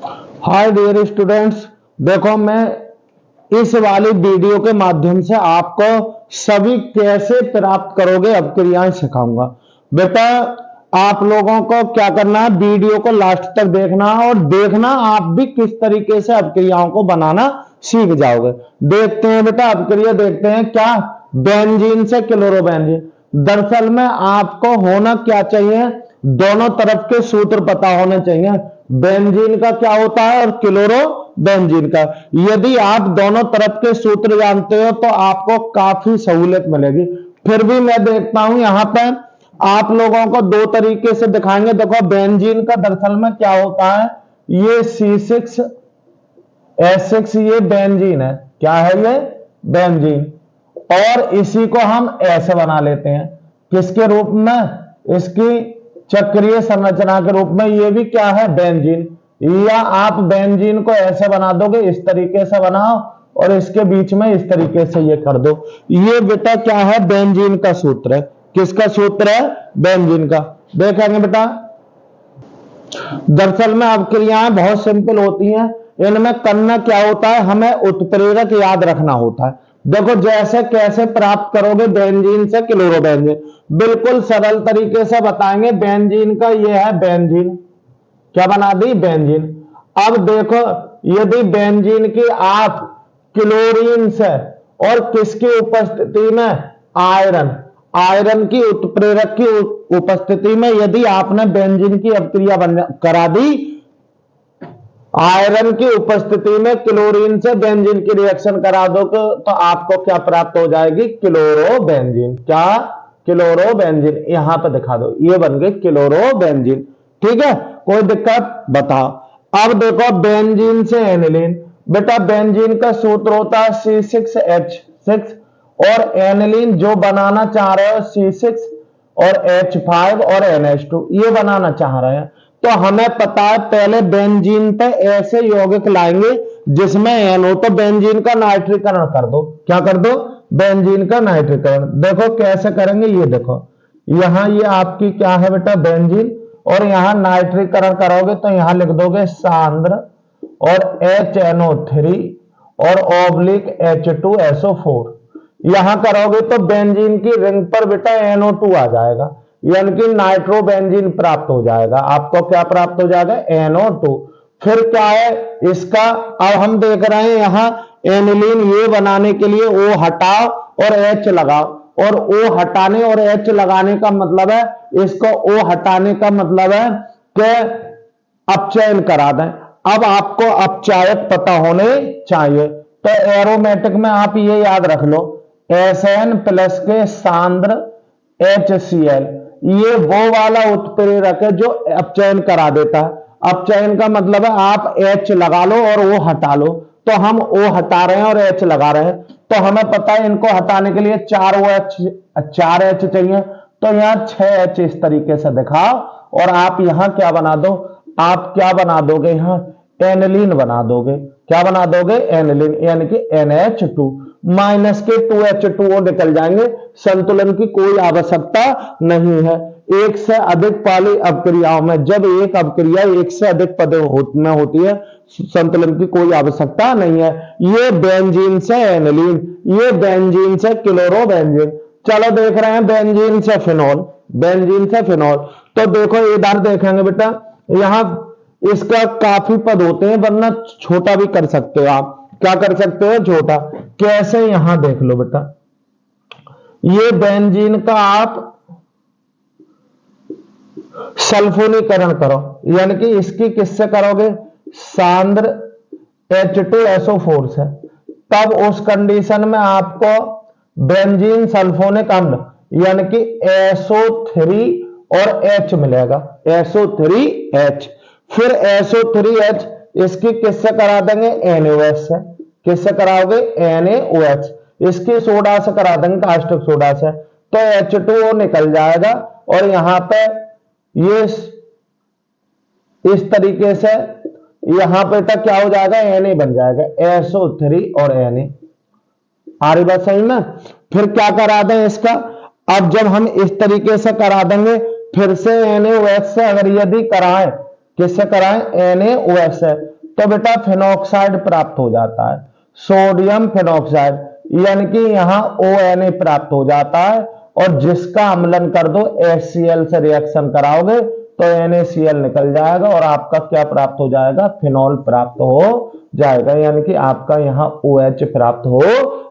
Hi dear students, देखो मैं इस वाली वीडियो के माध्यम से आपको सभी कैसे प्राप्त करोगे अपक्रियाएं सिखाऊंगा। बेटा आप लोगों को क्या करना है, वीडियो को लास्ट तक देखना है और देखना आप भी किस तरीके से अपक्रियाओं को बनाना सीख जाओगे। देखते हैं बेटा अपक्रिया, देखते हैं क्या बेंजीन से क्लोरोबेंजीन। दरअसल में आपको होना क्या चाहिए, दोनों तरफ के सूत्र पता होने चाहिए, बेंजीन का क्या होता है और क्लोरो बेंजीन का। यदि आप दोनों तरफ के सूत्र जानते हो तो आपको काफी सहूलियत मिलेगी। फिर भी मैं देखता हूं यहां पर आप लोगों को दो तरीके से दिखाएंगे। देखो बेंजीन का दरअसल में क्या होता है, ये C6H6 ये बेंजीन है। क्या है ये? बेंजीन। और इसी को हम ऐसे बना लेते हैं, किसके रूप में? इसकी चक्रीय संरचना के रूप में। ये भी क्या है? बेंजीन। या आप बेंजीन को ऐसे बना दोगे, इस तरीके से बनाओ और इसके बीच में इस तरीके से ये कर दो। ये बेटा क्या है? बेंजीन का सूत्र है। किसका सूत्र है? बेंजीन का। देखेंगे बेटा दरअसल में अपक्रियाएं बहुत सिंपल होती हैं। इनमें करना क्या होता है, हमें उत्प्रेरक याद रखना होता है। देखो जैसे कैसे प्राप्त करोगे बेंजीन से क्लोरोबेंजीन, बिल्कुल सरल तरीके से बताएंगे। बेंजीन का ये है बेंजीन, क्या बना दी? बेंजीन। अब देखो यदि बेंजीन की आप क्लोरीन से और किसकी उपस्थिति में, आयरन की उत्प्रेरक की उपस्थिति में यदि आपने बेंजीन की अपक्रिया करा दी, आयरन की उपस्थिति में क्लोरीन से बेंजीन की रिएक्शन करा दो तो आपको क्या प्राप्त हो जाएगी? क्लोरोबेंजीन। क्या? क्लोरोबेंजीन। यहां पर दिखा दो, ये बन गई क्लोरोबेंजीन। ठीक है, कोई दिक्कत? बताओ। अब देखो बेंजीन से एनिलीन। बेटा बेंजीन का सूत्र होता है C6H6 और एनिलीन जो बनाना चाह रहे हो C6 और H5 और NH2 ये बनाना चाह रहे हैं। तो हमें पता है पहले बेंजीन पे ऐसे यौगिक लाएंगे जिसमें एन हो, तो बेंजीन का नाइट्रीकरण कर दो। क्या कर दो? बेंजीन का नाइट्रीकरण। देखो कैसे करेंगे, ये देखो यहां ये आपकी क्या है बेटा? बेंजीन। और यहां नाइट्रीकरण करोगे तो यहां लिख दोगे सांद्र और HNO3 और ऑब्लिक H2SO4। यहां करोगे तो बेंजीन की रिंग पर बेटा NO2 आ जाएगा, यानी कि नाइट्रोबेंजीन प्राप्त हो जाएगा। आपको क्या प्राप्त हो जाएगा? NO2। फिर क्या है इसका, अब हम देख रहे हैं यहां एनिलीन ये बनाने के लिए O हटाओ और H लगाओ, और O हटाने और H लगाने का मतलब है, इसको O हटाने का मतलब है कि अपचयन करा दें। अब आपको अपचायक पता होने चाहिए, तो एरोमेटिक में आप ये याद रख लो, SN प्लस के सांद्र HCl ये वो वाला उत्प्रेरक है जो अपचयन करा देता है। अपचयन का मतलब है आप H लगा लो और O हटा लो। तो हम O हटा रहे हैं और H लगा रहे हैं, तो हमें पता है इनको हटाने के लिए 4 H चाहिए। तो यहाँ 6H इस तरीके से दिखाओ और आप यहां क्या बना दो, आप क्या बना दोगे? यहां एनिलीन बना दोगे। क्या बना दोगे? एनिलीन, यानी कि NH2 माइनस के 2H2O निकल जाएंगे। संतुलन की कोई आवश्यकता नहीं है। एक से अधिक वाली अपक्रियाओं में जब एक अपक्रिया एक से अधिक पदों में होती है, संतुलन की कोई आवश्यकता नहीं है। ये बेंजीन से एनिलीन, ये बेंजीन से क्लोरोबेंजीन। चलो देख रहे हैं बेंजीन से फिनॉल, बेंजीन से फिनॉल। तो देखो इधर देखेंगे बेटा, यहां इसका काफी पद होते हैं, वरना छोटा भी कर सकते हो आप। क्या कर सकते हो? छोटा। कैसे? यहां देख लो बेटा, ये बेंजीन का आप सल्फोनीकरण करो, यानी कि इसकी किससे करोगे? सांद्र H2SO4 से। तब उस कंडीशन में आपको बेंजीन सल्फोनिक अम्ल यानी कि SO3 और H मिलेगा, SO3H। फिर SO3H इसकी किससे करा देंगे? NaOH से। किससे कराओगे? NaOH। इसकी सोडा से करा देंगे, कास्टिक सोडा से। तो H2O निकल जाएगा और यहां पे ये इस तरीके से यहां पे तक क्या हो जाएगा? Na बन जाएगा, SO3 और Na। आ रही बात सही में? फिर क्या करा दें इसका, अब जब हम इस तरीके से करा देंगे, फिर से NaOH से अगर यदि कराएं, किससे कराएं? NaOH से, तो बेटा फिनॉक्साइड प्राप्त हो जाता है, सोडियम फिनॉक्साइड, यानी कि यहाँ ONA प्राप्त हो जाता है। और जिसका अम्लन कर दो, HCl से रिएक्शन कराओगे तो NaCl निकल जाएगा और आपका क्या प्राप्त हो जाएगा, फिनॉल प्राप्त हो जाएगा, यानी कि आपका यहाँ OH प्राप्त हो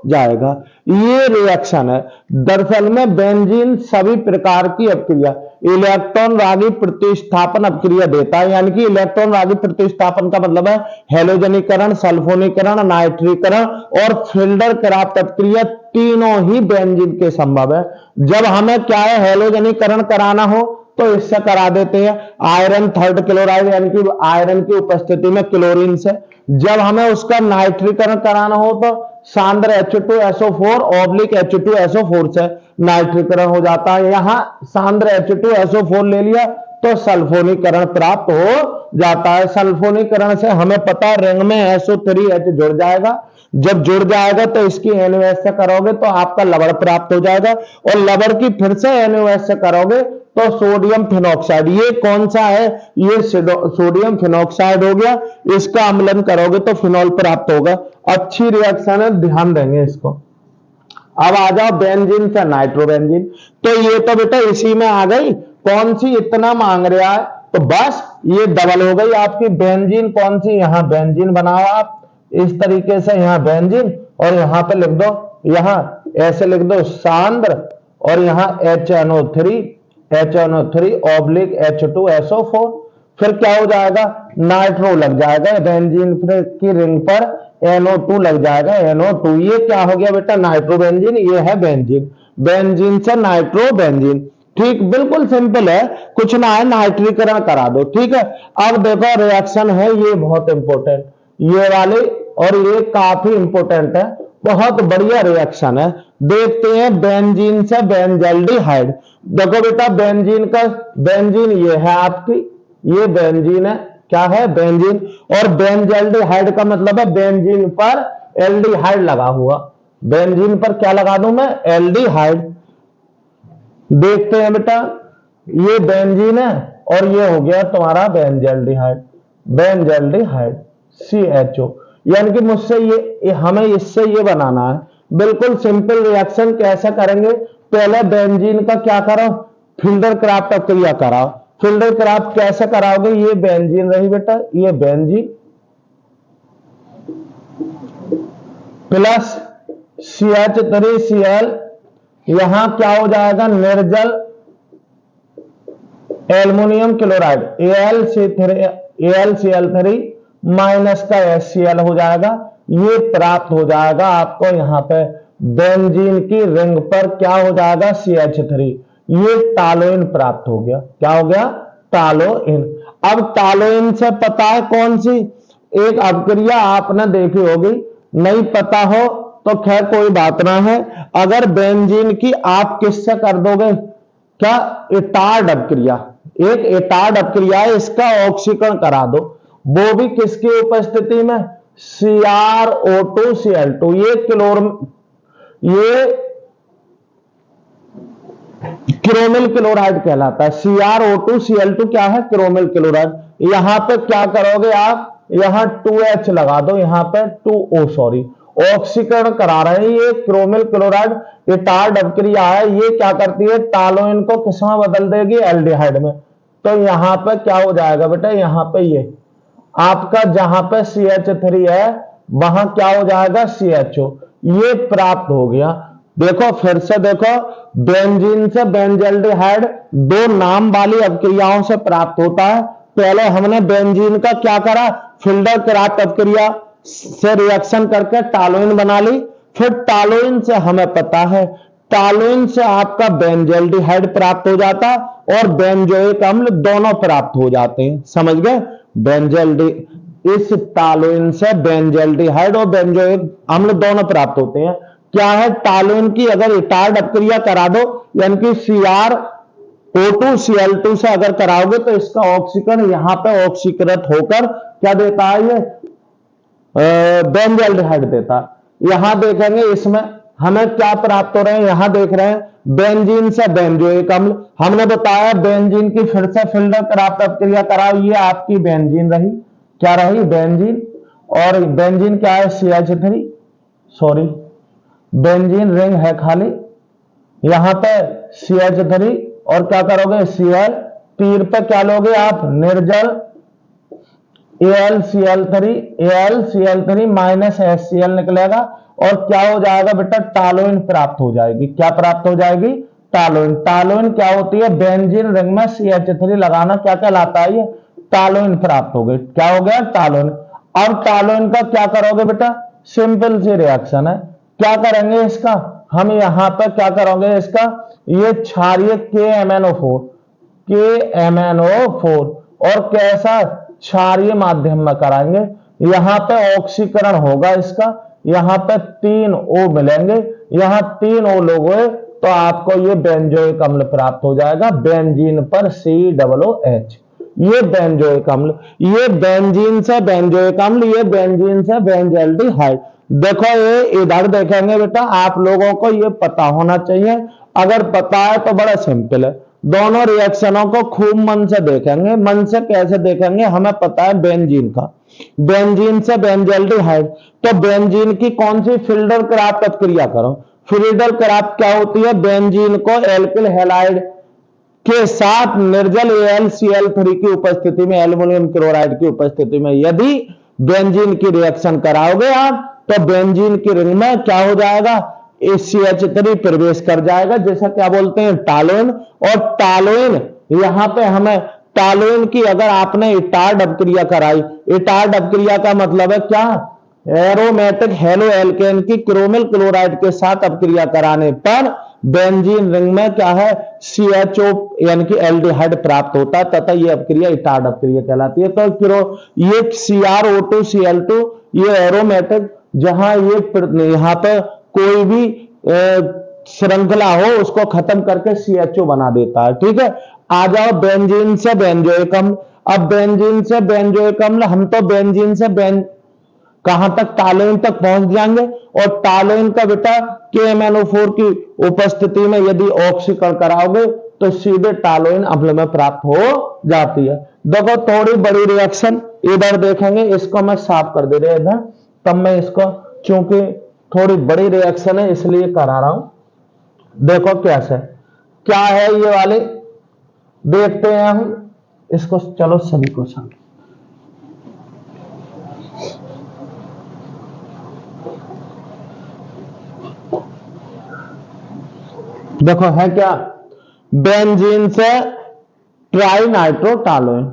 जाएगा। ये रिएक्शन है। दरअसल में बेंजीन सभी प्रकार की अपक्रिया इलेक्ट्रॉन रागी प्रतिस्थापन अपक्रिया देता है, यानी कि इलेक्ट्रॉन रागी प्रतिस्थापन का मतलब है हेलोजनीकरण, सल्फोनीकरण, नाइट्रीकरण और फिल्डर क्राफ्ट अपक्रिया तीनों ही बेंजीन के संभव है। जब हमें क्या है हेलोजनीकरण कराना हो तो इससे करा देते हैं, आयरन थर्ड क्लोराइड यानी कि आयरन की उपस्थिति में क्लोरीन से। जब हमें उसका नाइट्रीकरण कराना हो तो सांद्र H2SO4 ऑब्लिक H2SO4 से नाइट्रीकरण हो जाता है। यहां सांद्र H2SO4 ले लिया तो सल्फोनीकरण प्राप्त हो जाता है। सल्फोनीकरण से हमें पता है रिंग में SO3H जुड़ जाएगा, जब जुड़ जाएगा तो इसकी NaOH से करोगे तो आपका लवण प्राप्त हो जाएगा और लवण की फिर से NaOH से करोगे तो सोडियम फिनॉक्साइड। ये कौन सा है, ये सोडियम फिनॉक्साइड हो गया, इसका अम्लन करोगे तो फिनॉल प्राप्त होगा। अच्छी रिएक्शन है, ध्यान देंगे इसको। अब आ जाओ बेंजीन से नाइट्रोबेंजीन, तो ये तो बेटा इसी में आ गई, कौन सी इतना मांग रहा है तो बस ये डबल हो गई आपकी बेंजीन। कौन सी, यहां बेंजीन बनाओ आप इस तरीके से, यहां बेंजीन और यहां पे लिख दो, यहां ऐसे लिख दो सांद्र और यहां HNO3 ऑब्लिक H2SO4। फिर क्या हो जाएगा, नाइट्रो लग जाएगा, बेंजीन की रिंग पर NO2 लग जाएगा, NO2। ये क्या हो गया बेटा, नाइट्रोबेंजीन, ये है बेंजीन। बेंजीन से नाइट्रोबेंजीन, ठीक, बिल्कुल सिंपल है, कुछ ना है, नाइट्रीकरण करा दो, ठीक है। अब देखो रिएक्शन है ये बहुत इंपॉर्टेंट, ये वाले, और ये काफी इंपॉर्टेंट है, बहुत बढ़िया रिएक्शन है। देखते हैं बेंजीन से बेंजल्डिहाइड। देखो बेटा बेंजीन का, बेंजीन ये है आपकी, ये बेंजीन है, क्या है, बेंजीन। और बेंजल्डिहाइड का मतलब है बेंजीन पर एल्डिहाइड लगा हुआ, बेंजीन पर क्या लगा दूं मैं, एल्डिहाइड। देखते हैं बेटा, ये बेंजीन है और ये हो गया तुम्हारा बेंजल्डिहाइड, बेंजल्डिहाइड CHO, यानी कि मुझसे ये हमें इससे ये बनाना है। बिल्कुल सिंपल रिएक्शन कैसे करेंगे, पहले बेंजीन का क्या करो, फिल्डर क्राफ्ट अपक्रिया कराओ। फिल्डर क्राफ्ट कैसे कराओगे, ये बेंजीन रही बेटा, ये बेंजीन प्लस CH3Cl, यहां क्या हो जाएगा, निर्जल एल्युमिनियम क्लोराइड AlCl3 माइनस का HCl हो जाएगा। ये प्राप्त हो जाएगा आपको यहां पे बेंजीन की रिंग पर क्या हो जाएगा, CH3, ये टालोइन प्राप्त हो गया। क्या हो गया, टालोइन। अब टालोइन से पता है कौन सी एक अपक्रिया आपने देखी होगी, नहीं पता हो तो खैर कोई बात ना है। अगर बेंजीन की आप किससे कर दोगे, क्या, एटार्ड अपक्रिया, एक एटार्ड अपक्रिया है, इसका ऑक्सीकरण करा दो, वो भी किसकी उपस्थिति में, CrO2Cl2, ये क्रोमिल क्लोराइड कहलाता है। CrO2Cl2 क्या है, क्रोमिल क्लोराइड। यहां पे क्या करोगे आप, यहां 2H लगा दो, यहां पे 2O, सॉरी, ऑक्सीकरण करा रहे हैं। ये क्रोमिल क्लोराइड रिटार्ड अपक्रिया है, ये क्या करती है, टालोइन को किसमें बदल देगी, एल्डिहाइड में। तो यहां पे क्या हो जाएगा बेटा, यहां पे ये आपका जहां पे CH3 है वहां क्या हो जाएगा, CHO, ये प्राप्त हो गया। देखो फिर से देखो, बेंजीन से बेंजल्डिहाइड दो नाम वाली अपक्रियाओं से प्राप्त होता है। पहले हमने बेंजीन का क्या करा, फिल्डर क्राफ्ट अपक्रिया से रिएक्शन करके टालोइन बना ली। फिर टालोइन से हमें पता है, टालोइन से आपका बेंजल्डिहाइड प्राप्त हो जाता और बेंजोइक अम्ल दोनों प्राप्त हो जाते हैं, समझ गए। इस टालोइन से बेंजल्डिहाइड और बेंजोइक अम्ल दोनों प्राप्त होते हैं। क्या है, टालोइन की अगर रिटार्ड अपक्रिया करा दो, यानी कि CrO2Cl2 से अगर कराओगे तो इसका ऑक्सीकरण यहां पे ऑक्सीकृत होकर क्या देता है, ये बेंजल्डिहाइड देता है। यहां देखेंगे इसमें हमें क्या प्राप्त हो रहे हैं, यहां देख रहे हैं बेंजीन से बेंजोइक अम्ल। हमने बताया बेंजीन की फिर से फिल्डर क्राफ्ट अपक्रिया कराओ, ये आपकी बेंजीन रही, क्या रही बेंजीन, और बेंजीन क्या है CH3, सॉरी बेंजीन रिंग है खाली, यहां पे CH3 और क्या करोगे Cl, तीर पे क्या लोगे आप निर्जल AlCl3 माइनस HCl निकलेगा और क्या हो जाएगा बेटा टालोइन प्राप्त हो जाएगी। क्या प्राप्त हो जाएगी? टालोइन। टालोइन क्या होती है? बेंजीन रिंग में CH3 लगाना क्या कहलाता है? ये टालोइन प्राप्त हो गई। क्या हो गया? टालोइन। अब टालोइन का क्या करोगे बेटा? सिंपल सी रिएक्शन है। क्या करेंगे इसका? हम यहां पर क्या करोगे इसका? ये क्षारीय KMnO4 और कैसा क्षारीय माध्यम में कराएंगे। यहां पे ऑक्सीकरण होगा इसका, यहां पे 3 O मिलेंगे, यहां 3 O लोगे तो आपको ये बेंजोइक अम्ल प्राप्त हो जाएगा। बेंजीन पर COOH, ये बेंजोइक अम्ल, ये बेंजीन से बेंजोइक अम्ल, ये बेंजीन से बेंजल्डिहाइड। देखो ये इधर देखेंगे बेटा, आप लोगों को ये पता होना चाहिए। अगर पता है तो बड़ा सिंपल है, दोनों रिएक्शनों को खूब मन से देखेंगे। मन से कैसे देखेंगे? हमें पता है बेंजीन का, बेंजीन से बेंजल्डिहाइड, तो बेंजीन की कौन सी फिल्डर क्राफ्ट अपक्रिया करो। फिल्डर क्राफ्ट क्या होती है? बेंजीन को एल्किल हैलाइड के साथ निर्जल AlCl3 की उपस्थिति में, एल्युमिनियम क्लोराइड की उपस्थिति में यदि बेंजीन की रिएक्शन कराओगे आप, तो बेंजीन की रिंग में क्या हो जाएगा? CH3 प्रवेश कर जाएगा, जैसा क्या बोलते हैं टालोइन। और टालोइन यहां पे हमें टालोइन की अगर आपने इटार्ड अपक्रिया कराई, इटार्ड अपक्रिया का मतलब है क्या? एरोमेटिक हेलो एल्केन की क्रोमिल क्लोराइड के साथ अपक्रिया कराने पर बेंजीन रिंग में क्या है? CHO यानी कि एल्डिहाइड प्राप्त होता है, तथा यह अपक्रिया इटार्ड अपक्रिया कहलाती है। तो ये CrO2Cl2 ये एरोमेटिक, जहां ये यहां पर कोई भी श्रृंखला हो उसको खत्म करके CHO बना देता है। ठीक है, आ जाओ बेंजीन से बेंजोइक अम्ल। अब बेंजीन से बेंजोइक अम्ल, हम तो बेंजीन से कहां तक? टालोइन तक पहुंच जाएंगे। और टालोइन का बेटा KMnO4 की उपस्थिति में यदि ऑक्सीकरण कराओगे तो सीधे टालोइन अम्ल में प्राप्त हो जाती है। देखो थोड़ी बड़ी रिएक्शन इधर देखेंगे, इसको मैं साफ कर दे रहा इधर, तब मैं इसको, चूंकि थोड़ी बड़ी रिएक्शन है इसलिए करा रहा हूं। देखो कैसे क्या है ये वाले, देखते हैं हम इसको। चलो सभी को समझ, देखो है क्या? बेंजीन से ट्राइनाइट्रोटालोइन,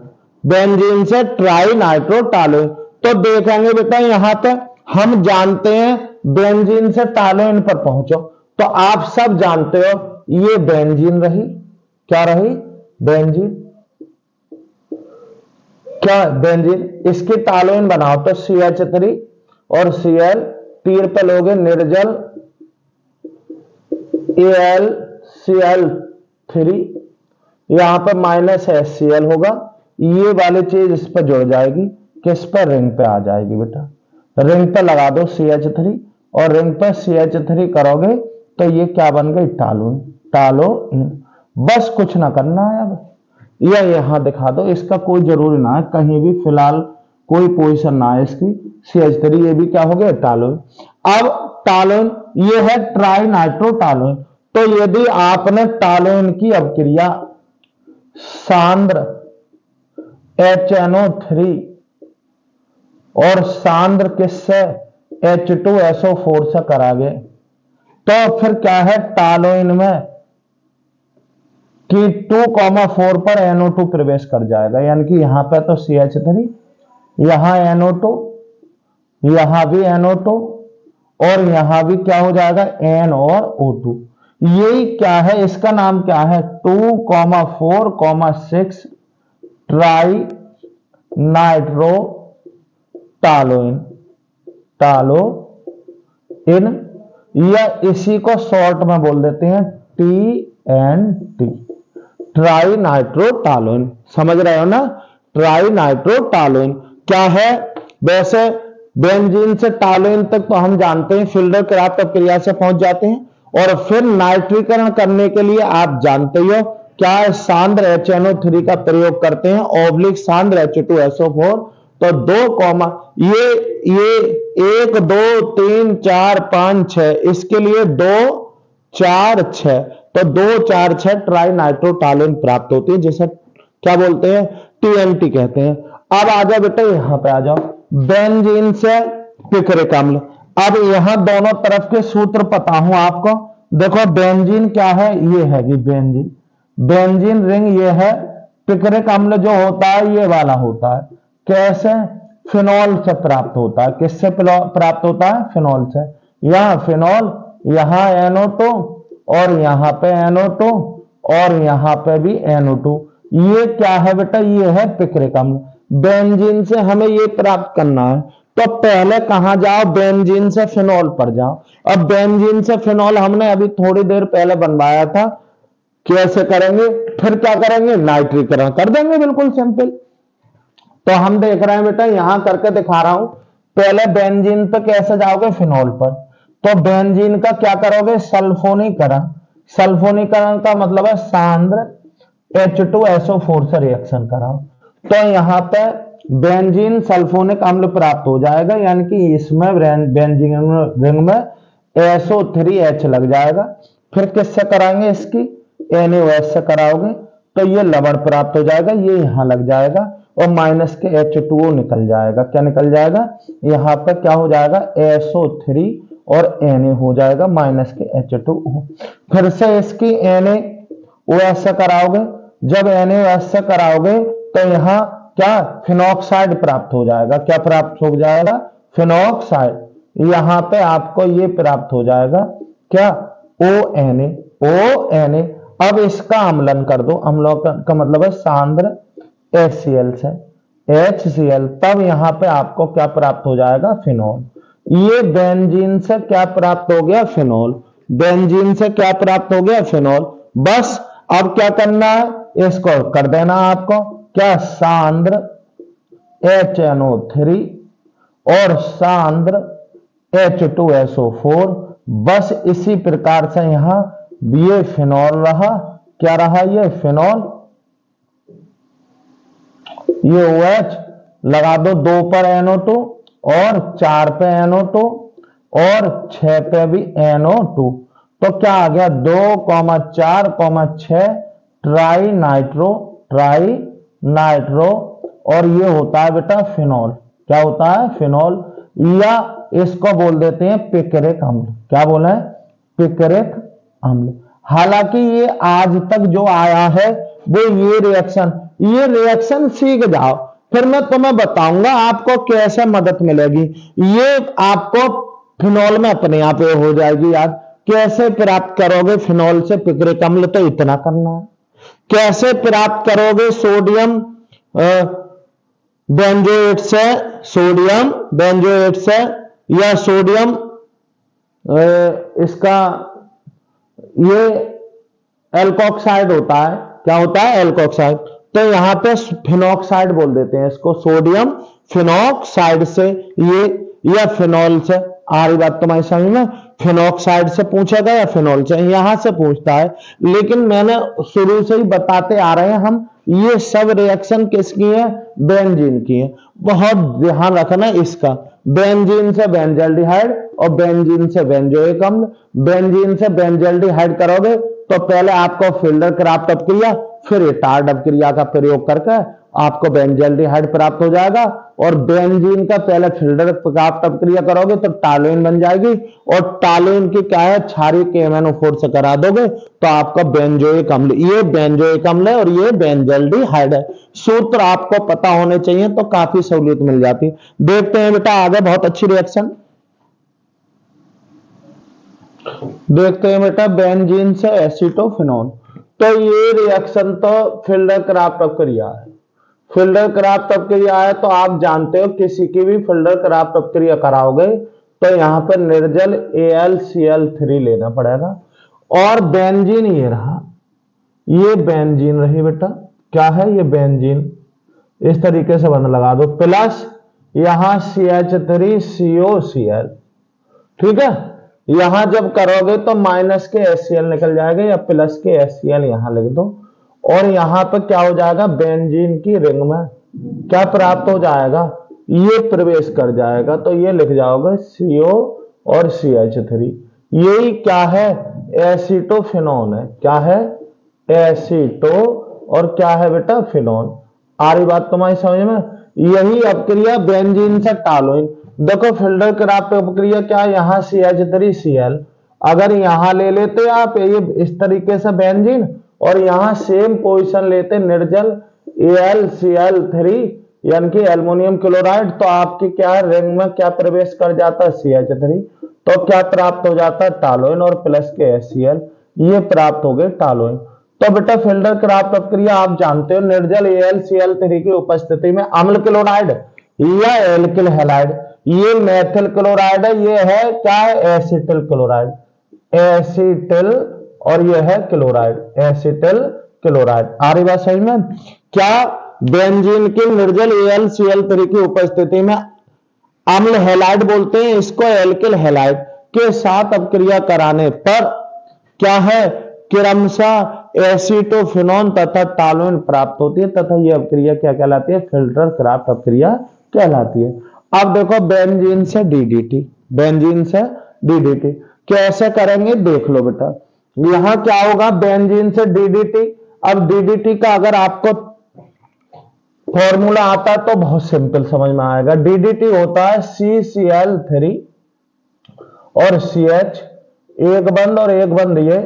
बेंजीन से ट्राइनाइट्रोटालोइन। तो देखेंगे बेटा यहां पे हम जानते हैं बेंजीन से टालोइन पर पहुंचो, तो आप सब जानते हो ये बेंजीन रही। क्या रही? बेंजीन। क्या? बेंजीन। इसकी टालोइन बनाओ तो CH3 और Cl, तीर पे लोगे निर्जल AlCl3, यहां पर माइनस HCl होगा। ये वाली चीज इस पर जुड़ जाएगी, किस पर? रिंग पे आ जाएगी बेटा। रिंग पे लगा दो CH3 और रिंग पे CH3 करोगे तो ये क्या बन गई? टालोइन। टालोइन। बस कुछ ना करना है अब, यह यहां दिखा दो, इसका कोई जरूरी ना है कहीं भी फिलहाल कोई पोजीशन ना है इसकी। CH3 ये भी क्या हो गया? टालोइन। अब टालोइन ये है ट्राइनाइट्रोटालोइन। तो यदि आपने टालोइन की अपक्रिया सांद्र HNO3 और सांद्र किससे? H2SO4 से करागे, तो फिर क्या है? टालोइन में कि 2,4 पर NO2 प्रवेश कर जाएगा, यानी कि यहां पे तो CH3, यहां NO2, यहां भी NO2 और यहां भी क्या हो जाएगा? N और O2। यही क्या है? इसका नाम क्या है? 2,4,6 ट्राई नाइट्रोटालोइन, टालोइन, या इसी को शॉर्ट में बोल देते हैं TNT, ट्राई नाइट्रोटालोइन। समझ रहे हो ना? ट्राई नाइट्रोटालोइन क्या है? वैसे बेंजीन से टालोइन तक तो हम जानते हैं फिल्डर क्राफ्ट अपक्रिया से पहुंच जाते हैं, और फिर नाइट्रीकरण करने के लिए आप जानते हो क्या? सांद्र HNO3 का प्रयोग करते हैं, ऑब्लिक सांद्र H2SO4। तो 2 कॉमा ये 1 2 3 4 5 6 इसके लिए 2 4 6 तो 2 4 6 ट्राई नाइट्रोटालोन प्राप्त होती है, जिसे क्या बोलते हैं, टीएनटी कहते हैं। अब आ जाओ बेटा यहां पे आ जाओ, बेंजीन से पिपरिक अम्ल। अब यहां दोनों तरफ के सूत्र पता हूं आपको। देखो बेंजीन क्या है, ये है कि बेंजीन रिंग ये है, पिपरिक अम्ल जो होता है ये वाला होता है। कैसे, फिनॉल से प्राप्त होता है। किससे प्राप्त होता है, फिनॉल से। यहां फिनॉल, यहां NO2 और यहां पे NO2 और यहां पे भी NO2। ये क्या है बेटा, ये है पिपरिक अम्ल। बेंजीन से हमें ये प्राप्त करना है, तो पहले कहां जाओ, बेंजीन से फिनॉल पर जाओ। अब बेंजीन से फिनॉल हमने अभी थोड़ी देर पहले बनवाया था, कैसे करेंगे, फिर क्या करेंगे, नाइट्रीकरण कर देंगे, बिल्कुल सिंपल। तो हम देख रहे हैं बेटा, यहां करके दिखा रहा हूं। पहले बेंजीन पे कैसे जाओगे, फिनॉल पर। तो बेंजीन का क्या करोगे, सल्फोनीकरण। सल्फोनीकरण का मतलब है सांद्र H2SO4 से रिएक्शन कराओ। तो यहां पे बेंजीन सल्फोनिक अम्ल प्राप्त हो जाएगा, यानी कि इसमें बेंजीन रिंग में SO3H लग जाएगा। फिर किससे कराएंगे, इसकी NaOH से कराओगे तो ये लवण प्राप्त हो जाएगा, ये यहां लग जाएगा और माइनस के H2O निकल जाएगा। क्या निकल जाएगा, यहां पर क्या हो जाएगा, SO3 और Na हो जाएगा माइनस के H2O। फिर से इसकी NaOH से कराओगे, जब NaOH से कराओगे तो यहां क्या, फिनॉक्साइड प्राप्त हो जाएगा। क्या प्राप्त हो जाएगा, फिनॉक्साइड। यहां पे आपको ये प्राप्त हो जाएगा क्या, ONA। अब इसका अम्लन कर दो, अम्लन का मतलब है सांद्र HCl से HCl, तब यहां पे आपको क्या प्राप्त हो जाएगा, फिनॉल। ये बेंजीन से क्या प्राप्त हो गया, फिनॉल। बेंजीन से क्या प्राप्त हो गया, फिनॉल। बस अब क्या करना है, इसको कर देना आपको क्या, सांद्र HNO3 और सांद्र H2SO4। बस इसी प्रकार से यहां ये फिनॉल रहा, क्या रहा, ये फिनॉल, ये OH लगा दो, 2 पर NO2 और 4 पे NO2 और 6 पे भी NO2। तो क्या आ गया, 2,4,6 ट्राई नाइट्रो और ये होता है बेटा फिनॉल। क्या होता है, फिनॉल, या इसको बोल देते हैं पिपरिक अम्ल। क्या बोले, पिपरिक अम्ल। हालांकि ये आज तक जो आया है वो ये रिएक्शन सीख जाओ, फिर मैं तुम्हें बताऊंगा आपको कैसे मदद मिलेगी। ये आपको फिनॉल में अपने आप ये हो जाएगी याद। कैसे प्राप्त करोगे फिनॉल से पिपरिक अम्ल, तो इतना करना है। कैसे प्राप्त करोगे सोडियम बेंजोएट से या सोडियम इसका ये एल्कोक्साइड होता है। क्या होता है, एल्कोक्साइड। तो यहां पे फिनॉक्साइड बोल देते हैं इसको, सोडियम फिनॉक्साइड से ये, या फिनॉल से। आ रही बात तुम्हारी समझ में, फिनॉक्साइड से पूछेगा या फिनॉल से, यहां से पूछता है। लेकिन मैंने शुरू से ही बताते आ रहे हैं हम, ये सब रिएक्शन किसकी है, बेंजीन की है। बहुत ध्यान रखना इसका। बेंजीन से बेंजल्डिहाइड और बेंजीन से बेंजोइक अम्ल। बेंजीन से बेंजल्डिहाइड करोगे तो पहले आपको फिल्डर-क्राफ्ट अपक्रिया, फिर रिटार्ड अपक्रिया का प्रयोग करके आपको बेंजल्डिहाइड प्राप्त हो जाएगा। और बेंजीन का पहले फिल्डर-क्राफ्ट अपक्रिया करोगे तो टालुइन बन जाएगी, और टालुइन की क्या है, क्षारीय KMnO4 से करा दोगे तो आपका बेंजोइक अम्ल। ये बेंजोइक अम्ल है और ये बेंजल्डिहाइड है। सूत्र आपको पता होने चाहिए तो काफी सहूलियत मिल जाती। देखते हैं बेटा आगे, बहुत अच्छी रिएक्शन देखते हैं बेटा, बेंजीन से एसीटोफिनोन। तो ये रिएक्शन तो फिल्डर-क्राफ्ट अपक्रिया है। फिल्डर-क्राफ्ट अपक्रिया है तो आप जानते हो किसी की भी फिल्डर-क्राफ्ट अपक्रिया कराओगे तो यहां पर निर्जल AlCl3 लेना पड़ेगा। और बेंजीन ये रहा, ये बेंजीन रही बेटा, क्या है ये बेंजीन, इस तरीके से बंद लगा दो, प्लस यहां CH3COCl। ठीक है, यहां जब करोगे तो माइनस के HCl निकल जाएगा या प्लस के HCl यहां लिख दो। और यहां पर क्या हो जाएगा, बेंजीन की रिंग में क्या प्राप्त हो जाएगा, ये प्रवेश कर जाएगा, तो ये लिख जाओगे CO और CH3। यही क्या है, एसीटोफिनोन है। क्या है, एसीटो और क्या है बेटा, फिनोन। आ रही बात तुम्हारी समझ में। यही अपक्रिया बेंजीन से टालोइन। देखो फिल्टर क्राफ्ट अपक्रिया क्या है, यहाँ CH3Cl, अगर यहां ले लेते आप ये इस तरीके से बेंजीन, और यहां सेम पोजीशन लेते निर्जल AlCl3 यानी कि एल्युमिनियम क्लोराइड, तो आपकी क्या रिंग में क्या प्रवेश कर जाता है, CH3, तो क्या प्राप्त हो जाता है, टालोइन, और प्लस के HCl, ये प्राप्त हो गए टालोइन। तो बेटा फिल्टर क्राफ्ट प्रक्रिया आप जानते हो, निर्जल AlCl3 की उपस्थिति में अम्ल क्लोराइड या एल्किल हैलाइड, ये मेथिल क्लोराइड है, ये है क्या है, एसिटिल क्लोराइड, एसिटिल, और ये है क्लोराइड, एसिटिल क्लोराइड। आ रही बात सही में। क्या बेंजीन की निर्जल AlCl3 की उपस्थिति में अम्ल हैलाइड बोलते हैं इसको, एल्किल हैलाइड के साथ अपक्रिया कराने पर क्या है, क्रमशः एसीटोफिनोन तथा टालोइन प्राप्त होती है, तथा यह अपक्रिया क्या कहलाती है, फिल्टर क्राफ्ट अपक्रिया कहलाती है। अब देखो बेंजीन से DDT, बेंजीन से DDT कैसे करेंगे देख लो बेटा। यहां क्या होगा, बेंजीन से DDT। अब DDT का अगर आपको फॉर्मूला आता है तो बहुत सिंपल समझ में आएगा। DDT होता है CCl3 और CH, एक बंद और एक बंद, ये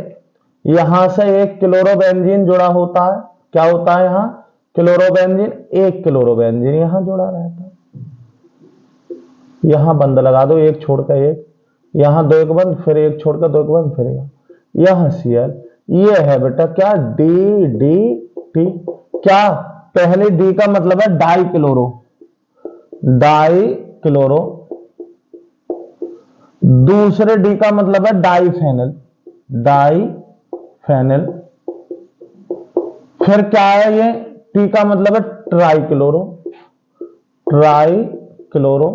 यहां से एक क्लोरोबेंजीन जुड़ा होता है। क्या होता है यहां, क्लोरोबेंजीन, एक क्लोरोबेंजीन यहां जुड़ा रहता है। यहां बंद लगा दो, एक छोड़कर एक, यहां दो एक बंद, फिर एक छोड़कर दो एक बंद, फिर यहां Cl। ये है बेटा क्या, DDT। क्या, पहले D का मतलब है डाई क्लोरो, डाई क्लोरो, दूसरे D का मतलब है डाईफेनल, डाईफेनल, फिर क्या है ये T का मतलब है try chloro, try chloro,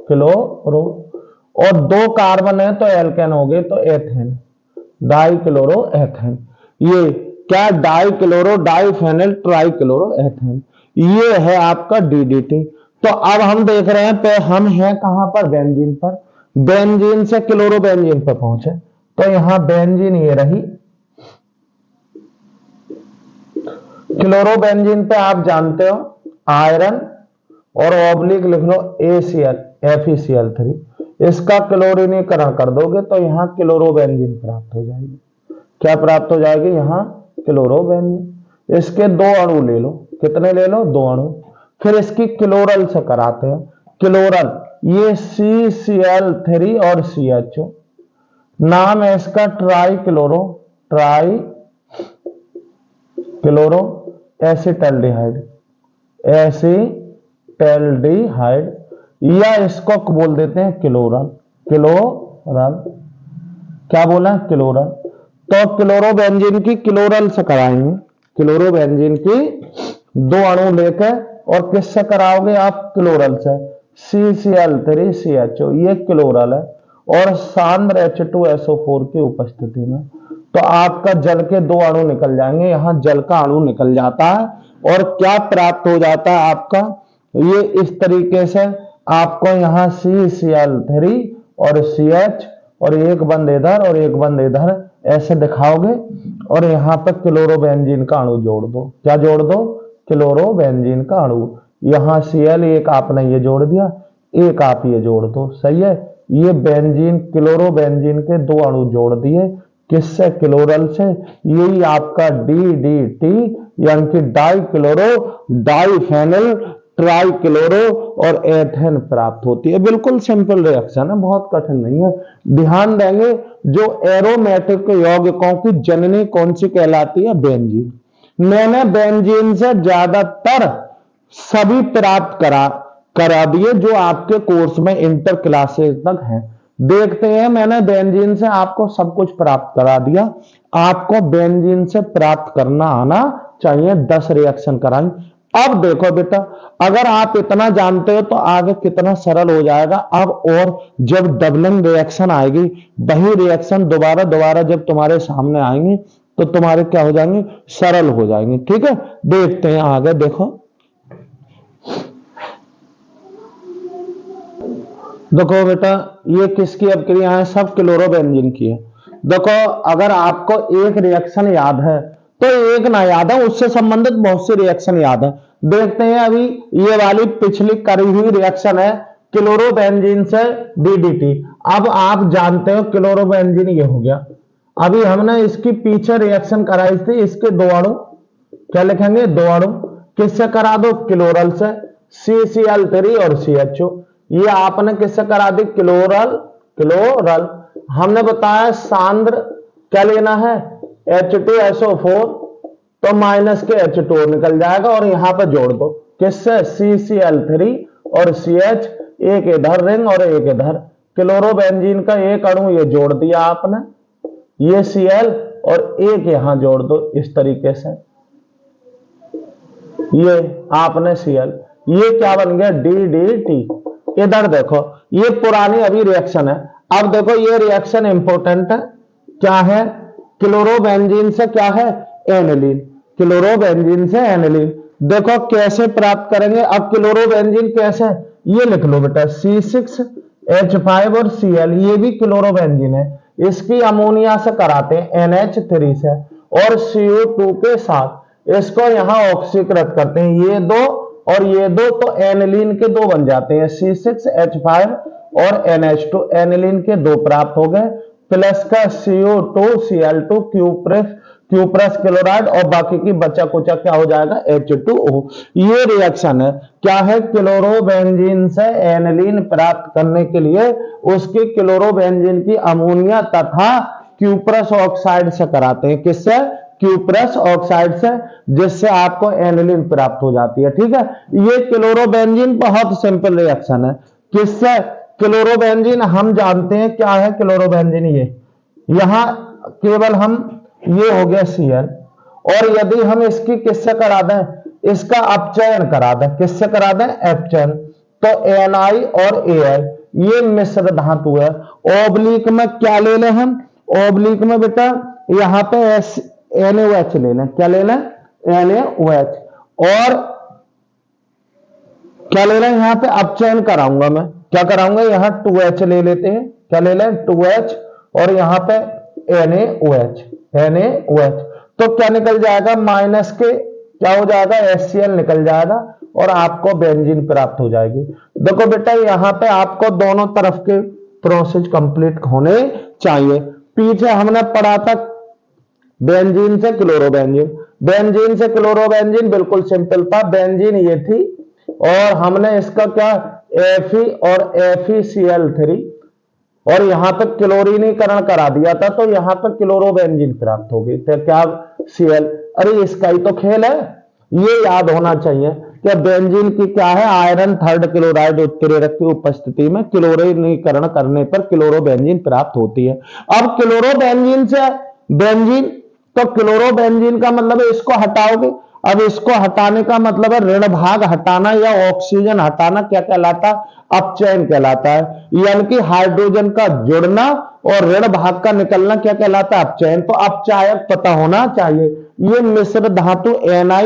chloro, और दो कार्बन है तो एल्केन हो गए, तो एथेन, डाई क्लोरो एथेन। ये क्या, di chloro diphenyl tri chloro ethane, ये है आपका DDT। तो अब हम देख रहे हैं पे हम हैं कहां पर, बेंजीन पर। बेंजीन से क्लोरोबेंजीन पर पहुंचे, तो यहां बेंजीन ये रही, क्लोरोबेंजीन पे आप जानते हो आयरन, और ऑब्लिक लिख लो ACl, FeCl3, इसका क्लोरीनीकरण कर दोगे तो यहां क्लोरोबेंजीन प्राप्त हो जाएगी। क्या प्राप्त हो जाएगी, यहां क्लोरोबेंजीन। इसके दो अणु ले लो, कितने ले लो, दो अणु। फिर इसकी क्लोरल से कराते हैं, क्लोरल, ये CCl3 और CHO, नाम है इसका try chloro, try chloro acetaldehyde, acetaldehyde, या इसको बोल देते हैं क्लोरल, क्लोरल, क्या बोला, क्लोरल। तो क्लोरोबेंजीन की क्लोरल से कराएंगे, क्लोरोबेंजीन की दो अणु लेकर, और किससे कराओगे आप, क्लोरल से, CCl3CHO, ये क्लोरल है, और सांद्र H2SO4 की उपस्थिति में, तो आपका जल के दो अणु निकल जाएंगे, यहां जल का अणु निकल जाता है, और क्या प्राप्त हो जाता है आपका, ये इस तरीके से आपको यहां CCl3 और CH, और एक बंद इधर और एक बंद इधर, ऐसे दिखाओगे, और यहां पर क्लोरोबेंजीन का अणु जोड़ दो। क्या जोड़ दो, क्लोरोबेंजीन का अणु। यहां Cl एक आपने ये जोड़ दिया, एक आप ये जोड़ दो, सही है। ये बेंजीन, क्लोरोबेंजीन के दो अणु जोड़ दिए, किससे, क्लोरल से। यही आपका DDT यानी कि die chloro diphenyl tri chloro और एथेन प्राप्त होती है। बिल्कुल सिंपल रिएक्शन है, बहुत कठिन नहीं है। ध्यान देंगे, जो एरोमेटिक यौगिकों की जननी कौन सी कहलाती है, बेंजीन। मैंने बेंजीन से ज्यादातर सभी प्राप्त करा दिए जो आपके कोर्स में इंटर क्लासेस तक हैं। देखते हैं, मैंने बेंजीन से आपको सब कुछ प्राप्त करा दिया, आपको बेंजीन से प्राप्त करना आना चाहिए। 10 रिएक्शन कराएं। अब देखो बेटा, अगर आप इतना जानते हो तो आगे कितना सरल हो जाएगा। अब और जब डबलिंग रिएक्शन आएगी, वही रिएक्शन दोबारा दोबारा जब तुम्हारे सामने आएंगे तो तुम्हारे क्या हो जाएंगे, सरल हो जाएंगे। ठीक है, देखते हैं आगे। देखो देखो बेटा, ये किसकी अभिक्रिया है? सब क्लोरोबेंजीन की है। देखो, अगर आपको एक रिएक्शन याद है तो एक ना याद है, उससे संबंधित बहुत सी रिएक्शन याद है। देखते हैं, अभी ये वाली पिछली करी हुई रिएक्शन है क्लोरोबेंजीन से डीडीटी। अब आप जानते हो क्लोरोबेंजीन ये हो गया। अभी हमने इसकी पीछे रिएक्शन कराई थी, इसके दो अणु क्या लिखेंगे? दो अणु किससे करा दो? क्लोरल से, CCl3 और CHO। ये आपने किससे करा दी? क्लोरल। क्लोरल हमने बताया सांद्र क्या लेना है? H2SO4, तो माइनस के H2 निकल जाएगा और यहां पर जोड़ दो किससे? CCl3 और CH, एक इधर रिंग और एक इधर। क्लोरोबेंजीन का एक अणु ये जोड़ दिया आपने, ये Cl, और एक यहां जोड़ दो इस तरीके से, ये आपने Cl। ये क्या बन गया? DDT। इधर देखो, ये पुरानी अभी रिएक्शन है। अब देखो, ये रिएक्शन इंपॉर्टेंट है। क्या है? क्लोरोबेंजीन से क्या है? एनिलीन। क्लोरोबेंजीन से एनिलीन। देखो कैसे प्राप्त करेंगे। अब क्लोरोबेंजीन कैसे? ये लिख लो बेटा, C6H5 और Cl, ये भी क्लोरोबेंजीन है। इसकी अमोनिया से कराते हैं NH3 से और CO2 के साथ, इसको यहां ऑक्सीकृत करते हैं। ये दो और ये दो, तो एनिलीन के दो बन जाते हैं, C6H5 और NH2। एनिलीन के दो प्राप्त हो गए, प्लस का CO2 Cl2 क्यूप्रस क्लोराइड, और बाकी की बचा कुचा क्या हो जाएगा? H2O। ये रिएक्शन है। क्या है? क्लोरोबेंजीन से एनिलीन प्राप्त करने के लिए उसकी क्लोरोबेंजीन की अमोनिया तथा क्यूप्रस ऑक्साइड से कराते हैं। किससे? क्यूप्रस ऑक्साइड से, जिससे आपको एनिलीन प्राप्त हो जाती है। ठीक है, ये क्लोरोबेंजीन बहुत सिंपल रिएक्शन है। किससे? क्लोरोबेंजीन हम जानते हैं क्या है क्लोरोबेंजीन। ये यहां केवल हम, ये हो गया Cl, और यदि हम इसकी किससे करा दें? इसका अपचयन करा दें। किससे करा दें? अपचयन, तो Na और Al, ये मिश्र धातु है। ओब्लिक में क्या ले लें हम? ओब्लिक में बेटा यहां पे NaOH ले लें। क्या ले लें? NaOH। और क्या ले लें? यहां पे अपचयन कराऊंगा मैं। क्या कराऊंगा? यहां 2H ले लेते हैं। क्या ले लें? 2H, और यहां पे NaOH। NaOH, तो क्या निकल जाएगा? माइनस के क्या हो जाएगा? HCl निकल जाएगा और आपको बेंजीन प्राप्त हो जाएगी। देखो बेटा, यहां पे आपको दोनों तरफ के प्रोसेस कंप्लीट होने चाहिए। पीछे हमने पढ़ा था बेंजीन से क्लोरोबेंजीन। बेंजीन से क्लोरोबेंजीन बिल्कुल सिंपल था। बेंजीन ये थी और हमने इसका क्या? Fe और FeCl3, और यहां पर क्लोरीनीकरण करा दिया था, तो यहां पर क्लोरोबेंजीन प्राप्त हो गई। तो क्या? Cl। अरे इसका ही तो खेल है, ये याद होना चाहिए कि बेंजीन की क्या है? आयरन थर्ड क्लोराइड उत्प्रेरक की उपस्थिति में क्लोरीनीकरण करने पर क्लोरोबेंजीन प्राप्त होती है। अब क्लोरोबेंजीन से बेंजीन, तो क्लोरोबेंजीन का मतलब है इसको हटाओगे। अब इसको हटाने का मतलब है ऋण भाग हटाना या ऑक्सीजन हटाना। क्या कहलाता? अपचयन कहलाता है। यानी कि हाइड्रोजन का जुड़ना और ऋण भाग का निकलना क्या कहलाता है? अपचयन। तो अपचायक पता होना चाहिए। ये मिश्र धातु Na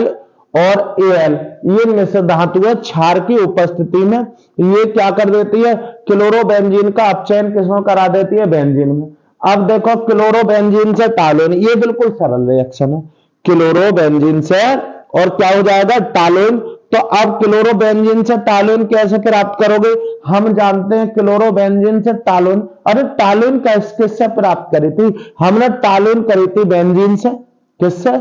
और Al, ये मिश्र धातु है। क्षार की उपस्थिति में ये क्या कर देती है? क्लोरोबेंजीन का अपचयन किसमें करा देती है? बेंजीन में। अब देखो, क्लोरोबेंजीन से टालोन, ये बिल्कुल सरल रिएक्शन है। क्लोरोबेंजीन से और क्या हो जाएगा? टालोन। तो अब क्लोरोबेंजीन से टालोन कैसे प्राप्त करोगे? हम जानते हैं क्लोरोबेंजीन से टालोन। अरे टालोन किससे प्राप्त करी थी? हमने टालोन करी थी बेंजीन से। किससे?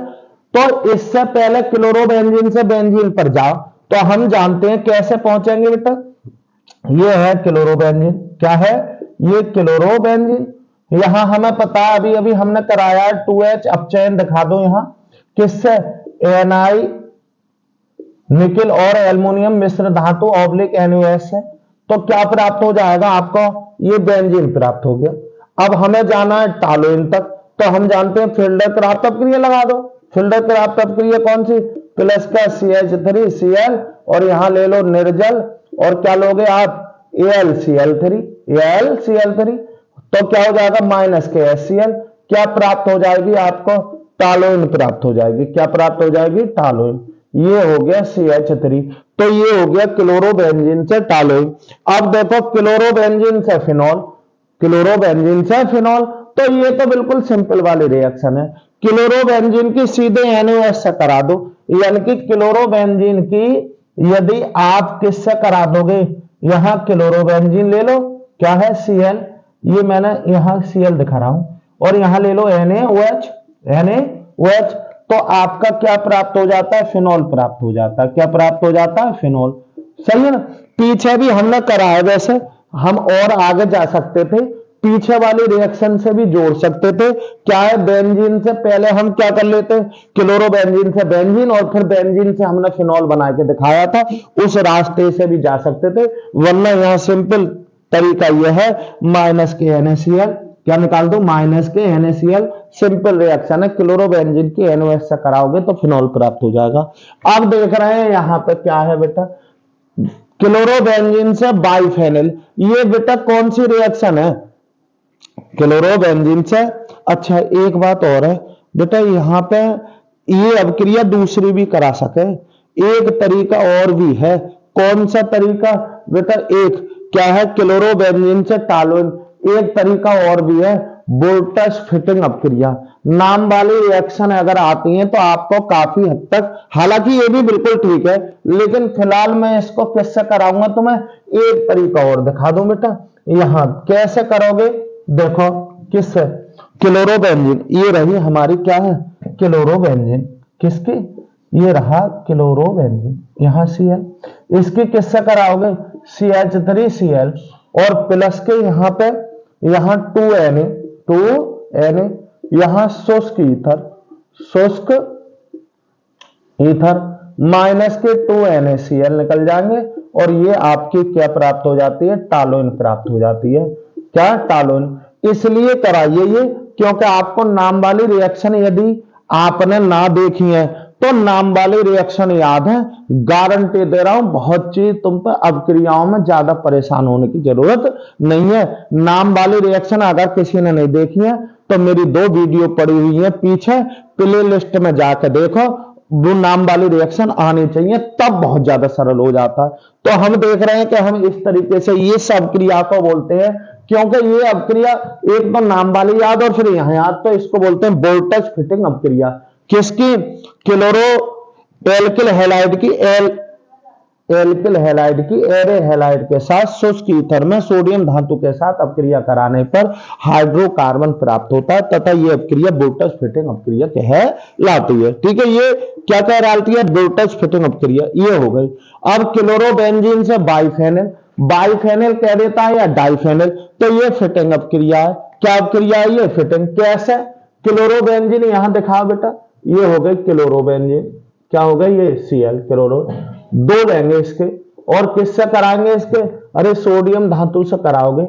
तो इससे पहले क्लोरोबेंजीन से बेंजीन पर जाओ, तो हम जानते हैं कैसे पहुंचेंगे बेटा। ये है क्लोरोबेंजीन। क्या है? ये क्लोरोबेंजीन। यहां हमें पता है, अभी अभी हमने कराया 2H अपचयन दिखा दो यहां। किससे? Ni निकिल और एल्युमिनियम मिश्र धातु ऑब्लिक NaOH से। तो क्या प्राप्त हो जाएगा आपको? ये बेंजीन प्राप्त हो गया। अब हमें जाना है टालोइन तक, तो हम जानते हैं फिल्डर क्राफ्ट अपक्रिया लगा दो। फिल्डर क्राफ्ट अपक्रिया कौन सी? प्लस का CH3Cl, और यहां ले लो निर्जल, और क्या लोगे आप? AlCl3। AlCl3, तो क्या हो जाएगा? माइनस के HCl। क्या प्राप्त हो जाएगी आपको? टालोइन प्राप्त हो जाएगी। क्या प्राप्त हो जाएगी? टालोइन। ये हो गया CH3, तो ये हो गया क्लोरोबेंजीन से टॉलुइन। अब देखो क्लोरोबेंजीन से फिनॉल, क्लोरोबेंजीन से फिनॉल, तो ये तो बिल्कुल सिंपल वाली रिएक्शन है। क्लोरोबेंजीन की सीधे NaOH से करा दो, यानी कि क्लोरोबेंजीन की यदि आप किससे करा दोगे, यहां क्लोरोबेंजीन ले लो, क्या है Cl, ये मैंने यहां Cl दिखा रहा हूं, और यहां ले लो NaOH, NaOH, तो आपका क्या प्राप्त हो जाता है, फिनॉल प्राप्त हो जाता है। क्या प्राप्त हो जाता है, फिनॉल। सही है ना। पीछे भी हमने करा है, वैसे हम और आगे जा सकते थे, पीछे वाली रिएक्शन से भी जोड़ सकते थे। क्या है, बेंजीन से पहले हम क्या कर लेते, क्लोरोबेंजीन से बेंजीन, और फिर बेंजीन से हमने फिनॉल बना के दिखाया था, उस रास्ते से भी जा सकते थे। वरना यहां सिंपल तरीका यह है, माइनस के NaCl, क्या निकाल दो, माइनस के NaCl, सिंपल रिएक्शन है। क्लोरोबेंजीन की NaOH से कराओगे तो फिनॉल प्राप्त हो जाएगा। अब देख रहे हैं यहां पे क्या है बेटा, क्लोरोबेंजीन से बाइफेनिल, ये बेटा कौन सी रिएक्शन है, क्लोरोबेंजीन से। अच्छा एक बात और है बेटा, यहां पे ये अभिक्रिया दूसरी भी करा सके, एक तरीका और भी है। कौन सा तरीका बेटा, एक क्या है, क्लोरोबेंजीन से टॉलुइन, एक तरीका और भी है, बोल्टस फिटिंग अपक्रिया। नाम वाली रिएक्शन अगर आती है तो आपको काफी हद तक, हालांकि ये भी बिल्कुल ठीक है, लेकिन फिलहाल मैं इसको किससे कराऊंगा, तो मैं एक तरीका और दिखा दूं बेटा। यहां कैसे करोगे, देखो किससे, क्लोरोबेंजीन, ये रही हमारी क्या है, क्लोरोबेंजीन, किसकी, ये रहा क्लोरोबेंजीन, यहां Cl, इसकी किससे कराओगे, CH3Cl, और प्लस के यहां पे, यहां 2Na, यहां शुष्क ईथर, शुष्क ईथर, माइनस के 2NaCl निकल जाएंगे, और ये आपकी क्या प्राप्त हो जाती है, टॉलुइन प्राप्त हो जाती है। क्या, टॉलुइन। इसलिए कराइए ये, क्योंकि आपको नाम वाली रिएक्शन यदि आपने ना देखी है तो नाम वाली रिएक्शन याद है, गारंटी दे रहा हूं, बहुत चीज तुम पर अभिक्रियाओं में ज्यादा परेशान होने की जरूरत नहीं है। नाम वाली रिएक्शन अगर किसी ने नहीं देखी है तो मेरी 2 वीडियो पड़ी हुई है पीछे, प्ले लिस्ट में जाकर देखो, वो नाम वाली रिएक्शन आनी चाहिए, तब बहुत ज्यादा सरल हो जाता है। तो हम देख रहे हैं कि हम इस तरीके से ये सब क्रिया को बोलते हैं, क्योंकि ये अपक्रिया एक तो नाम वाली याद और फिर यहां याद, तो इसको बोलते हैं बोल्टस फिटिंग अपक्रिया। किसकी, क्लोरो एल्किल हैलाइड की, एल्किल हैलाइड की एरे हैलाइड के साथ शुष्क ईथर में सोडियम धातु के साथ अपक्रिया कराने पर हाइड्रोकार्बन प्राप्त होता है, तथा यह अपक्रिया बोल्टस फिटिंग अपक्रिया कहलाती है। ठीक है, ये क्या कहलाती है, बोल्टस फिटिंग अपक्रिया, ये हो गई। अब क्लोरोबेंजीन से बाइफेनिल, बाइफेनिल कह देता है या डाइफेनिल, तो ये फिटिंग अपक्रिया है। क्या अपक्रिया है, ये फिटिंग। कैसे, क्लोरोबेंजीन यहां दिखाओ बेटा, ये हो गई क्लोरोबेंजीन, क्या हो गई, ये Cl, क्लोरो, 2 लेंगे इसके, और किससे कराएंगे इसके, अरे सोडियम धातु से कराओगे,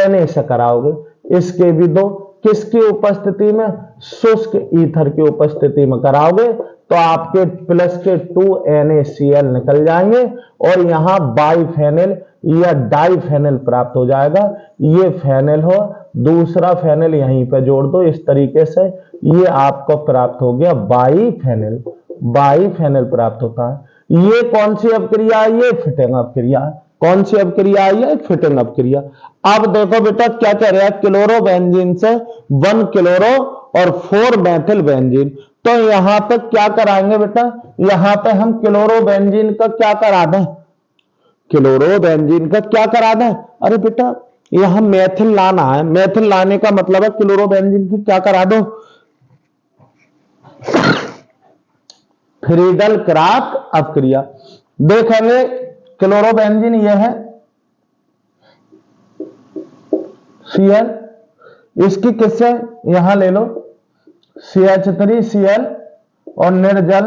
Na से कराओगे, इसके भी 2, किसकी उपस्थिति में, शुष्क ईथर की उपस्थिति में कराओगे, तो आपके प्लस के 2NaCl निकल जाएंगे, और यहां बाइफेनिल या डाइफेनिल प्राप्त हो जाएगा। ये फेनिल हो, दूसरा फेनिल यहीं पे जोड़ दो, इस तरीके से ये आपको प्राप्त हो गया बाइफेनिल, बाइफेनिल प्राप्त होता है। ये कौन सी अपक्रिया है, ये फिटिंग अपक्रिया है। कौन सी अपक्रिया है, ये फिटिंग अपक्रिया। अब देखो बेटा क्या कह रहा है, क्लोरोबेंजीन से 1 क्लोरो और 4 मेथिल बेंजीन, तो यहां पे क्या कराएंगे बेटा, यहां पे हम क्लोरोबेंजीन का क्या करा दें, क्लोरोबेंजीन का क्या करा दें, अरे बेटा यहां मेथिल लाना है, मेथिल लाने का मतलब है क्लोरोबेंजीन की क्या करा दो, फ्रीडल क्राफ्ट अपक्रिया। देखेंगे क्लोरोबेंजीन यह है Cl, इसकी किससे, यहां ले लो CH3Cl और निर्जल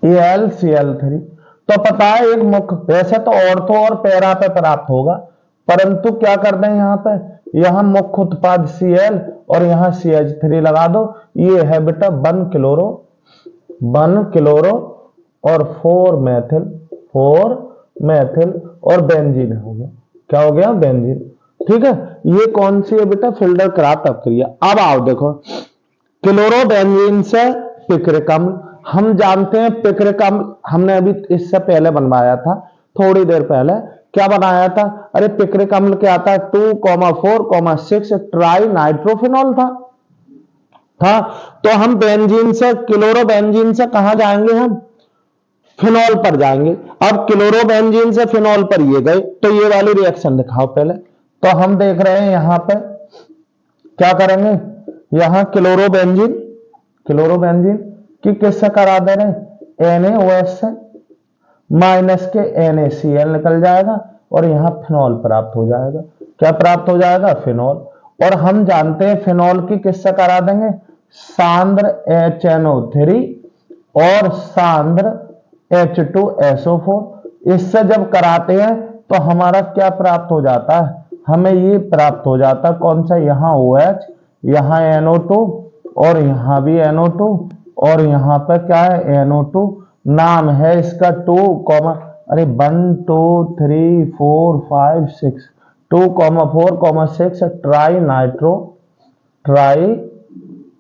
AlCl3, तो पता है एक मुख्य, वैसे तो ऑर्थो और पैरा पे प्राप्त होगा, परंतु क्या कर दें यहां पे, यहां मुख्य उत्पाद Cl और यहां CH3 लगा दो, ये है बेटा 1 क्लोरो और 4 मेथिल और बेंजीन हो गया, क्या हो गया, बेंजीन। ठीक है, ये कौन सी है बेटा, फिल्डर क्राफ्ट अपक्रिया। अब आओ देखो, क्लोरोबेंजीन से पिक्रिक अम्ल, हम जानते हैं पिक्रिक अम्ल, हमने अभी इससे पहले बनवाया था, थोड़ी देर पहले क्या बनाया था, अरे पिक्रिक अम्ल क्या आता है 2,4,6 ट्राई नाइट्रोफिनॉल था। तो हम बेंजीन से, क्लोरोबेंजीन से कहां जाएंगे, हम फिनॉल पर जाएंगे। अब क्लोरोबेंजीन से फिनॉल पर ये गए, तो ये वाली रिएक्शन दिखाओ पहले। तो हम देख रहे हैं यहां पे क्या करेंगे, यहां क्लोरोबेंजीन की किससे करा दे रहे हैं, NaOH से, माइनस के NaCl निकल जाएगा और यहां फिनॉल प्राप्त हो जाएगा। क्या प्राप्त हो जाएगा, फिनॉल। और हम जानते हैं फिनॉल की किससे करा देंगे, सांद्र HNO3 और सांद्र H2SO4। इससे जब कराते हैं तो हमारा क्या प्राप्त हो जाता है, हमें ये प्राप्त हो जाता है कौन सा, यहाँ OH, यहाँ NO2 और यहाँ भी NO2 और यहाँ पर क्या है NO2, नाम है इसका 2, अरे 1 2 3 4 5 6 2,4,6 ट्राई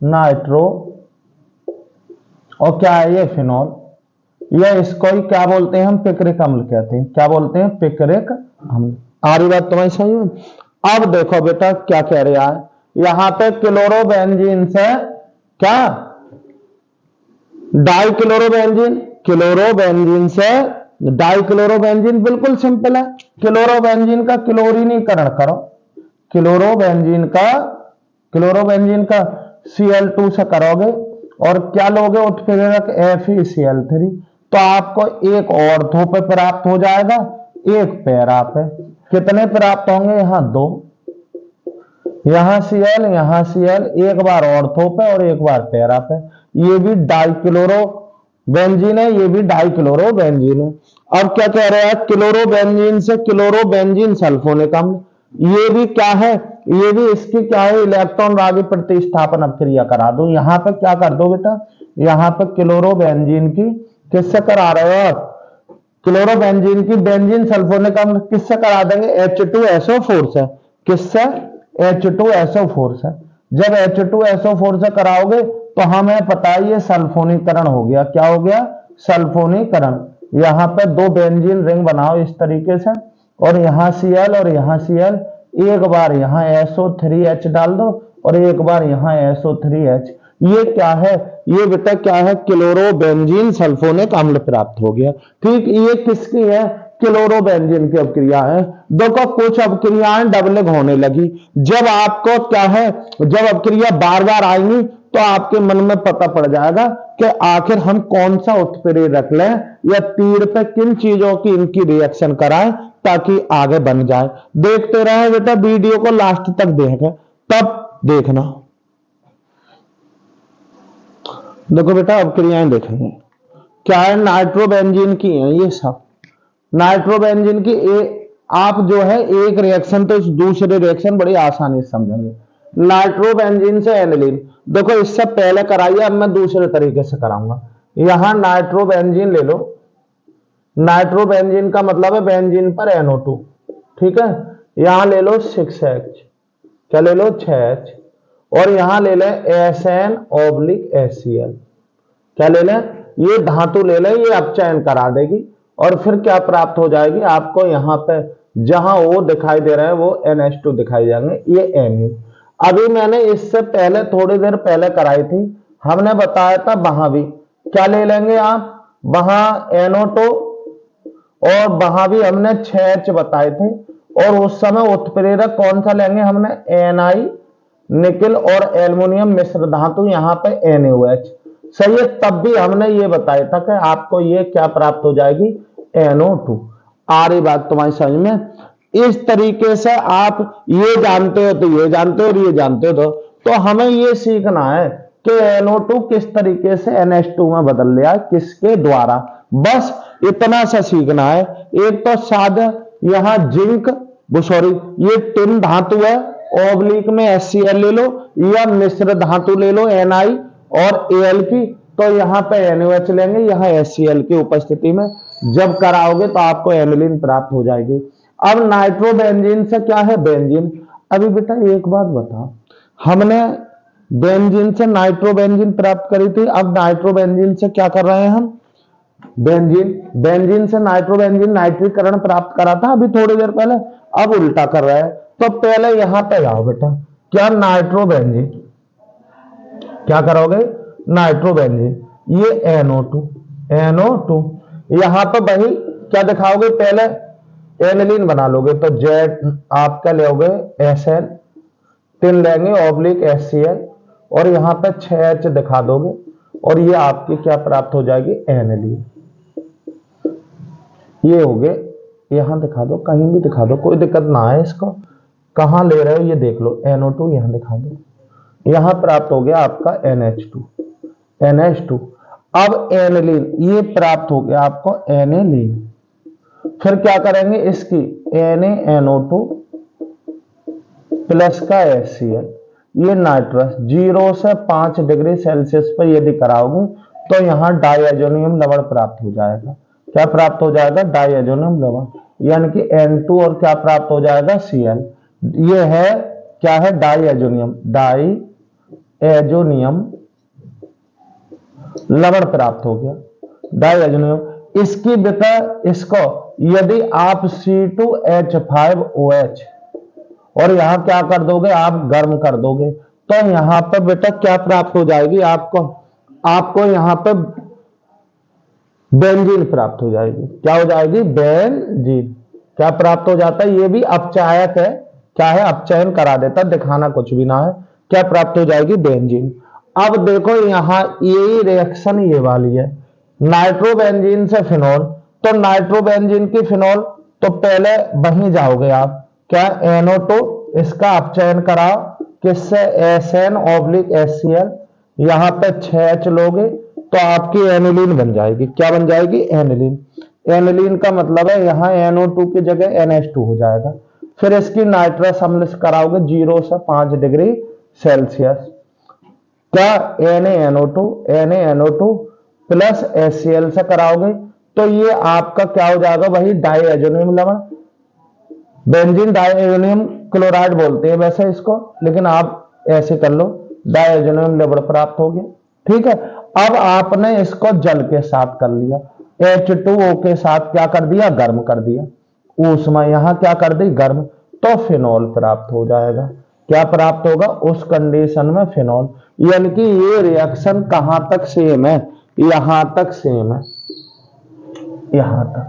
नाइट्रो और क्या है ये फिनॉल। यह इसको ही क्या बोलते हैं, हम पिक्रिक अम्ल कहते हैं। क्या बोलते हैं, पिक्रिक अम्ल। आ रही बात तुम्हारी सही है। अब देखो बेटा क्या कह रहा है, यहां पे क्लोरोबेंजीन से क्या, डाइक्लोरोबेंजीन, क्लोरोबेंजीन से डाइक्लोरोबेंजीन, बिल्कुल सिंपल है। क्लोरोबेंजीन का क्लोरीनीकरण करो, क्लोरोबेंजीन का Cl2 से करोगे और क्या लोगे, उत्प्रेरक FeCl3, तो आपको एक ऑर्थो पे प्राप्त हो जाएगा, एक पैरा पे। कितने प्राप्त होंगे, यहां 2, यहां Cl, एक बार ऑर्थो पे और एक बार पैरा पे। ये भी डाइक्लोरोबेंजीन है, ये भी डाइक्लोरोबेंजीन है। अब क्या कह रहे हैं, क्लोरोबेंजीन से क्लोरोबेंजीन सल्फोनिक अम्ल, ये भी क्या है, ये भी इसकी क्या है, इलेक्ट्रॉन रागी प्रतिस्थापन अभिक्रिया करा दो। यहां पे क्या कर दो बेटा, यहां पे क्लोरोबेंजीन की किससे करा रहे हो आप, क्लोरोबेंजीन की बेंजीन सल्फोनिक अम्ल किससे करा देंगे, H2SO4 से। किससे, H2SO4 से। जब H2SO4 से कराओगे तो हमें पता है ये सल्फोनीकरण हो गया। क्या हो गया, सल्फोनीकरण। यहां पे 2 बेंजीन रिंग बनाओ इस तरीके से और यहां Cl और यहां Cl, एक बार यहां SO3H डाल दो और एक बार यहां SO3H। ये क्या है, ये बेटा क्या है, क्लोरोबेंजीन सल्फोनिक अम्ल प्राप्त हो गया। ठीक, ये किसकी है, क्लोरोबेंजीन की अभिक्रिया है। देखो कुछ अभिक्रियाएं डबलिंग होने लगी। जब आपको क्या है, जब अभिक्रिया बार बार आएंगी तो आपके मन में पता पड़ जाएगा कि आखिर हम कौन सा उत्प्रेरक लें या तीर पे किन चीजों की इनकी रिएक्शन कराएं ताकि आगे बन जाए। देखते रहे बेटा, वीडियो को लास्ट तक देखें तब देखना। देखो बेटा अभिक्रियाएं देखेंगे क्या है, नाइट्रोबेंजीन की है ये सब। नाइट्रोबेंजीन की आप जो है एक रिएक्शन तो इस दूसरे रिएक्शन बड़ी आसानी से समझेंगे। नाइट्रोबेंजीन से एनिलीन, देखो इससे पहले कराइए, अब मैं दूसरे तरीके से कराऊंगा। यहां नाइट्रोबेंजीन ले लो, नाइट्रोबेंजीन का मतलब है बेंजीन पर NO2, ठीक है। यहां ले लो 6H, क्या ले लो 6H, और यहां ले लें SN/HCl, क्या ले लें, ये धातु ले लें, ये अपचयन करा देगी और फिर क्या प्राप्त हो जाएगी आपको, यहां पे जहां O दिखाई दे रहे हैं वो NH2 दिखाई देंगे, ये Mu। अभी मैंने इससे पहले थोड़ी देर पहले कराई थी, हमने बताया था वहां भी क्या ले लेंगे आप, वहां NO2 और वहां भी हमने 6H बताए थे और उस समय उत्प्रेरक कौन सा लेंगे हमने, Ni, निकिल और एल्युमिनियम मिश्र धातु, यहां पे NaOH, सही है। तब भी हमने ये बताया था कि आपको ये क्या प्राप्त हो जाएगी, NO2। आ रही बात तुम्हारी समझ में। इस तरीके से आप ये जानते हो तो ये जानते हो और ये जानते हो तो हमें ये सीखना है कि NO2 किस तरीके से NH2 में बदल लिया, किसके द्वारा, बस इतना सा सीखना है। एक तो सादा यहां जिंक, सॉरी ये टिन धातु है, ऑब्लिक में HCl ले लो या मिश्र धातु ले लो Ni और Al की, तो यहां पे NaOH लेंगे, यहां HCl की उपस्थिति में जब कराओगे तो आपको एनिलीन प्राप्त हो जाएगी। अब नाइट्रोबेंजीन से क्या है, बेंजीन। अभी बेटा एक बात बता, हमने बेंजीन से नाइट्रोबेंजीन प्राप्त करी थी, अब नाइट्रोबेंजीन से क्या कर रहे हैं हम, बेंजीन से नाइट्रोबेंजीन नाइट्रीकरण प्राप्त करा था अभी थोड़ी देर पहले, अब उल्टा कर रहे हैं। तो पहले यहां पे जाओ बेटा, क्या नाइट्रोबेंजीन, क्या करोगे, नाइट्रोबेंजीन, ये NO2 यहां पे वही क्या दिखाओगे, पहले एनिलीन बना लोगे तो जेड आप क्या लोगे, SN, 3 लेंगे ऑब्लिक HCl, और यहां पे 6H दिखा दोगे, और ये आपकी क्या प्राप्त हो जाएगी, एनिलीन। ये हो गए, यहां दिखा दो, कहीं भी दिखा दो, कोई दिक्कत ना है इसको, कहां ले रहे हो ये देख लो, NO2 यहां दिखा दो, यहां प्राप्त हो गया आपका NH2। अब एनिलीन ये प्राप्त हो गया आपको एनिलीन, फिर क्या करेंगे, इसकी NaNO2 प्लस का HCl, ये नाइट्रस 0 से 5 डिग्री सेल्सियस पर यदि कराओगे तो यहां डाइएजोनियम लवण प्राप्त हो जाएगा। क्या प्राप्त हो जाएगा, डाइएजोनियम लवण, यानी कि N2 और क्या प्राप्त हो जाएगा, Cl। ये है क्या है, डाइएजोनियम लवण प्राप्त हो गया, डाइएजोनियम। इसकी बेटा इसको यदि आप C2H5OH और यहां क्या कर दोगे, आप गर्म कर दोगे, तो यहां पर बेटा क्या प्राप्त हो जाएगी, आपको यहां पर बेंजीन प्राप्त हो जाएगी। क्या हो जाएगी, बेंजीन। क्या प्राप्त हो जाता है, ये भी अपचायक है, क्या है, अपचयन करा देता, दिखाना कुछ भी ना है। क्या प्राप्त हो जाएगी, बेंजीन। अब देखो यहां यही रिएक्शन ये वाली है, नाइट्रोबेंजीन से फिनोल, तो नाइट्रोबेंजीन की फिनोल, तो पहले वहीं जाओगे आप, क्या NO2 इसका अपचयन कराओ, किससे, SN/HCl, यहां पे 6H लोगे तो आपकी एनिलीन बन जाएगी। क्या बन जाएगी, एनिलीन। एनिलीन का मतलब है यहां NO2 की जगह NH2 हो जाएगा। फिर इसकी नाइट्रस अम्ल से कराओगे 0 से 5 डिग्री सेल्सियस, क्या NaNO2 प्लस HCl से कराओगे तो ये आपका क्या हो जाएगा, वही डाइएजोनियम लवण, बेंजीन डाइएजोनियम क्लोराइड बोलते हैं वैसे इसको, लेकिन आप ऐसे कर लो, डाइएजोनियम लवण प्राप्त हो गया। ठीक है, अब आपने इसको जल के साथ कर लिया, H2O के साथ क्या कर दिया, गर्म कर दिया, ऊष्मा यहां क्या कर दी, गर्म, तो फिनोल प्राप्त हो जाएगा। क्या प्राप्त होगा, उस कंडीशन में फिनोल। यानी कि ये रिएक्शन कहां तक सेम है, यहां तक सेम है, यहां तक।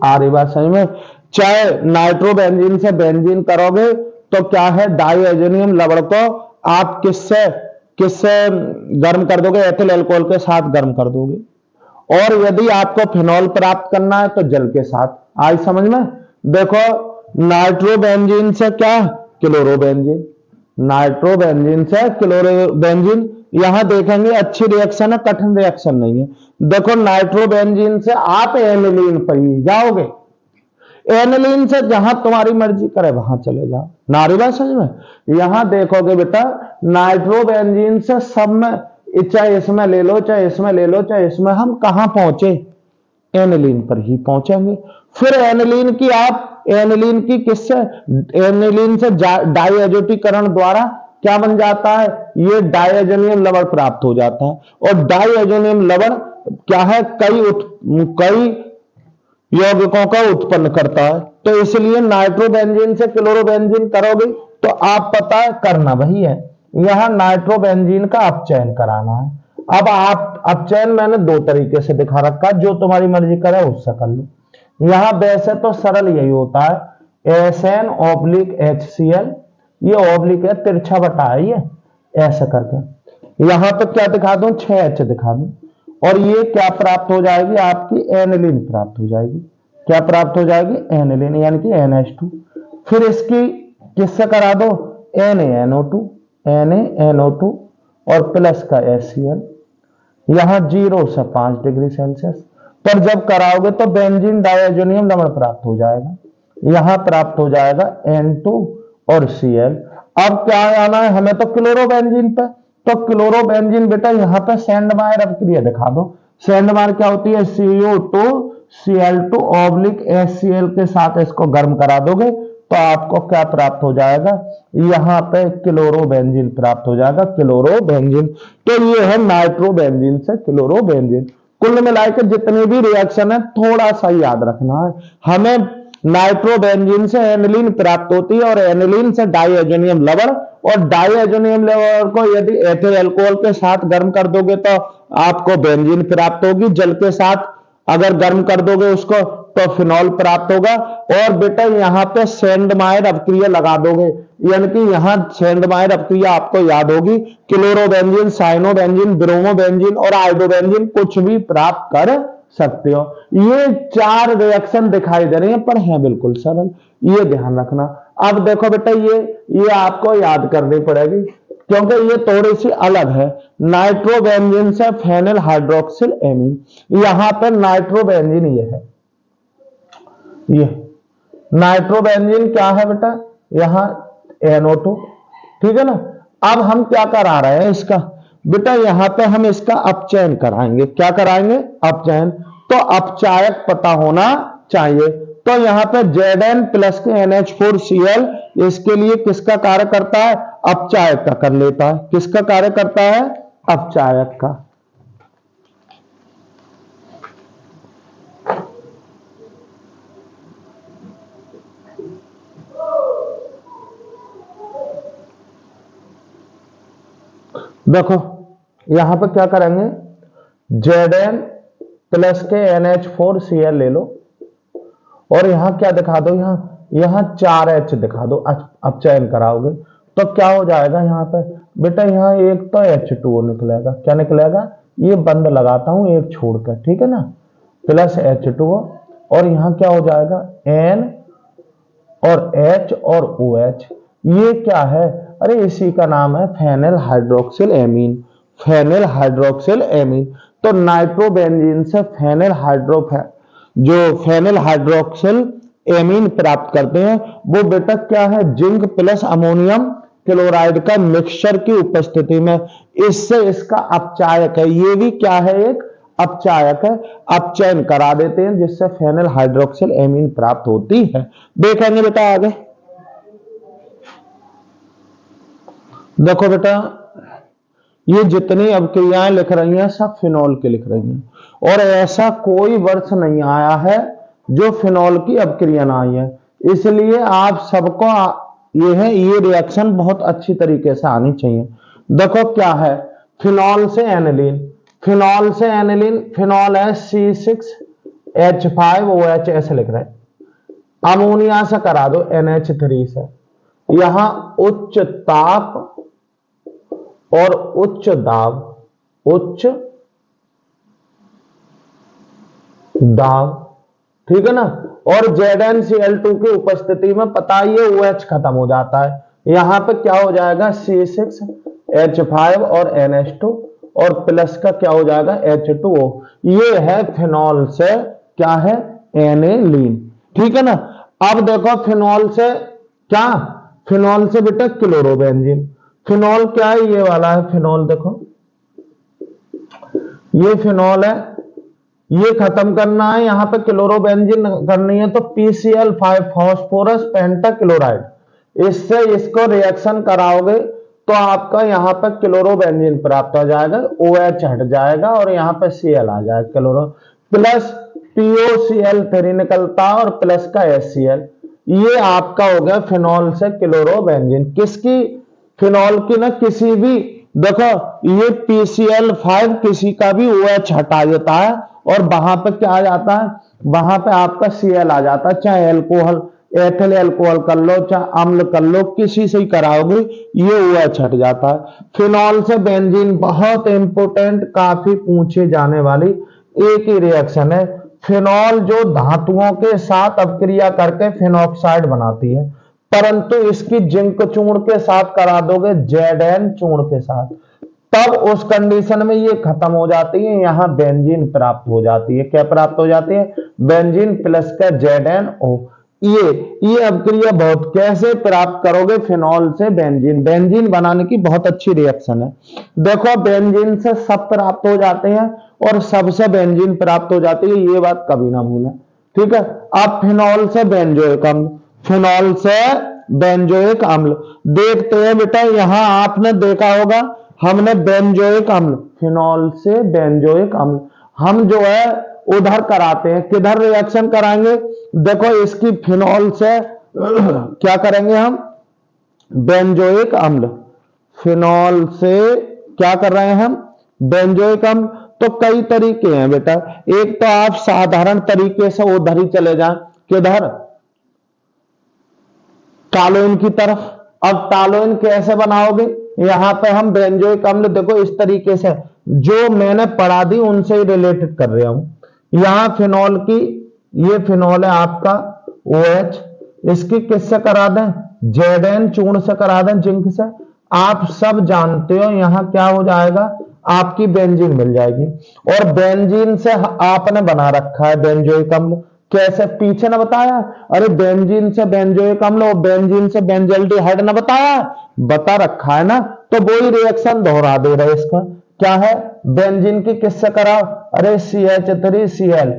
आ रही बात समझ में। चाहे नाइट्रोबेंजीन से बेंजीन करोगे तो क्या है, डाइएजोनियम लवण को आप किससे गर्म कर दोगे, एथिल अल्कोहल के साथ गर्म कर दोगे। और यदि आपको फिनोल प्राप्त करना है तो जल के साथ। आज समझ में। देखो नाइट्रोबेंजीन से क्या, क्लोरोबेंजीन, नाइट्रोबेंजीन से क्लोरोबेंजीन, यहां देखेंगे अच्छी रिएक्शन है, कठिन रिएक्शन नहीं है। देखो नाइट्रोबेंजीन से आप एनिलीन पर ही जाओगे, एनिलीन से जहां तुम्हारी मर्जी करे वहां चले जाओ। नारी बात समझ में। यहां देखोगे बेटा नाइट्रोबेंजीन से सब में, चाहे इसमें ले लो, चाहे इसमें ले लो, चाहे इसमें, हम कहां पहुंचे, एनिलीन पर ही पहुंचेंगे। फिर एनिलीन की आप, एनिलीन की किससे, एनिलीन से डाइएजोटीकरण द्वारा क्या बन जाता है, ये डाइएजोनियम लवण प्राप्त हो जाता है। और डाइएजोनियम लवण क्या है, कई यौगिकों का उत्पन्न करता है। तो इसलिए नाइट्रोबेंजीन से क्लोरोबेंजीन करोगे तो आप पता करना वही है, यहां नाइट्रोबेंजीन का अपचयन कराना है। अब आप अपचयन मैंने 2 तरीके से दिखा रखा, जो तुम्हारी मर्जी करे उससे कर लो। यहां वैसे तो सरल यही होता है, SN/HCl, ये ऑब्लिक है, तिरछा बटा है ये, ऐसा करके यहां पर क्या दिखा दूं, 6H दिखा दूं, और ये क्या प्राप्त हो जाएगी, आपकी एनिलीन प्राप्त हो जाएगी। क्या प्राप्त हो जाएगी, एनिलीन, यानी कि NH2। फिर इसकी किससे करा दो, NaNO2 और प्लस का HCl, यहां 0 से 5 डिग्री सेल्सियस पर जब कराओगे तो बेंजीन डाइएजोनियम लवण प्राप्त हो जाएगा। यहां प्राप्त हो जाएगा N2 और Cl। अब क्या आना है हमें, तो क्लोरोबेंजीन पे, तो क्लोरोबेंजीन बेटा यहां पे सैंडमायर अभिक्रिया दिखा दो। सैंडमायर क्या होती है, CO2 Cl2 ऑब्लिक HCl के साथ इसको गर्म करा दोगे तो आपको क्या प्राप्त हो जाएगा, यहाँ पे क्लोरोबेंजीन प्राप्त हो जाएगा, क्लोरोबेंजीन। तो ये है नाइट्रोबेंजीन से क्लोरोबेंजीन। कुल मिलाकर जितने भी रिएक्शन है थोड़ा सा याद रखना है, हमें नाइट्रोबेंजीन से एनिलीन प्राप्त होती है और एनिलीन से डाइएजोनियम लवण, और डाइएजोनियम लवण को यदि एथिल अल्कोहल के साथ गर्म कर दोगे तो आपको बेंजीन प्राप्त होगी, जल के साथ अगर गर्म कर दोगे उसको तो फिनॉल प्राप्त होगा। और बेटा यहाँ पे सेंडमायर अपक्रिया लगा दोगे, यानी कि यहाँ सेंडमायर अपक्रिया आपको याद होगी, क्लोरोबेंजीन, साइनोबेंजीन, ब्रोमोबेंजीन और आयोडोबेंजीन कुछ भी प्राप्त कर सकते हो। ये 4 रिएक्शन दिखाई दे रही हैं पर हैं बिल्कुल सरल, ये ध्यान रखना। अब देखो बेटा ये आपको याद करनी पड़ेगी क्योंकि ये थोड़ी सी अलग है। नाइट्रोबेंजीन से फेनिल हाइड्रोक्सिल एमीन, यहां पर नाइट्रोबेंजीन ये है, ये नाइट्रोबेंजीन क्या है बेटा, यहां NO2, ठीक है ना। अब हम क्या करा रहे हैं इसका बेटा, यहां पे हम इसका अपचयन कराएंगे, क्या कराएंगे, अपचयन। तो अपचायक पता होना चाहिए। तो यहां पे Zn प्लस के NH4Cl इसके लिए किसका कार्य करता है, अपचायक का कर लेता है। किसका कार्य करता है, अपचायक का। देखो यहां पर क्या करेंगे, Zn प्लस के NH4Cl ले लो और यहां क्या दिखा दो, यहां 4H दिखा दो, अपचयन कराओगे तो क्या हो जाएगा यहां पे बेटा, यहां एक तो H2O निकलेगा, क्या निकलेगा, ये बंद लगाता हूं एक छोड़कर, ठीक है ना, प्लस H2O और यहां क्या हो जाएगा N और H और OH, ये क्या है, अरे इसी का नाम है phenyl hydroxyl amine, phenyl hydroxyl amine. तो नाइट्रोबेंजीन से जो फेनिल हाइड्रोक्सिल एमीन प्राप्त करते हैं वो बेटा क्या है, जिंक प्लस अमोनियम क्लोराइड का मिक्सचर की उपस्थिति में, इससे इसका अपचायक है, ये भी क्या है, एक अपचायक है, अपचयन करा देते हैं जिससे फेनिल हाइड्रोक्सिल एमीन प्राप्त होती है। देखेंगे बेटा आगे, देखो बेटा ये जितनी अवक्रियाएं लिख रही हैं सब फिनॉल की लिख रही हैं और ऐसा कोई वर्ष नहीं आया है जो फिनॉल की अवक्रिया ना आई है, इसलिए आप सबको ये रिएक्शन बहुत अच्छी तरीके से आनी चाहिए। देखो क्या है, फिनॉल से एनिलीन, फिनॉल से एनिलीन, फिनॉल है C6H5OH ऐसे लिख रहे हैं, अमोनिया से करा दो NH3 से, यहां उच्च ताप और उच्च दाब, ठीक है ना, और ZnCl2 की उपस्थिति में पता ही है OH खत्म हो जाता है, यहां पे क्या हो जाएगा C6H5 और NH2 और प्लस का क्या हो जाएगा H2O, ये है फिनॉल से क्या है, एनिलीन, ठीक है ना। अब देखो फिनॉल से क्या, फिनॉल से बेटा क्लोरोबेंजीन, फिनॉल क्या है, ये वाला है फिनॉल, देखो ये फिनॉल है, ये खत्म करना है, यहां पे क्लोरोबेंजीन करनी है तो PCl5 फास्फोरस पेंटाक्लोराइड, इससे इसको रिएक्शन कराओगे तो आपका यहां पर क्लोरोबेंजीन प्राप्त हो जाएगा, OH हट जाएगा और यहां पे Cl आ जाएगा, क्लोरो प्लस POCl3 निकलता है और प्लस का HCl, ये आपका हो गया फिनॉल से क्लोरोबेंजीन। किसकी, फिनॉल की ना, किसी भी, देखो ये PCl5 किसी का भी OH हटा देता है और वहां पे क्या आ जाता है, वहां पे आपका Cl आ जाता है, चाहे अल्कोहल एथिल अल्कोहल कर लो चाहे अम्ल कर लो, किसी से ही कराओगे ये OH हट जाता है। फिनॉल से बेंजीन बहुत इंपोर्टेंट, काफी पूछे जाने वाली एक ही रिएक्शन है। फिनॉल जो धातुओं के साथ अपक्रिया करके फिनॉक्साइड बनाती है, परंतु इसकी जिंक चूर्ण के साथ करा दोगे Zn चूर्ण के साथ, तब उस कंडीशन में ये खत्म हो जाती है, यहां बेंजीन प्राप्त हो जाती है, क्या प्राप्त हो जाती है, बेंजीन प्लस का ZnO। ये अवक्रिया बहुत कैसे प्राप्त करोगे, फिनॉल से बेंजीन, बेंजीन बनाने की बहुत अच्छी रिएक्शन है। देखो बेंजीन से सब प्राप्त हो जाते हैं और सबसे बेंजीन प्राप्त हो जाती है, ये बात कभी ना भूलें, ठीक है। अब फिनॉल से बेंजोइक अम्ल, फिनॉल से बेंजोइक अम्ल। देखते हैं बेटा, यहां आपने देखा होगा हमने बेंजोइक अम्ल, फिनॉल से बेंजोइक अम्ल हम जो है उधर कराते हैं, किधर रिएक्शन कराएंगे? देखो इसकी फिनॉल से क्या करेंगे हम? बेंजोइक अम्ल। फिनॉल से क्या कर रहे हैं हम? बेंजोइक अम्ल। तो कई तरीके हैं बेटा, एक तो आप साधारण तरीके से उधर ही चले जाएं, किधर? टॉलुइन की तरफ। अब टॉलुइन कैसे बनाओगे? यहां पे हम बेंजोइक अम्ल देखो इस तरीके से, जो मैंने पढ़ा दी उनसे ही रिलेटेड कर रहा हूं। यहां फिनॉल की, ये फिनॉल है आपका OH, इसकी किससे करा दें? Zn चूर्ण से करा दें, जिंक से। आप सब जानते हो यहां क्या हो जाएगा? आपकी बेंजीन मिल जाएगी। और बेंजीन से आपने बना रखा है बेंजोइक अम्ल। कैसे? पीछे ना बताया? अरे बेंजीन से बेंजोइक अम्ल और बेंजीन से बेंजल्डिहाइड ना बताया? बता रखा है ना, तो वही रिएक्शन दोहरा दे रहे इसका। क्या है? बेंजीन की किससे कराओ? अरे CH3Cl,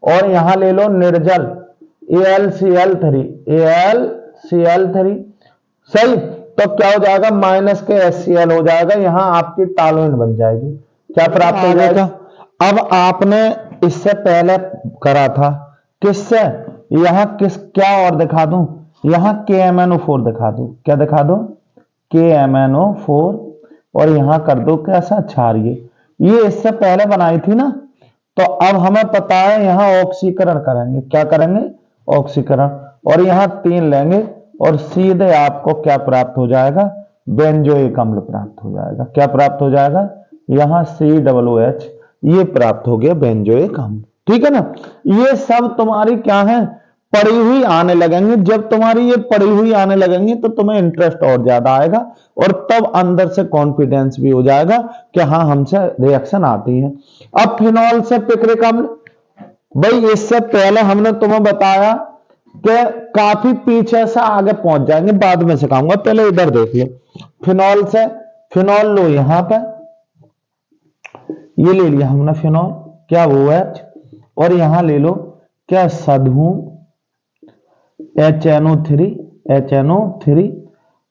और यहां ले लो निर्जल AlCl3, AlCl3। सही, तो क्या हो जाएगा? माइनस के HCl हो जाएगा, यहां आपकी टॉलुइन बन जाएगी। क्या प्राप्त हो जाएगा? अब आपने इससे पहले करा था किससे? यहां किस, क्या और दिखा दूं? यहां KMnO4 दिखा दूं। क्या दिखा दूं? KMnO4। और यहां कर दो कैसा? क्षारीय। ये इससे पहले बनाई थी ना, तो अब हमें पता है यहां ऑक्सीकरण करेंगे। क्या करेंगे? ऑक्सीकरण। और यहां 3 लेंगे और सीधे आपको क्या प्राप्त हो जाएगा? बेंजोइक अम्ल प्राप्त हो जाएगा। क्या प्राप्त हो जाएगा? यहां COOH, ये प्राप्त हो गया बेंजोइक अम्ल। ठीक है ना? ये सब तुम्हारी क्या है? पड़ी हुई आने लगेंगे। जब तुम्हारी ये पड़ी हुई आने लगेंगी तो तुम्हें इंटरेस्ट और ज्यादा आएगा, और तब अंदर से कॉन्फिडेंस भी हो जाएगा कि हाँ हमसे रिएक्शन आती है। अब फिनॉल से पिक्रिक अम्ल, भाई इससे पहले हमने तुम्हें बताया कि काफी पीछे से आगे पहुंच जाएंगे, बाद में सिखाऊंगा, पहले इधर देख लो। फिनॉल से, फिनॉल लो यहां पे, ये ले लिया हमने फिनॉल, क्या OH, और यहां ले लो क्या? सधूम HNO3,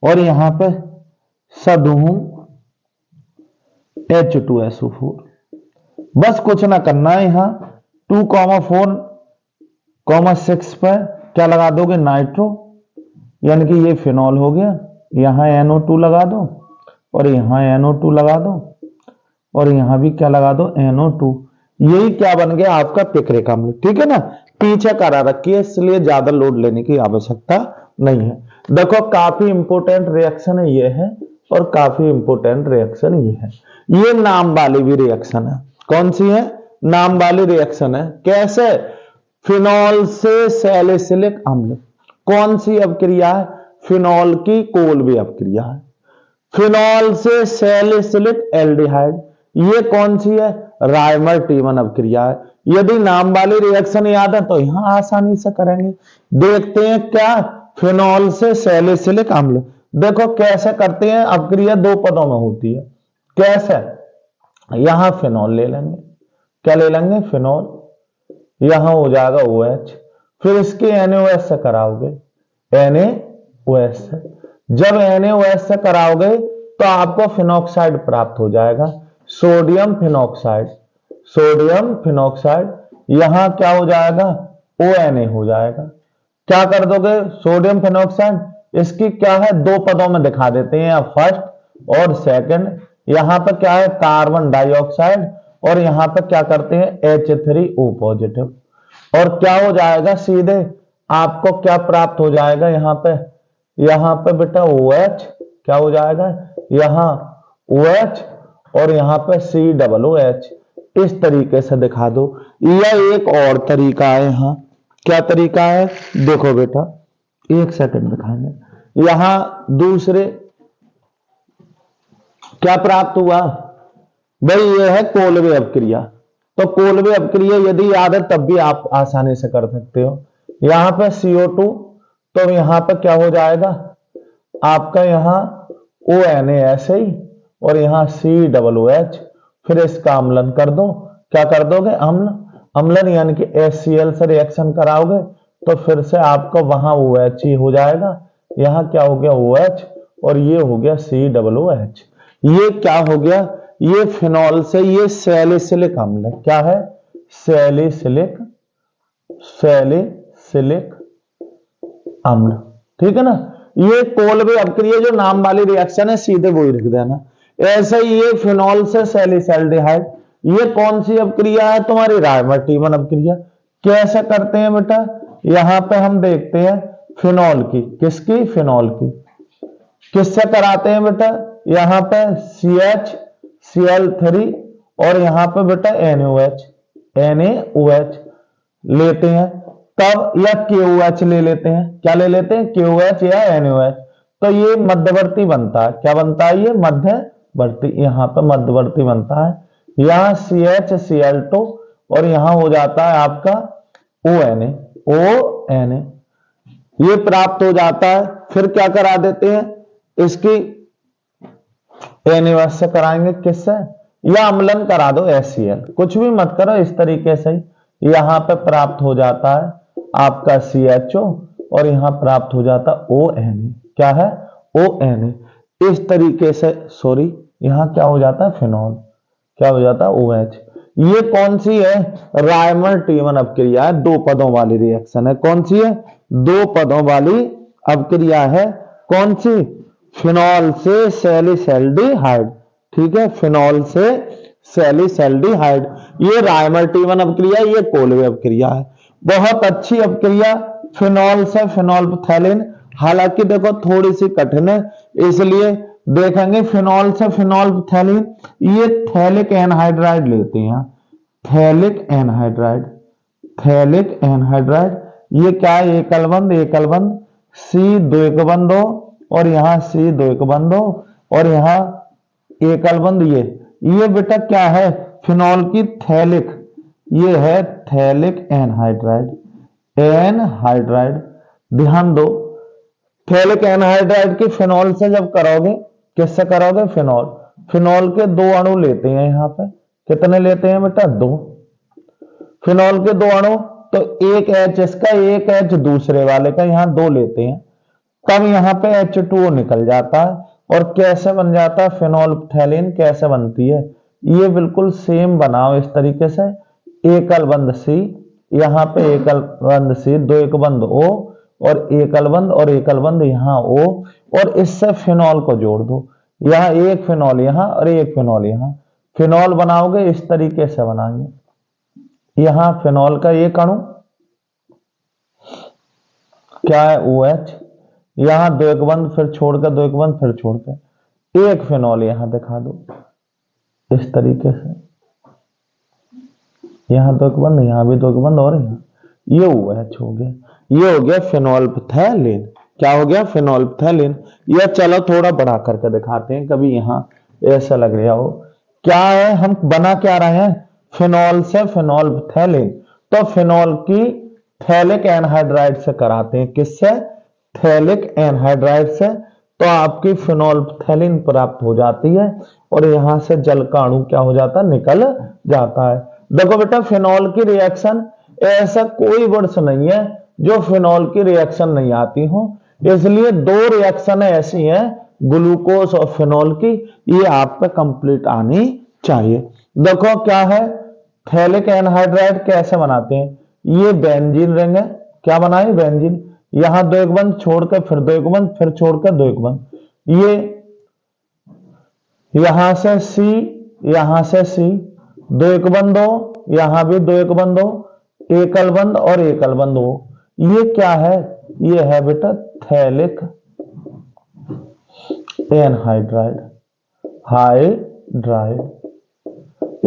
और यहां पे सधूम H2SO4। बस कुछ ना करना है, यहां 2,4,6 पर क्या लगा दोगे? नाइट्रो, यानी कि ये फिनॉल हो गया। यहां NO2 लगा दो, और यहां NO2 लगा दो, और यहां भी क्या लगा दो? NO2। यही क्या बन गया? आपका पिक्रिक अम्ल। ठीक है ना? पीछे करा रखी है, इसलिए ज्यादा लोड लेने की आवश्यकता नहीं है। देखो काफी इंपोर्टेंट रिएक्शन है ये है, और काफी इंपोर्टेंट रिएक्शन ये है। ये नाम वाली भी रिएक्शन है। कौन सी है? नाम वाली रिएक्शन है। कैसे? फिनॉल से सैलिसिलिक अम्ल। कौन सी अभिक्रिया है? फिनॉल की कोलबे अभिक्रिया है। फिनॉल से सैलिसिलिक एल्डिहाइड, ये कौन सी है? रायमर टीमन अभिक्रिया है। यदि नाम वाली रिएक्शन याद है तो यहां आसानी से करेंगे। देखते हैं क्या? फिनॉल से सैलिसिलिक अम्ल, देखो कैसे करते हैं। अभिक्रिया 2 पदों में होती है। कैसे? यहां फिनॉल ले लेंगे, क्या ले लेंगे? फिनॉल। यहां हो जाएगा OH, फिर इसके NaOH से कराओगे, NaOH से। जब NaOH से कराओगे तो आपको फिनॉक्साइड प्राप्त हो जाएगा, सोडियम फिनॉक्साइड। सोडियम फिनॉक्साइड, यहां क्या हो जाएगा? ONA हो जाएगा। क्या कर दोगे? सोडियम फिनॉक्साइड, इसकी क्या है? 2 पदों में दिखा देते हैं, फर्स्ट और सेकंड। यहां पर क्या है? कार्बन डाइऑक्साइड, और यहां पर क्या करते हैं? H3O positive. और क्या हो जाएगा? सीधे आपको क्या प्राप्त हो जाएगा? यहां पे बेटा OH, क्या हो जाएगा? यहां OH, और यहां पे COOH। इस तरीके से दिखा दो। यह एक और तरीका है। यहां क्या तरीका है? देखो बेटा, एक सेकंड दिखाएंगे। यहां दूसरे क्या प्राप्त हुआ? भाई यह है कोलबे अभिक्रिया। तो कोलबे अभिक्रिया यदि याद है तब भी आप आसानी से कर सकते हो। यहां पर CO2, तो यहां पर क्या हो जाएगा? आपका यहां ONA ऐसे ही, और यहां COOH। फिर इसका अम्लन कर दो। क्या कर दोगे? अम्ल। अम्लन यानी कि HCl से रिएक्शन कराओगे तो फिर से आपका वहां OH ही हो जाएगा, यहां क्या हो गया OH, और ये हो गया COOH। ये क्या हो गया, ये फिनॉल से ये सैलिसिलिक अम्ल, क्या है, सैलिसिलिक सैलिसिलिक अम्ल, ठीक है ना। ये कोलवे अपक्रिया जो नाम वाली रिएक्शन है सीधे वही लिख देना। ऐसे ही ये फिनॉल से सैलिसल्डिहाइड, ये कौन सी अपक्रिया है तुम्हारी, रायमर्टिमन अपक्रिया। कैसे करते हैं बेटा, यहां पे हम देखते हैं फिनॉल की, किसकी, फिनॉल की। किससे कराते हैं बेटा, यहां पे CH Cl3 और यहां पे बेटा NaOH लेते हैं तब, या KOH ले लेते हैं, क्या ले लेते हैं, KOH या NaOH। तो ये मध्यवर्ती बनता है, क्या बनता है, ये मध्यवर्ती, यहां पे मध्यवर्ती बनता है। यहां CHCl2 और यहां हो जाता है आपका ONA, ये प्राप्त हो जाता है। फिर क्या करा देते हैं, इसकी NaOH से कराएंगे, किससे, या अम्लन करा दो HCl, कुछ भी मत करो, इस तरीके से ही यहां पे प्राप्त हो जाता है आपका CHO और यहां प्राप्त हो जाता ONA, क्या है, ONA। इस तरीके से, सॉरी, यहां क्या हो जाता है, फिनॉल, क्या हो जाता है, OH। ये कौन सी है, रायमर्टिमन अपक्रिया है, दो पदों वाली रिएक्शन है। कौन सी है, दो पदों वाली अपक्रिया है। कौन सी, फिनॉल से सैलिसल्डिहाइड, ठीक है, फिनॉल से सैलिसल्डिहाइड, ये रायमर्टिमन अपक्रिया, ये कोलवे अपक्रिया है। बहुत अच्छी अपक्रिया, फिनॉल से फिनोल्फथैलिन। हालांकि देखो थोड़ी सी कठिन है, इसलिए देखेंगे फिनॉल से फिनोल्फथैलिन, ये थैलिक एनहाइड्राइड लेते हैं, थैलिक एनहाइड्राइड, थैलिक एनहाइड्राइड। ये क्या है, एकल बंध, एकल बंध, C2 और यहां C2 और यहां एकल बंध, ये बेटा क्या है, फिनॉल की थैलिक, ये है थैलिक एनहाइड्राइड, एनहाइड्राइड। ध्यान दो, थैलिक एनहाइड्राइड की फिनॉल से जब करोगे, किससे करोगे, फिनॉल, फिनॉल के दो अणु लेते हैं, यहां पे कितने लेते हैं बेटा, दो, फिनॉल के दो अणु, तो एक H इसका, एक H दूसरे वाले का, यहां दो लेते हैं, तब यहां पे H2O निकल जाता है। और कैसे बन जाता है फिनोल्फथैलिन, कैसे बनती है, ये बिल्कुल सेम बनाओ इस तरीके से, एकल बंध C, यहां पे एकल बंध C, दो एक बंध O और एकल बंध और एकल बंध यहां O, और इससे फिनॉल को जोड़ दो, यहां एक फिनॉल यहां और एक फिनॉल यहां, फिनॉल बनाओगे इस तरीके से बनाएंगे। यहां फिनॉल का एक अणु क्या है, OH, यहां दो एक बंद, फिर छोड़कर दो एक बंद, फिर छोड़कर एक फिनॉल यहां दिखा दो इस तरीके से, यहां दो एक बंद, यहां भी दो एक बंद, और यहां, ये OH हो गया, ये हो गया फिनोल्फथैलिन। क्या हो गया, फिनोल्फथैलिन। यह चलो थोड़ा बढ़ा करके दिखाते हैं, कभी यहां ऐसा लग रहा हो, क्या है, हम बना क्या रहे हैं, फिनॉल से फिनोल्फथैलिन। तो फिनॉल की थैलिक एनहाइड्राइड से कराते हैं, किससे, थैलिक एनहाइड्राइड से, तो आपकी फिनोल्फथैलिन प्राप्त हो जाती है और यहां से जल का अणु क्या हो जाता है, निकल जाता है। देखो बेटा फिनॉल की रिएक्शन, ऐसा कोई वर्ड्स नहीं है जो फिनॉल की रिएक्शन नहीं आती हो, इसलिए दो रिएक्शन ऐसी हैं ग्लूकोज और फिनॉल की, ये आप पे कंप्लीट आनी चाहिए। देखो क्या है, थैलिक एनहाइड्राइड कैसे बनाते हैं, ये बेंजीन रिंग है, क्या बनाए, बेंजीन, यहां दो एक बंद छोड़कर फिर दो एक बंद, फिर छोड़कर दो एक बंद, ये यहां से C, यहां से C, दो एक बंद हो, यहां भी दो एक बंद हो, एकल बंद और एकल बंद हो, ये क्या है, ये है बेटा थैलिक एनहाइड्राइड, हाइड्राइड।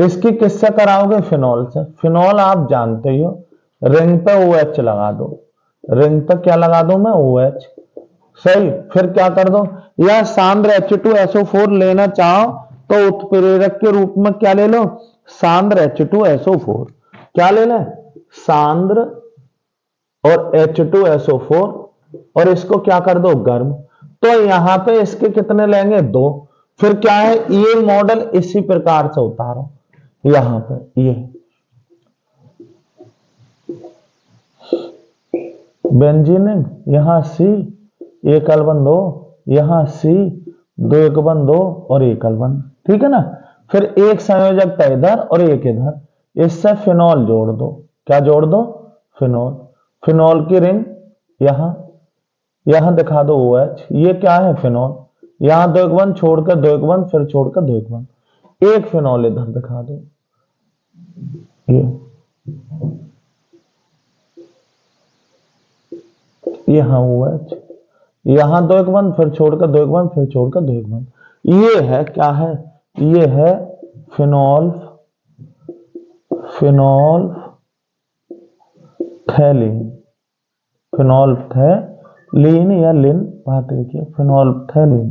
इसकी किससे कराओगे, फिनॉल से। फिनॉल आप जानते ही हो, रिंग पे OH लगा दो, रिंग पे क्या लगा दो मैं, OH, सही। फिर क्या कर दो, या सांद्र H2SO4 लेना चाहो तो उत्प्रेरक के रूप में क्या ले लो, सांद्र H2SO4, क्या ले लें, सांद्र और H2SO4, और इसको क्या कर दो, गर्म। तो यहां पे इसके कितने लेंगे, दो। फिर क्या है, ये मॉडल इसी प्रकार से उतारो, यहां पे बेंजीन, यहाँ सी, एक अलबन 2, यहाँ सी, 2 एकबन 2 और एक अलबन, ठीक है ना। फिर एक संयोजक था इधर और एक इधर, इससे फिनॉल जोड़ दो। क्या जोड़ दो? फिनॉल। फिनॉल की रिंग यहां, यहां दिखा दो OH, ये क्या है? फिनॉल। यहां 2 एकबन, छोड़कर 2 एकबन, फिर छोड़कर 2 एकबन, एक फिनॉल इधर दिखा दो। ये हाँ OH, यहां 2 एकबन, फिर छोड़कर 2 एकबन, फिर छोड़कर 2 एकबन। ये है क्या है? ये है फिनॉल, फिनोल्फथैलीन, फिनोल्फथैलीन या लिन, बात देखिए, फिनोल्फथैलीन,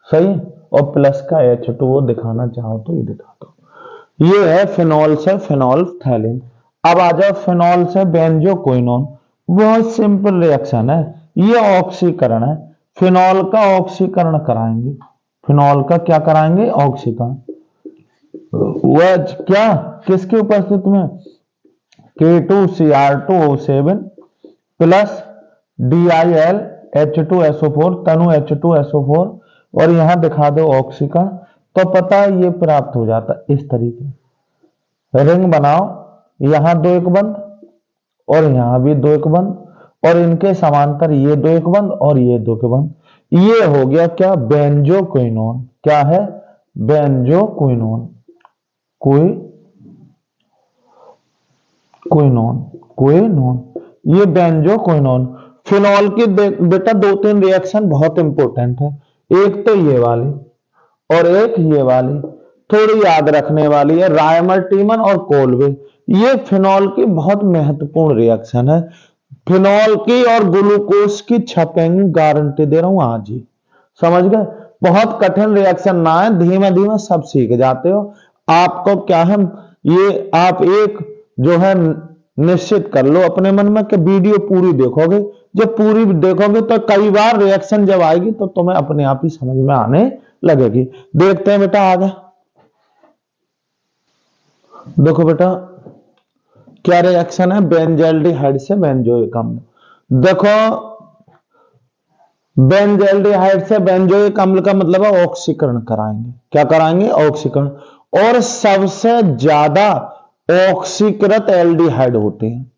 सही। और प्लस का H2O दिखाना चाहो तो ये दिखा दो। ये है फिनॉल से फिनोल्फथैलीन। अब आ जाओ फिनॉल से बेंजोक्विनोन। बहुत सिंपल रिएक्शन है, ये ऑक्सीकरण है। फिनॉल का ऑक्सीकरण कराएंगे। फिनॉल का क्या कराएंगे? ऑक्सीकरण। वह क्या, किसकी उपस्थिति में? K2Cr2O7 प्लस DiLH2SO4, तनु H2SO4, और यहां दिखा दो ऑक्सीकरण, तो पता है ये प्राप्त हो जाता इस तरीके। रिंग बनाओ, यहां 2 एकबंद और यहां भी 2 एकबंद, और इनके समांतर ये 2 एकबंद और ये 2 एकबंद। ये हो गया क्या? बेंजोक्विनोन। क्या है? बेंजोक्विनोन। क्विनोन, ये बेंजोक्विनोन। फिनॉल की बेटा 2-3 रिएक्शन बहुत इंपॉर्टेंट है। एक तो ये वाली और एक ये वाली, थोड़ी याद रखने वाली है, रायमर टीमन और कोलवे। ये फिनॉल की बहुत महत्वपूर्ण रिएक्शन है। फिनॉल की और ग्लूकोज की छपेंगे, गारंटी दे रहा हूं आज ही, समझ गए। बहुत कठिन रिएक्शन ना है, धीमे धीमे सब सीख जाते हो। आपको क्या है, ये आप एक जो है निश्चित कर लो अपने मन में कि वीडियो पूरी देखोगे। जब पूरी देखोगे तो कई बार रिएक्शन जब आएगी तो तुम्हें अपने आप ही समझ में आने लगेगी। देखते हैं बेटा आगे। देखो बेटा क्या रिएक्शन है बेंजल्डिहाइड से बेंजोइक अम्ल। देखो बेंजल्डिहाइड से बेंजोइक अम्ल का मतलब है ऑक्सीकरण कराएंगे। क्या कराएंगे? ऑक्सीकरण। और सबसे ज्यादा ऑक्सीकृत एल्डिहाइड होते हैं।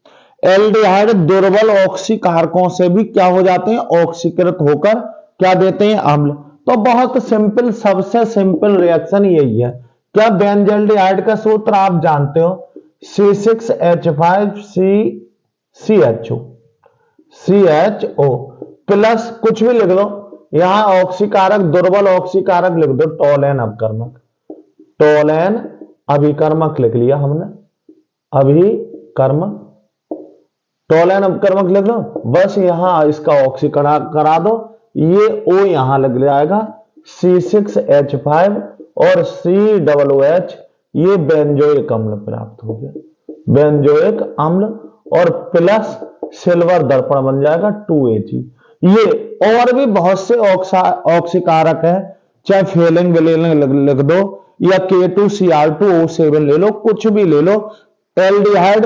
एल्डिहाइड दुर्बल ऑक्सीकारकों से भी क्या हो जाते हैं? ऑक्सीकृत होकर क्या देते हैं? अम्ल। तो बहुत सिंपल, सबसे सिंपल रिएक्शन यही है। क्या बेंजल्डिहाइड का सूत्र आप जानते हो? C6H5CCHO प्लस कुछ भी लिख दो, यहां ऑक्सीकारक, दुर्बल ऑक्सीकारक लिख दो, टोलेन अभिकर्मक। टोलेन अभिकर्मक लिख लिया हमने, अभिकर्मक, टोलेन अभिकर्मक लिख लो। बस यहां इसका ऑक्सीकरण करा दो, ये O यहां लग जाएगा, C6H5 और COOH, ये बेंजोइक अम्ल प्राप्त हो गया, बेंजोइक अम्ल। और प्लस सिल्वर दर्पण बन जाएगा 2Ag। ये और भी बहुत से ऑक्सीकारक है, चाहे फेलिंग लिख दो या K2Cr2O7 ले लो, कुछ भी ले लो। एल्डिहाइड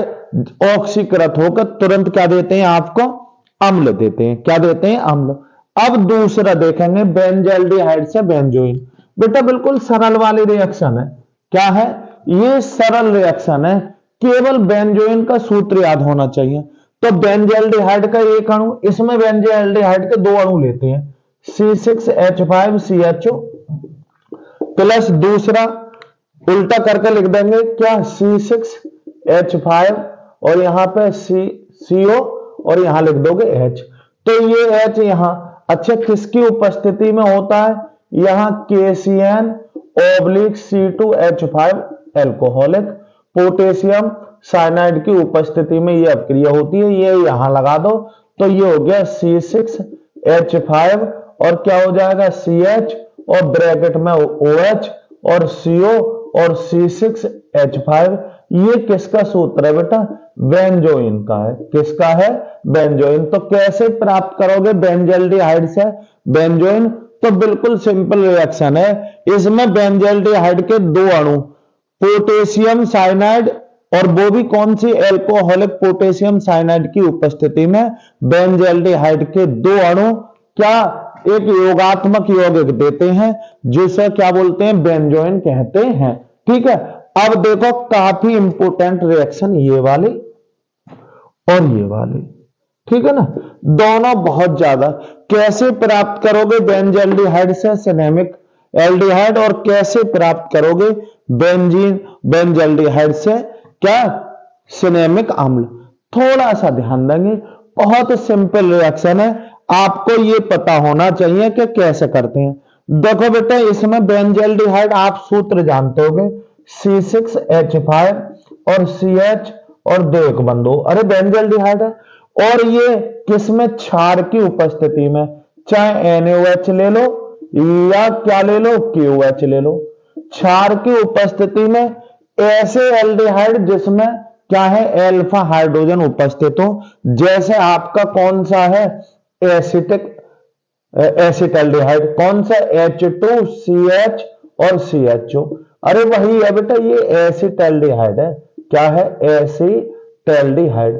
ऑक्सीकृत होकर तुरंत क्या देते हैं आपको? अम्ल देते हैं। क्या देते हैं? अम्ल। अब दूसरा देखेंगे बेंजल्डिहाइड से बेंजोइन। बेटा बिल्कुल सरल वाली रिएक्शन है। क्या है? ये सरल रिएक्शन है, केवल बेंजोइन का सूत्र याद होना चाहिए। तो बेंजल्डिहाइड का एक अणु, इसमें बेंजल्डिहाइड के 2 अणु लेते हैं, C6H5CHO प्लस दूसरा उल्टा करके लिख देंगे क्या? C6H5 और यहां पे CO और यहां लिख दोगे H। तो ये H यहां, अच्छा किसकी उपस्थिति में होता है? यहां KCN/C2H5 एल्कोहलिक, पोटेशियम साइनाइड की उपस्थिति में ये अपक्रिया होती है। ये यहां लगा दो, तो ये हो गया C6H5 और क्या हो जाएगा? CH और ब्रैकेट में OH और CO और C6H5। ये किसका सूत्र है बेटा? बेंजोइन का है। किसका है? बेंजोइन। तो कैसे प्राप्त करोगे बेंजल्डिहाइड से बेंजोइन? तो बिल्कुल सिंपल रिएक्शन है। इसमें बेंजल्डिहाइड के 2 अणु, पोटेशियम साइनाइड और वो भी कौन सी, एल्कोहलिक पोटेशियम साइनाइड की उपस्थिति में बेंजल्डिहाइड के दो अणु क्या एक योगात्मक यौगिक देते हैं, जिसे क्या बोलते हैं, बेंजोइन कहते हैं। ठीक है, अब देखो काफी इंपोर्टेंट रिएक्शन ये वाली और ये वाली, ठीक है ना, दोनों बहुत ज्यादा। कैसे प्राप्त करोगे बेंजल्डिहाइड से सिनेमिक एल्डिहाइड, और कैसे प्राप्त करोगे बेंजल्डिहाइड से क्या, सिनेमिक अम्ल। थोड़ा सा ध्यान देंगे, बहुत सिंपल रिएक्शन है, आपको ये पता होना चाहिए कि कैसे करते हैं। देखो बेटा, इसमें बेंजल्डिहाइड आप सूत्र जानते होगे, C6H5 और CH और दो एक बंधु, अरे बेंजल्डिहाइड है। और ये किसमें, क्षार की उपस्थिति में, चाहे NaOH ले लो या क्या ले लो, KOH ले लो, क्षार की उपस्थिति में ऐसे एल्डिहाइड जिसमें क्या है, अल्फा हाइड्रोजन उपस्थित हो, जैसे आपका कौन सा है, एसिटाल्डिहाइड, कौन सा, H2CH और CHO। अरे वही है बेटा, ये एसिटाल्डिहाइड है, क्या है, एसिटाल्डिहाइड,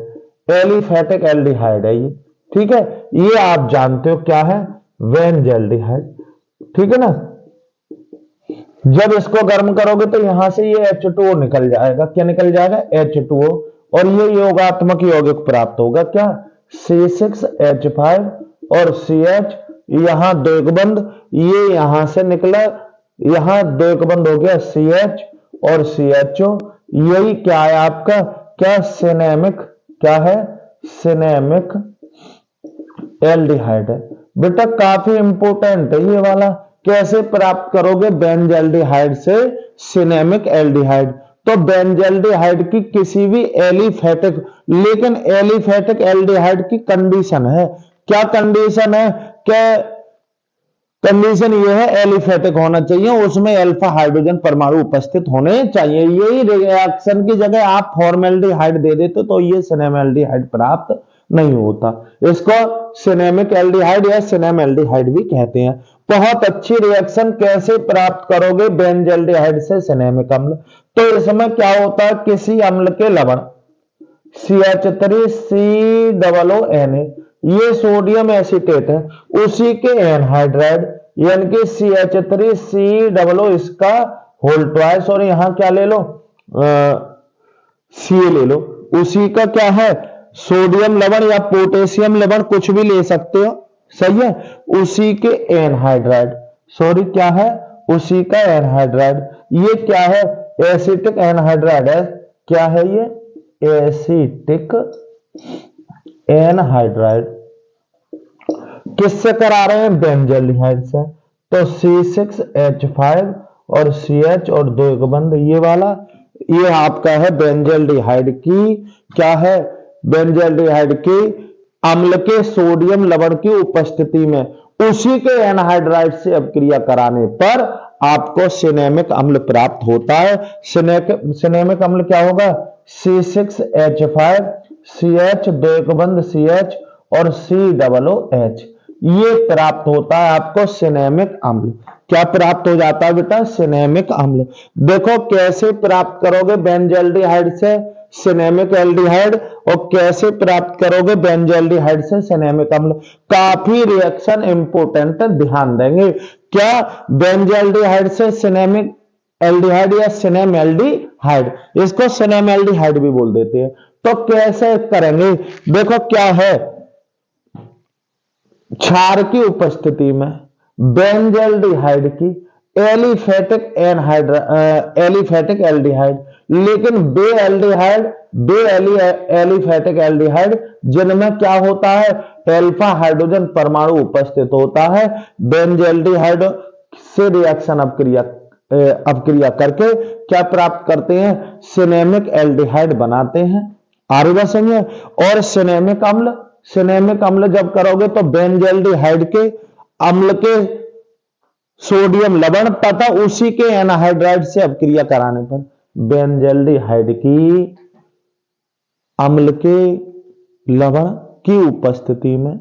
एलिफेटिक एल्डिहाइड है ये। ठीक है, ये आप जानते हो क्या है, बेंजल्डिहाइड। ठीक है ना, जब इसको गर्म करोगे तो यहां से ये H2O निकल जाएगा, क्या निकल जाएगा, H2O, और ये योगात्मक यौगिक प्राप्त होगा क्या, C6H5 और CH, यहां दो एक बंद, ये यहां से निकला, यहां दो एक बंद हो गया, CH और CHO, यही क्या है आपका, क्या, सिनेमिक, क्या है, सिनेमिक एल्डिहाइड है। बेटा काफी इंपोर्टेंट है ये वाला, कैसे प्राप्त करोगे बेंजल्डिहाइड से सिनेमिक एल्डिहाइड। तो बेंजल्डिहाइड की किसी भी एलिफेटिक, लेकिन एलिफेटिक एल्डिहाइड की कंडीशन है, क्या कंडीशन है, क्या कंडीशन ये है, एलिफेटिक होना चाहिए, उसमें अल्फा हाइड्रोजन परमाणु उपस्थित होने चाहिए। यही रिएक्शन की जगह आप फॉर्मेल्डिहाइड दे देते तो ये सिनेमेल्डिहाइड प्राप्त नहीं होता। इसको सिनेमिक एल्डिहाइड या सिनेमेल्डिहाइड भी कहते हैं। बहुत अच्छी रिएक्शन, कैसे प्राप्त करोगे बेंजल्डिहाइड से सिनेमिक अम्ल। तो इसमें क्या होता है, किसी अम्ल के लवण CH3COONA, ये सोडियम एसीटेट है, उसी के एनहाइड्राइड यानी कि CH3COO, इसका होल ट्वाइस, और यहां क्या ले लो, Ca ले लो, उसी का क्या है, सोडियम लवण या पोटेशियम लवण, कुछ भी ले सकते हो, सही है, उसी के एनहाइड्राइड, सॉरी क्या है, उसी का एनहाइड्राइड। ये क्या है, एसिटिक एनहाइड्राइड है, क्या है ये, एसिटिक एनहाइड्राइड। किससे करा रहे हैं, बेंजल्डिहाइड से। तो C6H5 और CH और दो एक बंद, ये वाला, ये आपका है बेंजल्डिहाइड की, क्या है, बेंजल्डिहाइड की अम्ल के सोडियम लवण की उपस्थिति में उसी के एनहाइड्राइड से अपक्रिया कराने पर आपको सिनेमिक अम्ल प्राप्त होता है। सिनेमिक अम्ल क्या होगा, C6H5 CH दो एक बंद CH और COOH, ये प्राप्त होता है आपको सिनेमिक अम्ल। क्या प्राप्त हो जाता है बेटा, सिनेमिक अम्ल। देखो कैसे प्राप्त करोगे बेंजल्डिहाइड से सिनेमिक एल्डिहाइड, और कैसे प्राप्त करोगे बेंजल्डिहाइड से सिनेमिक अम्ल। काफी रिएक्शन इंपोर्टेंट है, ध्यान देंगे। क्या, बेंजल्डिहाइड से सिनेमिक एल्डिहाइड या सिनेमेल्डिहाइड, इसको सिनेमेल्डिहाइड भी बोल देते हैं। तो कैसे करेंगे, देखो क्या है, क्षार की उपस्थिति में बेंजल्डिहाइड की एलिफेटिक एल्डिहाइड, लेकिन बे एलिफेटिक एल्डिहाइड जिनमें क्या होता है, अल्फा हाइड्रोजन परमाणु उपस्थित होता है, बेंजल्डिहाइड से रिएक्शन अपक्रिया करके क्या प्राप्त करते हैं, सिनेमिक एल्डिहाइड बनाते हैं। आगे बात समझिए। और सिनेमिक अम्ल जब करोगे तो बेंजल्डिहाइड के अम्ल के सोडियम लवण तथा उसी के एनहाइड्राइड से अपक्रिया कराने पर बेंजल्डिहाइड की अम्ल के लवण की उपस्थिति में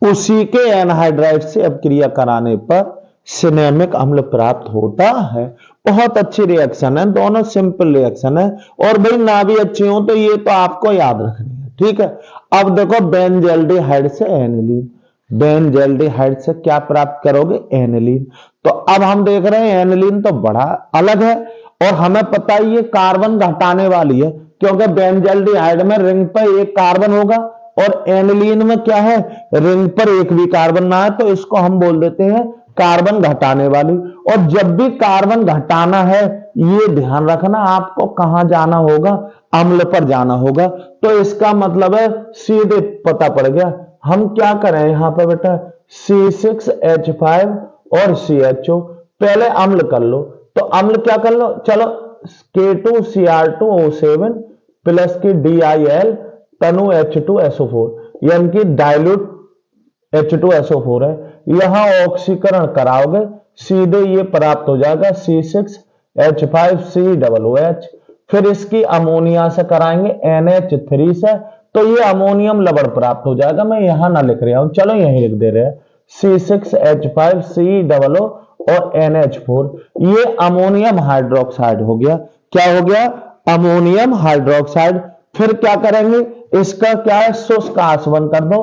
उसी के एनहाइड्राइड से अपक्रिया कराने पर सिनेमिक अम्ल प्राप्त होता है। बहुत अच्छी रिएक्शन है, दोनों सिंपल रिएक्शन है। और भाई ना भी अच्छी हो तो ये तो आपको याद रखनी है, ठीक है। अब देखो बेंजल्डिहाइड से एनिलीन, बेंजल्डिहाइड से क्या प्राप्त करोगे, एनिलीन। तो अब हम देख रहे हैं एनिलीन तो बड़ा अलग है और हमें पता है ये कार्बन घटाने वाली है, क्योंकि बेंजल्डिहाइड में रिंग पर एक कार्बन होगा और एनिलीन में क्या है, रिंग पर एक भी कार्बन ना है, तो इसको हम बोल देते हैं कार्बन घटाने वाली। और जब भी कार्बन घटाना है, ये ध्यान रखना आपको कहां जाना होगा, अम्ल पर जाना होगा। तो इसका मतलब है सीधे पता पड़ गया। हम क्या करें यहां पर बेटा, C6H5 और CHO, पहले अम्ल कर लो। तो अम्ल क्या कर लो, चलो K2Cr2O7 प्लस की DIL तनु H2SO4, यानी कि डाइल्यूट H2SO4 है। यहां ऑक्सीकरण कराओगे, सीधे ये प्राप्त हो जाएगा C6H5COOH। फिर इसकी अमोनिया से कराएंगे NH3 से, तो ये अमोनियम लवण प्राप्त हो जाएगा। मैं यहां ना लिख रहा हूं, चलो यहीं लिख दे रहे हैं C6H5COO और NH4, ये अमोनियम हाइड्रोक्साइड हो गया। क्या हो गया, अमोनियम हाइड्रोक्साइड। फिर क्या करेंगे, इसका क्या है, शुष्क आसवन कर दो।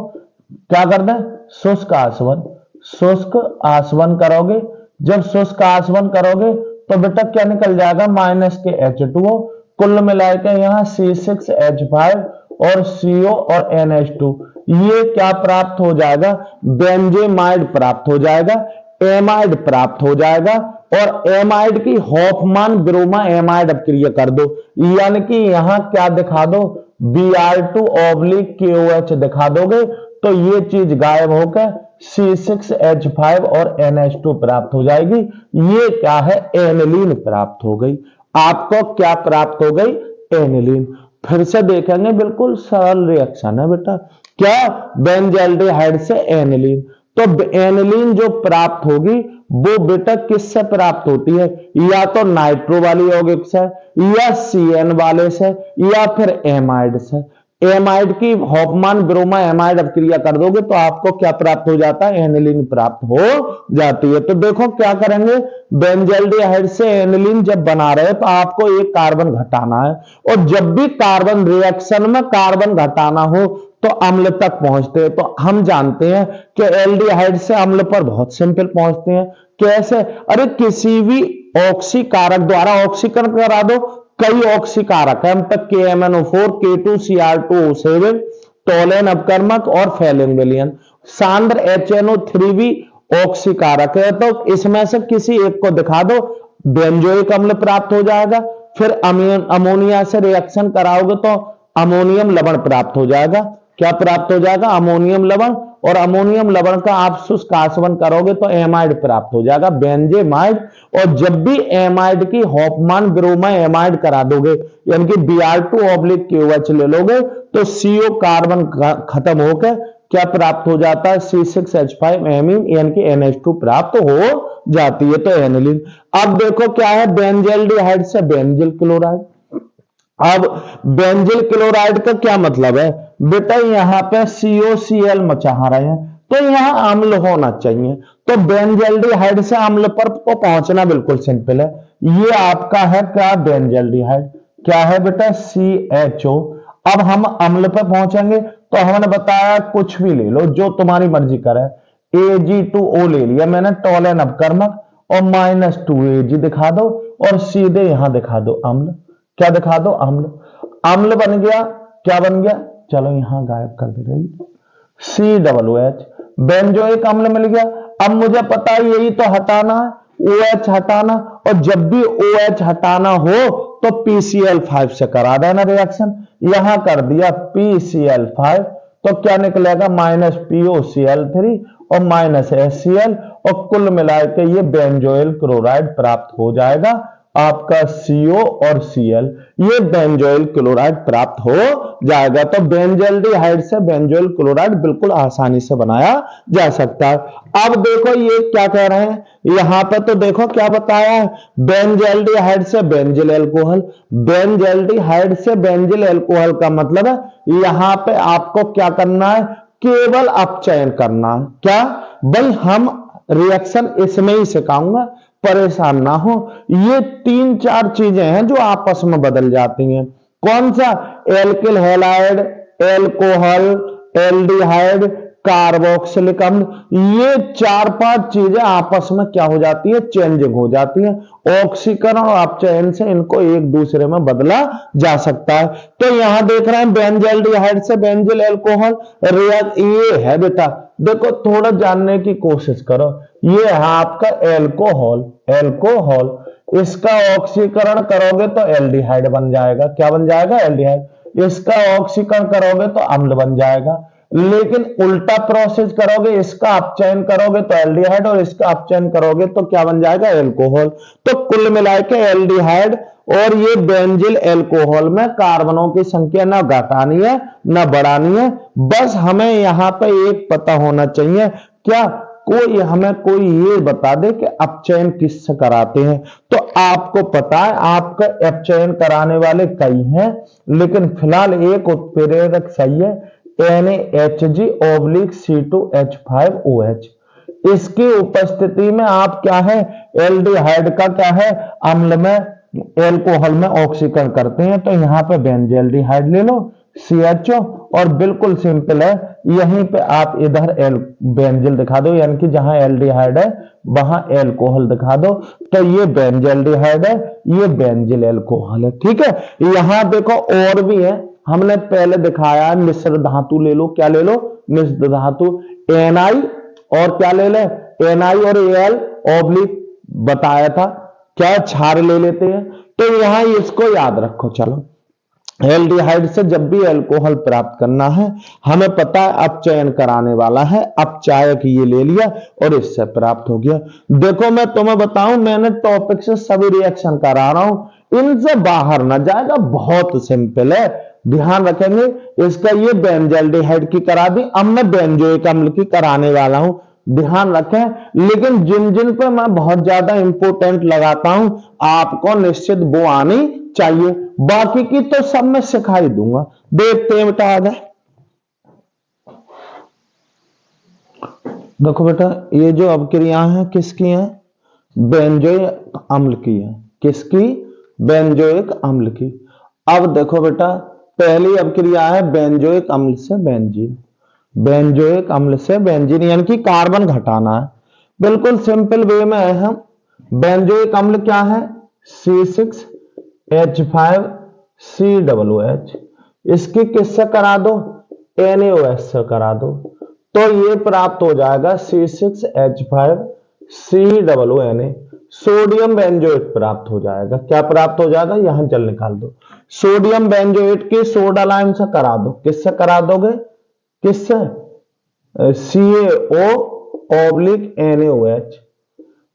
क्या कर दें, शुष्क आसवन, शुष्क आसवन करोगे। जब शुष्क आसवन करोगे तो बेटा क्या निकल जाएगा, माइनस के H2O, कुल मिलाकर यहां C6H5 और CO और NH2, ये क्या प्राप्त हो जाएगा, बेंजेमाइड प्राप्त हो जाएगा, एमाइड प्राप्त हो जाएगा। और एमाइड की हॉफमान ब्रोमा एमाइड अपक्रिया कर दो, यानी कि यहां क्या दिखा दो, Br2/KOH दिखा दोगे, तो ये चीज गायब होकर C6H5 और NH2 प्राप्त हो जाएगी। ये क्या है, एनिलीन प्राप्त हो गई। आपको क्या प्राप्त हो गई, एनिलीन। फिर से देखेंगे, बिल्कुल सरल रिएक्शन है बेटा। क्या, बेंजल्डिहाइड से एनिलीन। तो एनिलीन जो प्राप्त होगी वो बेटा किससे प्राप्त होती है, या तो नाइट्रो वाली यौगिक से, या CN वाले से, या फिर एमाइड से। एमाइड की हॉफमान ब्रोमा एमाइड अपक्रिया कर दोगे तो आपको क्या प्राप्त हो जाता है, एनिलीन प्राप्त हो जाती है। तो देखो क्या करेंगे, बेंजल्डिहाइड से एनिलीन जब बना रहे तो आपको एक कार्बन घटाना है, और जब भी कार्बन रिएक्शन में कार्बन घटाना हो तो अम्ल तक पहुंचते हैं। तो हम जानते हैं कि एल्डिहाइड से अम्ल पर बहुत सिंपल पहुंचते हैं। कैसे, अरे किसी भी ऑक्सीकारक द्वारा ऑक्सीकरण करा दो, कई ऑक्सीकारक है हम तक, KMnO4, K2Cr2O7, टोलेन अपकर्मक और फेलिन विलयन, सांद्र HNO3 भी ऑक्सीकारक है। तो इसमें से किसी एक को दिखा दो, बेंजोइक अम्ल प्राप्त हो जाएगा। फिर अमोनिया से रिएक्शन कराओगे तो अमोनियम लवण प्राप्त हो जाएगा। क्या प्राप्त हो जाएगा, अमोनियम लवण। और अमोनियम लवण का आप शुष्क आसवन करोगे तो एमाइड प्राप्त हो जाएगा, बेंजेमाइड। और जब भी एमाइड की हॉफमान ब्रोमा एमाइड करा दोगे, यानी कि Br2/KOH ले लोगे, तो CO कार्बन खत्म होकर क्या प्राप्त हो जाता है, C6H5 एमीन, यानी कि NH2 प्राप्त हो जाती है, तो एनिलीन। अब देखो क्या है, बेंजल्डिहाइड से बेंजिल क्लोराइड। अब बेंजिल क्लोराइड का क्या मतलब है बेटा, यहां पे COCl मचा रहे हैं तो यहां अम्ल होना चाहिए। तो बेंजल्डिहाइड से अम्ल पर तो पहुंचना बिल्कुल सिंपल है। ये आपका है क्या, बेंजल्डिहाइड। क्या है बेटा, CHO। अब हम अम्ल पर पहुंचेंगे तो हमने बताया कुछ भी ले लो जो तुम्हारी मर्जी करे, Ag2O ले लिया मैंने, टोलेन अपकर्मक, और -2Ag दिखा दो, और सीधे यहां दिखा दो अम्ल। क्या दिखा दो, अम्ल। अम्ल बन गया, क्या बन गया, चलो यहां गायब कर दे रही, COOH, बेंजोइक अम्ल मिल गया। अब मुझे पता है यही तो हटाना है, OH हटाना, और जब भी OH हटाना हो तो PCl5 से करा देना रिएक्शन। यहां कर दिया PCl5, तो क्या निकलेगा, -POCl3 और -HCl, और कुल मिलाकर ये बेंजोइल क्लोराइड प्राप्त हो जाएगा। आपका CO और Cl, ये बेंजोइल क्लोराइड प्राप्त हो जाएगा। तो बेंजल्डिहाइड से बेंजोइल क्लोराइड बिल्कुल आसानी से बनाया जा सकता है। अब देखो ये क्या कह रहे हैं, यहां पर तो देखो क्या बताया है, बेंजल्डिहाइड से बेंजिल एल्कोहल। बेंजल्डिहाइड से बेंजिल एल्कोहल का मतलब है यहां पे आपको क्या करना है, केवल अपचयन करना है। क्या भाई, हम रिएक्शन इसमें ही सिखाऊंगा, परेशान ना हो। ये 3-4 चीजें हैं जो आपस में बदल जाती हैं। कौन सा? Alkyl halide, alcohol, aldehyde, carboxylic अम्ल, ये 4-5 चीजें आपस में क्या हो जाती है? चेंजिंग हो जाती है। ऑक्सीकरण और अपचयन से इनको एक दूसरे में बदला जा सकता है। तो यहां देख रहे हैं बेंजल्डिहाइड से बेंजिल अल्कोहल ये है बेटा, देखो थोड़ा जानने की कोशिश करो। ये है आपका एल्कोहल, एल्कोहल, इसका ऑक्सीकरण करोगे तो एल्डिहाइड बन जाएगा। क्या बन जाएगा? एल्डिहाइड। इसका ऑक्सीकरण करोगे तो अम्ल बन जाएगा। लेकिन उल्टा प्रोसेस करोगे, इसका अपचयन करोगे तो एल्डिहाइड और इसका अपचयन करोगे तो क्या बन जाएगा? एल्कोहल। तो कुल मिला के एल्डिहाइड और ये बेंजिल अल्कोहल में कार्बनों की संख्या ना घटानी है ना बढ़ानी है। बस हमें यहां पे एक पता होना चाहिए, क्या कोई ये बता दे कि अपचयन किससे कराते हैं। तो आपको पता है आपका अपचयन कराने वाले कई हैं, लेकिन फिलहाल एक उत्प्रेरक सही है, NaHgObC2H5OH। इसकी उपस्थिति में आप क्या है? एल्डिहाइड का क्या है? अम्ल में, एल्कोहल में ऑक्सीकरण करते हैं। तो यहां पे बेंजल्डिहाइड ले लो, CHO, और बिल्कुल सिंपल है, यहीं पे आप इधर बेंजिल दिखा दो, यानी कि जहां एल्डिहाइड है वहां एल्कोहल दिखा दो। तो ये बेंजल्डिहाइड है, ये बेंजिल अल्कोहल है। ठीक है, यहां देखो और भी है, हमने पहले दिखाया मिश्र धातु ले लो। क्या ले लो? मिश्र धातु। Na और क्या ले ले? Na और Al ऑब्लिक बताया था, क्या क्षार ले लेते हैं। तो यहां इसको याद रखो। चलो, एल्डिहाइड से जब भी अल्कोहल प्राप्त करना है, हमें पता है अपचयन कराने वाला है, अपचायक ये ले लिया और इससे प्राप्त हो गया। देखो मैं तुम्हें बताऊं, मैंने टॉपिक से सभी रिएक्शन करा रहा हूं, इनसे बाहर ना जाएगा, बहुत सिंपल है, ध्यान रखेंगे। इसका ये बेंजल्डिहाइड की करा दी, अब मैं बेंजोइक अम्ल की कराने वाला हूं, ध्यान रखें। लेकिन जिन जिन पे मैं बहुत ज्यादा इंपोर्टेंट लगाता हूं, आपको निश्चित वो आनी चाहिए, बाकी की तो सब मैं सिखा ही दूंगा। देखते हैं बेटा आगे। देखो बेटा, ये जो अभिक्रिया है किसकी है? बेंजोइक अम्ल की है। किसकी? बेंजोइक अम्ल की। अब देखो बेटा, पहली अभिक्रिया है बेंजोइक अम्ल से बेंजीन, बेंजोइक अम्ल से बेंजीन, यानी कि कार्बन घटाना है। बिल्कुल सिंपल वे में है हम। बेंजोइक अम्ल क्या है? C6H5COOH। इसकी किससे करा दो? NaOH से करा दो, तो ये प्राप्त हो जाएगा C6H5COONA। सोडियम बेंजोएट प्राप्त हो जाएगा। क्या प्राप्त हो जाएगा? यहां जल निकाल दो। सोडियम बेंजोएट की सोडा लाइम से करा दो। किससे करा दोगे? किससे? CaO/NaOH।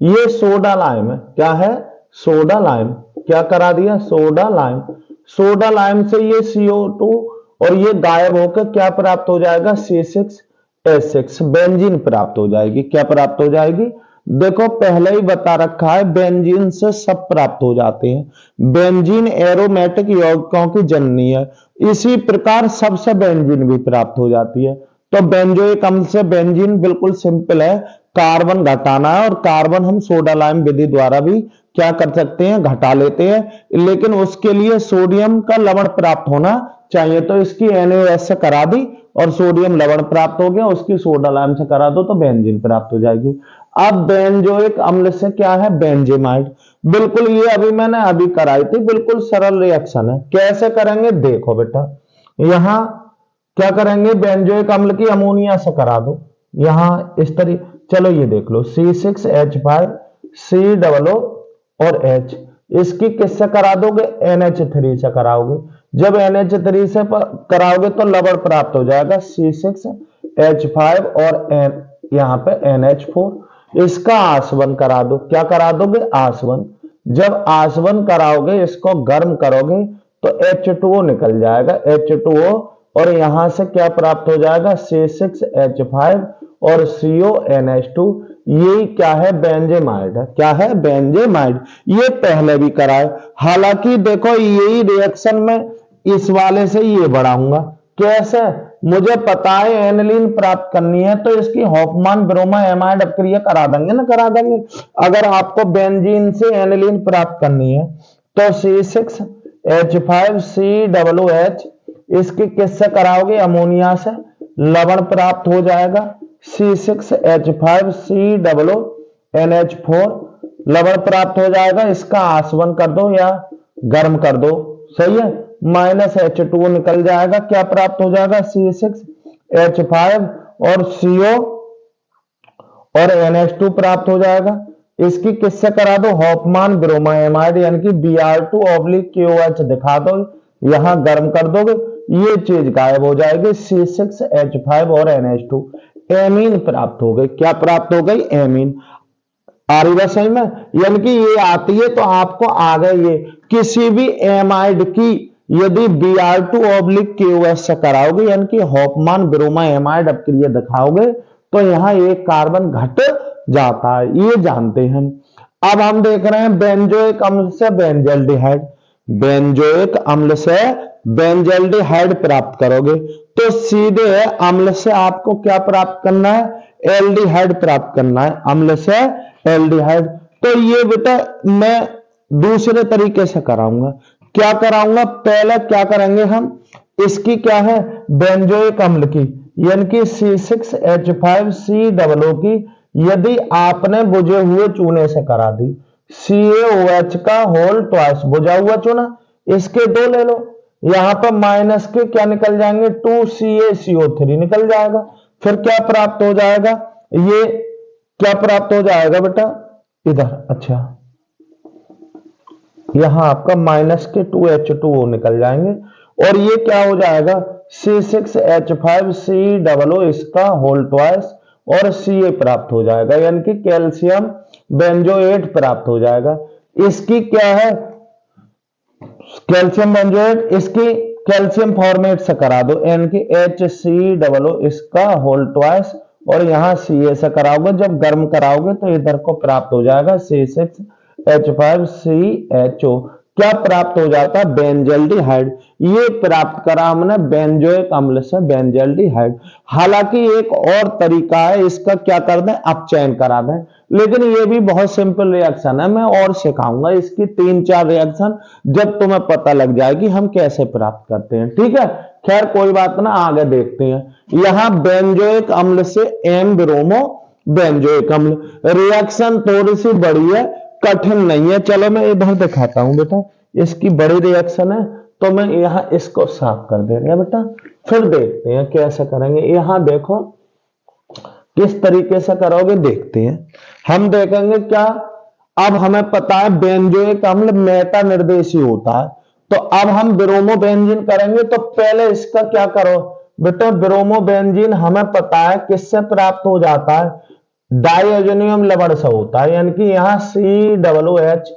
ये सोडा लाइम है। क्या है? Soda lime. क्या करा दिया? Soda lime. सोडा लाइम से ये CO2 और ये गायब होकर क्या प्राप्त हो जाएगा? C6H6 बेंजीन प्राप्त हो जाएगी। क्या प्राप्त हो जाएगी? देखो पहले ही बता रखा है, बेंजीन से सब प्राप्त हो जाते हैं। बेंजीन एरोमेटिक यौगिकों की जननी है, इसी प्रकार सबसे बेंजीन भी प्राप्त हो जाती है। तो बेंजोइक अम्ल से बेंजीन बिल्कुल सिंपल है, कार्बन घटाना है, और कार्बन हम सोडा लाइम विधि द्वारा भी क्या कर सकते हैं? घटा लेते हैं, लेकिन उसके लिए सोडियम का लवण प्राप्त होना चाहिए। तो इसकी NaOH से करा दी और सोडियम लवण प्राप्त हो गया, उसकी सोडा लाइम से करा दो तो बेंजीन प्राप्त हो जाएगी। अब बेंजोइक अम्ल से क्या है? बेंजेमाइड। बिल्कुल ये अभी मैंने कराई थी, बिल्कुल सरल रिएक्शन है। कैसे करेंगे देखो बेटा, यहां क्या करेंगे? बेंजोइक अम्ल की अमोनिया से करा दो, यहां इस तरीके। चलो ये देख लो, C6H5COO और H, इसकी किससे करा दोगे? NH3 से कराओगे। जब NH3 से कराओगे तो लवण प्राप्त हो जाएगा C6H5 और यहां पे NH4। इसका आसवन करा दो। क्या करा दोगे? आसवन। जब आसवन कराओगे, इसको गर्म करोगे तो H2O निकल जाएगा, H2O, और यहां से क्या प्राप्त हो जाएगा? C6H5 और CONH2। यही क्या है? बेंजेमाइड है। क्या है? बेंजेमाइड। ये पहले भी कराए, हालांकि देखो यही रिएक्शन में इस वाले से ये बढ़ाऊंगा। कैसे? मुझे पता है एनिलीन प्राप्त करनी है, तो इसकी हॉफमान ब्रोमा एमाइड अपक्रिया करा देंगे ना, करा देंगे। अगर आपको बेंजीन से एनिलीन प्राप्त करनी है तो C6H5COOH इसकी किससे कराओगे, अमोनिया से लवण प्राप्त हो जाएगा। C6H5COONH4 लवण प्राप्त हो जाएगा, इसका आसवन कर दो या गर्म कर दो, सही है। -H2 निकल जाएगा, क्या प्राप्त हो जाएगा, C6H5 और CO और NH2 प्राप्त हो जाएगा। इसकी किससे करा दो, हॉफमान ब्रोमा एमाइड यानी कि Br2/KOH दिखा दो, यहां गर्म कर दोगे, ये चीज गायब हो जाएगी। C6H5 और NH2 एमीन प्राप्त हो गई। क्या प्राप्त हो गई, एमीन। आ रही बात समझ में, यानी कि ये आती है तो आपको आ गए ये किसी भी एमाइड की यदि Br2/KOH से कराओगे यानी कि हॉफमान ब्रोमा एमाइड अपक्रिया दिखाओगे तो यहां एक कार्बन घट जाता है, ये जानते हैं हम। अब हम देख रहे हैं बेंजोइक अम्ल से बेंजल्डिहाइड, बेंजोइक अम्ल से बेंजल्डिहाइड प्राप्त करोगे तो सीधे अम्ल से आपको क्या प्राप्त करना है, एल्डिहाइड प्राप्त करना है, अम्ल से एल्डिहाइड। तो ये बेटा मैं दूसरे तरीके से कराऊंगा, क्या कराऊंगा, पहले क्या करेंगे हम, इसकी क्या है, बेंजोइक अम्ल की यानी कि C6H5COO की यदि आपने बुझे हुए चूने से करा दी, CaOH का होल ट्वाइस बुझा हुआ चूना, इसके 2 ले लो, यहां पर माइनस के क्या निकल जाएंगे, 2CaCO3 निकल जाएगा। फिर क्या प्राप्त हो जाएगा, ये क्या प्राप्त हो जाएगा बेटा, इधर, अच्छा यहां आपका माइनस के 2H2O निकल जाएंगे और ये क्या हो जाएगा, C6H5COO इसका होल ट्वाइस और Ca प्राप्त हो जाएगा यानी कि कैल्शियम बेंजोएट प्राप्त हो जाएगा। इसकी क्या है, कैल्शियम बेंजोएट, इसकी कैल्शियम फॉर्मेट से करा दो यानी कि HCOO इसका होल ट्वाइस और यहां Ca से कराओगे, जब गर्म कराओगे तो इधर को प्राप्त हो जाएगा C6H5CHO, क्या प्राप्त हो जाता है, बेंजल्डिहाइड। ये प्राप्त करा हमने बेंजोइक अम्ल से बेंजल्डिहाइड। हालांकि एक और तरीका है इसका, क्या कर दें, अपचयन करा दें, लेकिन ये भी बहुत सिंपल रिएक्शन है, मैं और सिखाऊंगा इसकी 3-4 रिएक्शन, जब तुम्हें पता लग जाएगी हम कैसे प्राप्त करते हैं, ठीक है। खैर कोई बात ना, आगे देखते हैं। यहां बेंजोइक अम्ल से एम ब्रोमो बेंजोइक अम्ल, रिएक्शन थोड़ी सी बड़ी है, कठिन नहीं है। चलो मैं इधर दिखाता हूं बेटा, इसकी बड़ी रिएक्शन है तो मैं यहां इसको साफ कर दे रहा बेटा, फिर देखते हैं कैसे करेंगे। यहां देखो किस तरीके से करोगे, देखते हैं। हम देखेंगे क्या, अब हमें पता है बेंजोइक अम्ल मेटा निर्देशी होता है, तो अब हम ब्रोमो बेंजीन करेंगे तो पहले इसका क्या करो बेटा, ब्रोमो बेंजीन हमें पता है किससे प्राप्त हो जाता है, डाइअजोनियम लवण से होता है यानी कि यहाँ COOH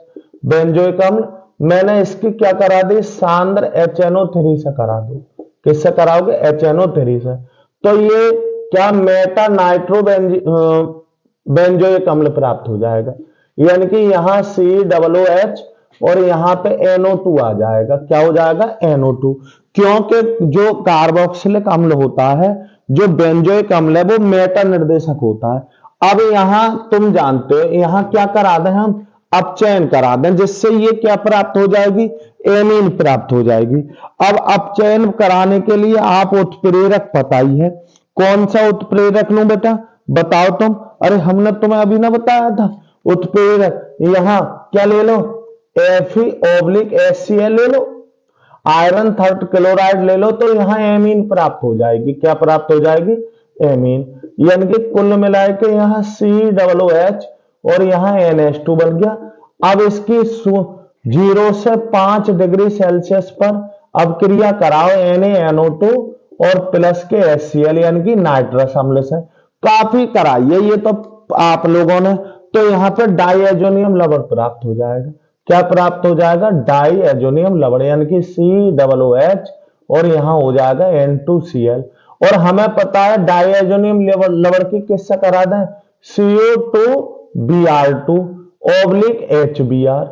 बेंजोइक अम्ल, मैंने इसकी क्या करा दी, सांद्र HNO3 से करा दो, किससे कराओगे, HNO3 से। तो ये क्या मेटा नाइट्रो बेंजोइक अम्ल प्राप्त हो जाएगा यानी कि यहाँ COOH और यहाँ पे NO2 आ जाएगा, क्या हो जाएगा, NO2, क्योंकि जो कार्बोक्सिलिक अम्ल होता है, जो बेंजोइक अम्ल है वो मेटा निर्देशक होता है। अब यहां तुम जानते हो यहां क्या करा दें, हम अपचयन करा दें, जिससे ये क्या प्राप्त हो जाएगी, एमीन प्राप्त हो जाएगी। अब अपचयन कराने के लिए आप उत्प्रेरक पता ही है, कौन सा उत्प्रेरक लूं बेटा, बताओ तुम, अरे हमने तुम्हें अभी ना बताया था उत्प्रेरक, यहां क्या ले लो, Fe/HCl ले लो, आयरन थर्ड क्लोराइड ले लो, तो यहां एमीन प्राप्त हो जाएगी, क्या प्राप्त हो जाएगी, एमीन। यानी कि कुल मिलाए के यहाँ COOH और यहाँ NH2 बन गया। अब इसकी 0 से 5 डिग्री सेल्सियस पर अब क्रिया कराओ NaNO2 और प्लस के HCl यानी कि नाइट्रस अम्ल से, काफी कराई है ये तो आप लोगों ने। तो यहाँ पे डाइएजोनियम लवण प्राप्त हो जाएगा, क्या प्राप्त हो जाएगा, डाइएजोनियम लवण यानी कि COOH और यहां हो जाएगा N2Cl। और हमें पता है डाइएजोनियम लवण की किससे करा दें, CO2Br2/HBr,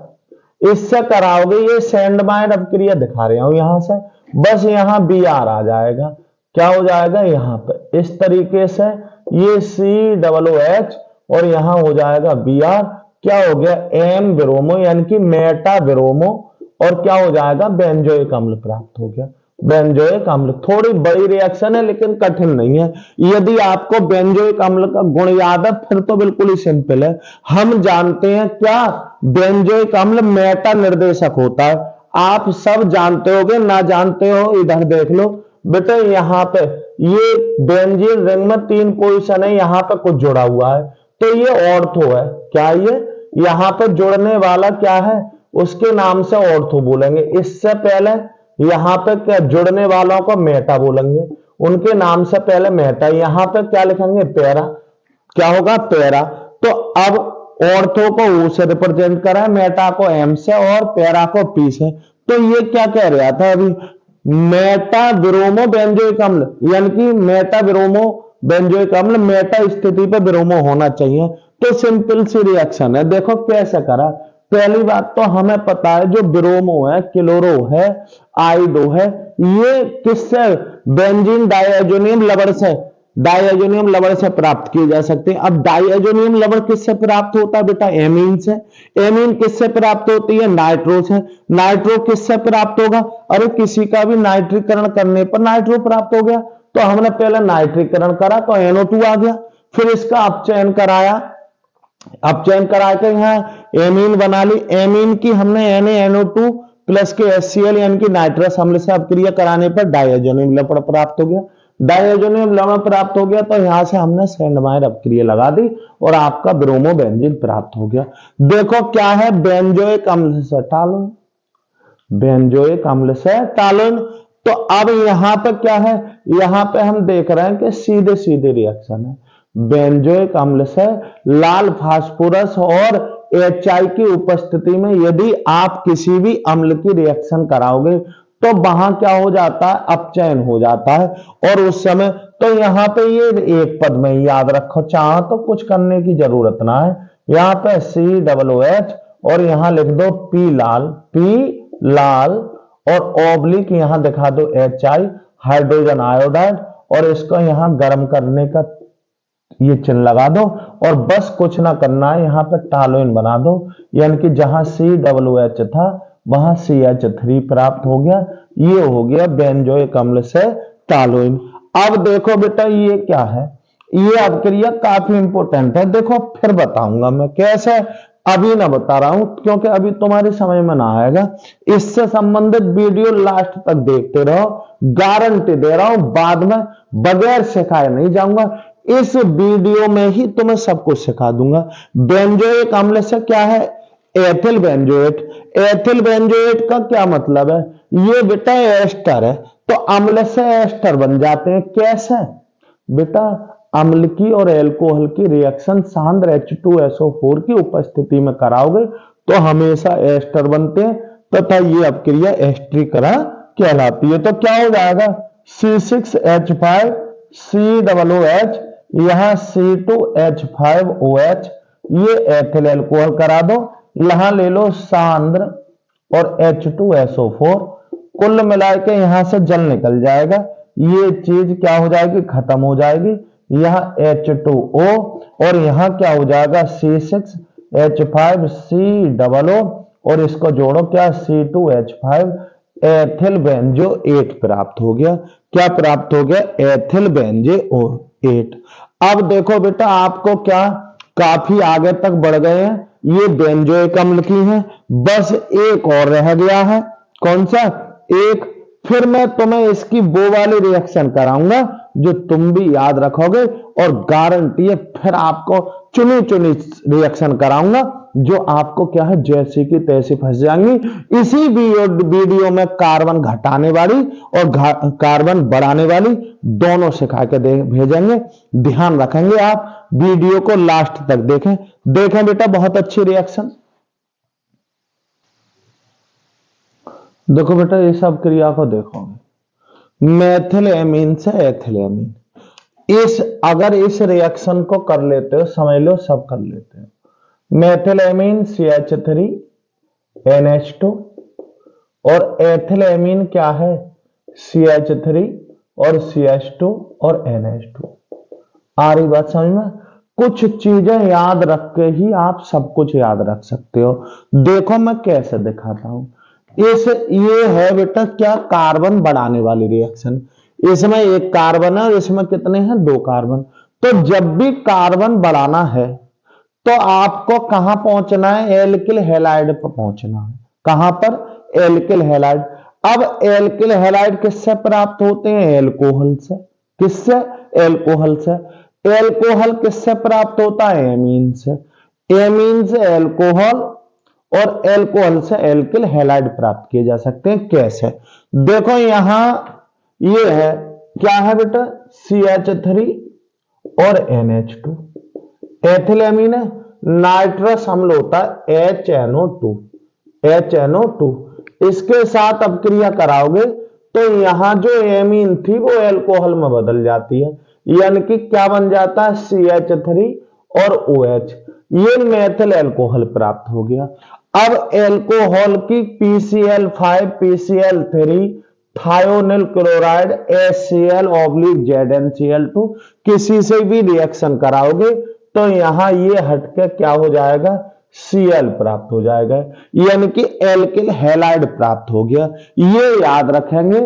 इससे कराओगे। ये सैंडमाइर अपक्रिया दिखा रहा हूं यहां से, बस यहां Br आ जाएगा, क्या हो जाएगा यहाँ पे इस तरीके से, ये COOH और यहां हो जाएगा Br, क्या हो गया M ब्रोमो यानी कि मेटा ब्रोमो, और क्या हो जाएगा बेंजोइक अम्ल प्राप्त हो गया। बेंजोइक अम्ल थोड़ी बड़ी रिएक्शन है लेकिन कठिन नहीं है। यदि आपको बेंजोइक अम्ल का गुण याद है फिर तो बिल्कुल ही सिंपल है। हम जानते हैं क्या, बेंजोइक अम्ल मेटा निर्देशक होता है। आप सब जानते होगे, ना जानते हो इधर देख लो बेटा, यहाँ पे ये बेंजीन रिंग में 3 पोजीशन है, यहाँ पे कुछ जुड़ा हुआ है तो ये ऑर्थो है। क्या ये यहाँ पे जुड़ने वाला क्या है, उसके नाम से ऑर्थो बोलेंगे। इससे पहले यहाँ पे क्या जुड़ने वालों को मेटा बोलेंगे, उनके नाम से पहले मेटा। यहाँ पे क्या लिखेंगे पैरा, क्या होगा पैरा। तो अब ऑर्थो को U से रिप्रेजेंट करा है, मेटा को M से और पैरा को P से। तो ये क्या कह रहा था अभी, मेटा ब्रोमो बेंजोइक अम्ल, यानी कि मेटा ब्रोमो बेंजोइक अम्ल मेटा स्थिति पे ब्रोमो होना चाहिए। तो सिंपल सी रिएक्शन है, देखो कैसे करा। पहली बात तो हमें पता है जो ब्रोमो है, क्लोरो है, आइडो है, ये किससे, बेंजीन डाइएजोनियम लवण से, डाइएजोनियम लवण से प्राप्त किए जा सकते हैं। अब डाइएजोनियम लवण किससे प्राप्त होता है बेटा, एमीन से। एमीन किससे प्राप्त होती है, नाइट्रो से। नाइट्रो किससे प्राप्त होगा, अरे किसी का भी नाइट्रीकरण करने पर नाइट्रो प्राप्त हो गया, तो हमने पहले नाइट्रीकरण करा तो NO2 आ गया, फिर इसका अपचयन कराया, अपचयन करा के यहाँ एमीन बना ली। एमीन की हमने NaNO2 प्लस के HCl यानी कि नाइट्रस अम्ल से अपक्रिया कराने पर डाइएजोनियम लवण प्राप्त हो गया। डाइएजोनियम लवण प्राप्त हो गया तो यहां से हमने सेंडमायर अपक्रिया लगा दी और आपका ब्रोमो बेंजीन प्राप्त हो गया। देखो क्या है, बेंजोइक अम्ल से टालोन, बेंजोइक अम्ल से टालोन। तो अब यहां पर क्या है, यहां पे हम देख रहे हैं कि सीधे सीधे रिएक्शन है। बेंजोइक अम्ल से लाल फास्फोरस और HI की उपस्थिति में यदि आप किसी भी अम्ल की रिएक्शन कराओगे तो वहां क्या हो जाता है, अपचयन हो जाता है। और उस समय तो यहां पे ये एक पद में ही याद रखो, चाहो तो कुछ करने की जरूरत ना है। यहां पे COOH और यहां लिख दो P लाल, P लाल, और ऑब्लिक यहां दिखा दो HI हाइड्रोजन आयोडाइड, और इसको यहां गर्म करने का ये चिन्ह लगा दो और बस कुछ ना करना है, यहां पे टालोइन बना दो, यानी कि जहां COOH था वहां CH3 प्राप्त हो गया। ये हो गया बेंजोइक अम्ल से टालोइन। अब देखो बेटा ये क्या है, ये अपक्रिया काफी इंपॉर्टेंट है। देखो फिर बताऊंगा मैं कैसे, अभी ना बता रहा हूं क्योंकि अभी तुम्हारी समझ में ना आएगा। इससे संबंधित वीडियो लास्ट तक देखते रहो, गारंटी दे रहा हूं बाद में बगैर सिखाए नहीं जाऊंगा। इस वीडियो में ही तुम्हें सब कुछ सिखा दूंगा। बेंजोइक अम्ल से क्या है, एथिल बेंजोएट। एथिल बेंजोएट का क्या मतलब है, ये बेटा एस्टर है, तो अम्ल से एस्टर बन जाते हैं। कैसे बेटा, अम्ल की और एल्कोहल की रिएक्शन सांद्र H2SO4 की उपस्थिति में कराओगे तो हमेशा एस्टर बनते हैं तथा ये अपक्रिया एस्टरीकरण कहलाती है। तो क्या हो जाएगा, C6H5 COOH, यहां C2H5OH, ये एथिल एल्कोहल करा दो, यहां ले लो सांद्र और H2SO4, कुल मिला के यहां से जल निकल जाएगा, ये चीज क्या हो जाएगी, खत्म हो जाएगी। यहां H2O और यहां क्या हो जाएगा C6H5COO और इसको जोड़ो क्या C2H5, एथिल बेंजोएट प्राप्त हो गया। क्या प्राप्त हो गया, एथिल बेंजोएट। अब देखो बेटा आपको क्या, काफी आगे तक बढ़ गए हैं, ये बेंजोइक अम्ल की है, बस एक और रह गया है, कौन सा, एक। फिर मैं तुम्हें इसकी वो वाली रिएक्शन कराऊंगा जो तुम भी याद रखोगे और गारंटी है फिर आपको चुनी चुनी रिएक्शन कराऊंगा जो आपको क्या है जैसी की तैसी फंस जाएंगी। इसी वीडियो में कार्बन घटाने वाली और कार्बन बढ़ाने वाली दोनों सिखा के भेजेंगे। ध्यान रखेंगे आप, वीडियो को लास्ट तक देखें। देखें बेटा बहुत अच्छी रिएक्शन। देखो बेटा ये सब क्रिया को देखो, मेथिल एमीन से एथिल एमीन, इस अगर इस रिएक्शन को कर लेते हो समझ लो सब कर लेते हो। मेथिल एमीन CH3 NH2 और एथिल एमीन क्या है CH3 और CH2 और NH2। आ रही बात समझ में? कुछ चीजें याद रख के ही आप सब कुछ याद रख सकते हो। देखो मैं कैसे दिखाता हूं। ये है बेटा क्या, कार्बन बढ़ाने वाली रिएक्शन। इसमें एक कार्बन है और इसमें कितने हैं, 2 कार्बन। तो जब भी कार्बन बढ़ाना है तो आपको कहां पहुंचना है, एल्किल हैलाइड पर पहुंचना है। कहां पर, एल्किल हैलाइड। अब एल्किल हैलाइड किससे प्राप्त होते हैं, एल्कोहल से। किससे, एल्कोहल से। एल्कोहल किससे प्राप्त होता है, एमीन से। एमीन से एल्कोहल और एल्कोहल से एल्किल हैलाइड प्राप्त किए जा सकते हैं। कैसे, देखो यहां ये है, क्या है बेटा, CH3 और NH2। एथिल एमीन है, नाइट्रस अम्ल होता है HNO2। HNO2 इसके साथ अब क्रिया कराओगे तो यहां जो एमीन थी वो एल्कोहल में बदल जाती है, यानी कि क्या बन जाता है, CH3 और OH। ये मेथिल एल्कोहल प्राप्त हो गया। अब एल्कोहल की PCl5 PCl3 thionyl chloride HCl/ZnCl2 किसी से भी रिएक्शन कराओगे तो यहां ये हटके क्या हो जाएगा, Cl प्राप्त हो जाएगा, यानी कि एल्किल हैलाइड प्राप्त हो गया। ये याद रखेंगे,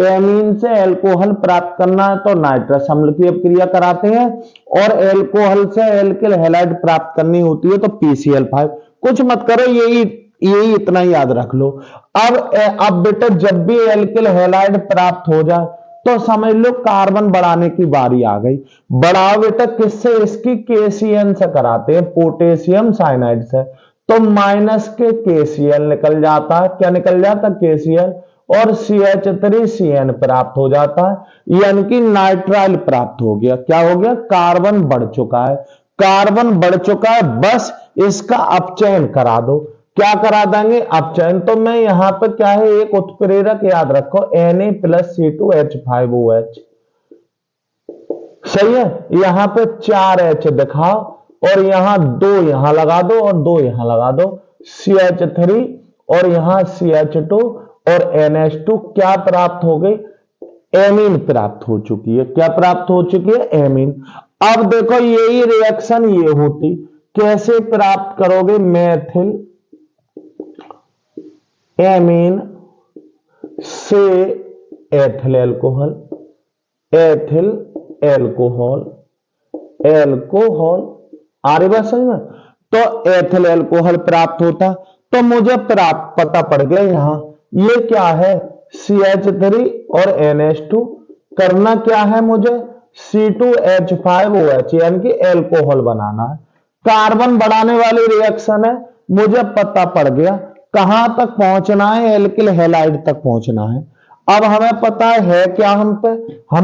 एमीन से एल्कोहल प्राप्त करना है तो नाइट्रस अम्ल की अपक्रिया कराते हैं, और एल्कोहल से एल्किल हैलाइड प्राप्त करनी होती है तो PCl5। कुछ मत करो, यही इतना ही याद रख लो। अब बेटा जब भी एल्किल हैलाइड प्राप्त हो जाए तो समझ लो कार्बन बढ़ाने की बारी आ गई। बढ़ाओ बेटा किससे, इसकी KCN से कराते हैं, पोटेशियम साइनाइड से। तो माइनस के KCl निकल जाता है, क्या निकल जाता है, KCl, और CH3CN प्राप्त हो जाता है, यानी कि नाइट्राइल प्राप्त हो गया। क्या हो गया, कार्बन बढ़ चुका है। कार्बन बढ़ चुका है, बस इसका अपचयन करा दो। क्या करा देंगे, अपचयन। तो मैं यहां पर क्या है, एक उत्प्रेरक याद रखो, Na+C2H5OH। सही है, यहां पे 4 H दिखाओ और यहां 2 यहां लगा दो और 2 यहां लगा दो, CH3 और यहां CH2 और NH2। क्या प्राप्त हो गई, एमीन प्राप्त हो चुकी है। क्या प्राप्त हो चुकी है, एमीन। अब देखो यही रिएक्शन ये होती, कैसे प्राप्त करोगे, मेथिल एमीन से ethyl alcohol, ethyl alcohol, alcohol. आ रही बात समझ में? तो एथिल एल्कोहल प्राप्त होता, तो मुझे प्राप्त पता पड़ गया यहां ये क्या है, CH3 और NH2। करना क्या है मुझे, C2H5OH, यानी कि एल्कोहल बनाना है। कार्बन बढ़ाने वाली रिएक्शन है, मुझे पता पड़ गया कहां तक पहुंचना है, एल्किल हैलाइड तक पहुंचना है। अब हमें पता है क्या, हम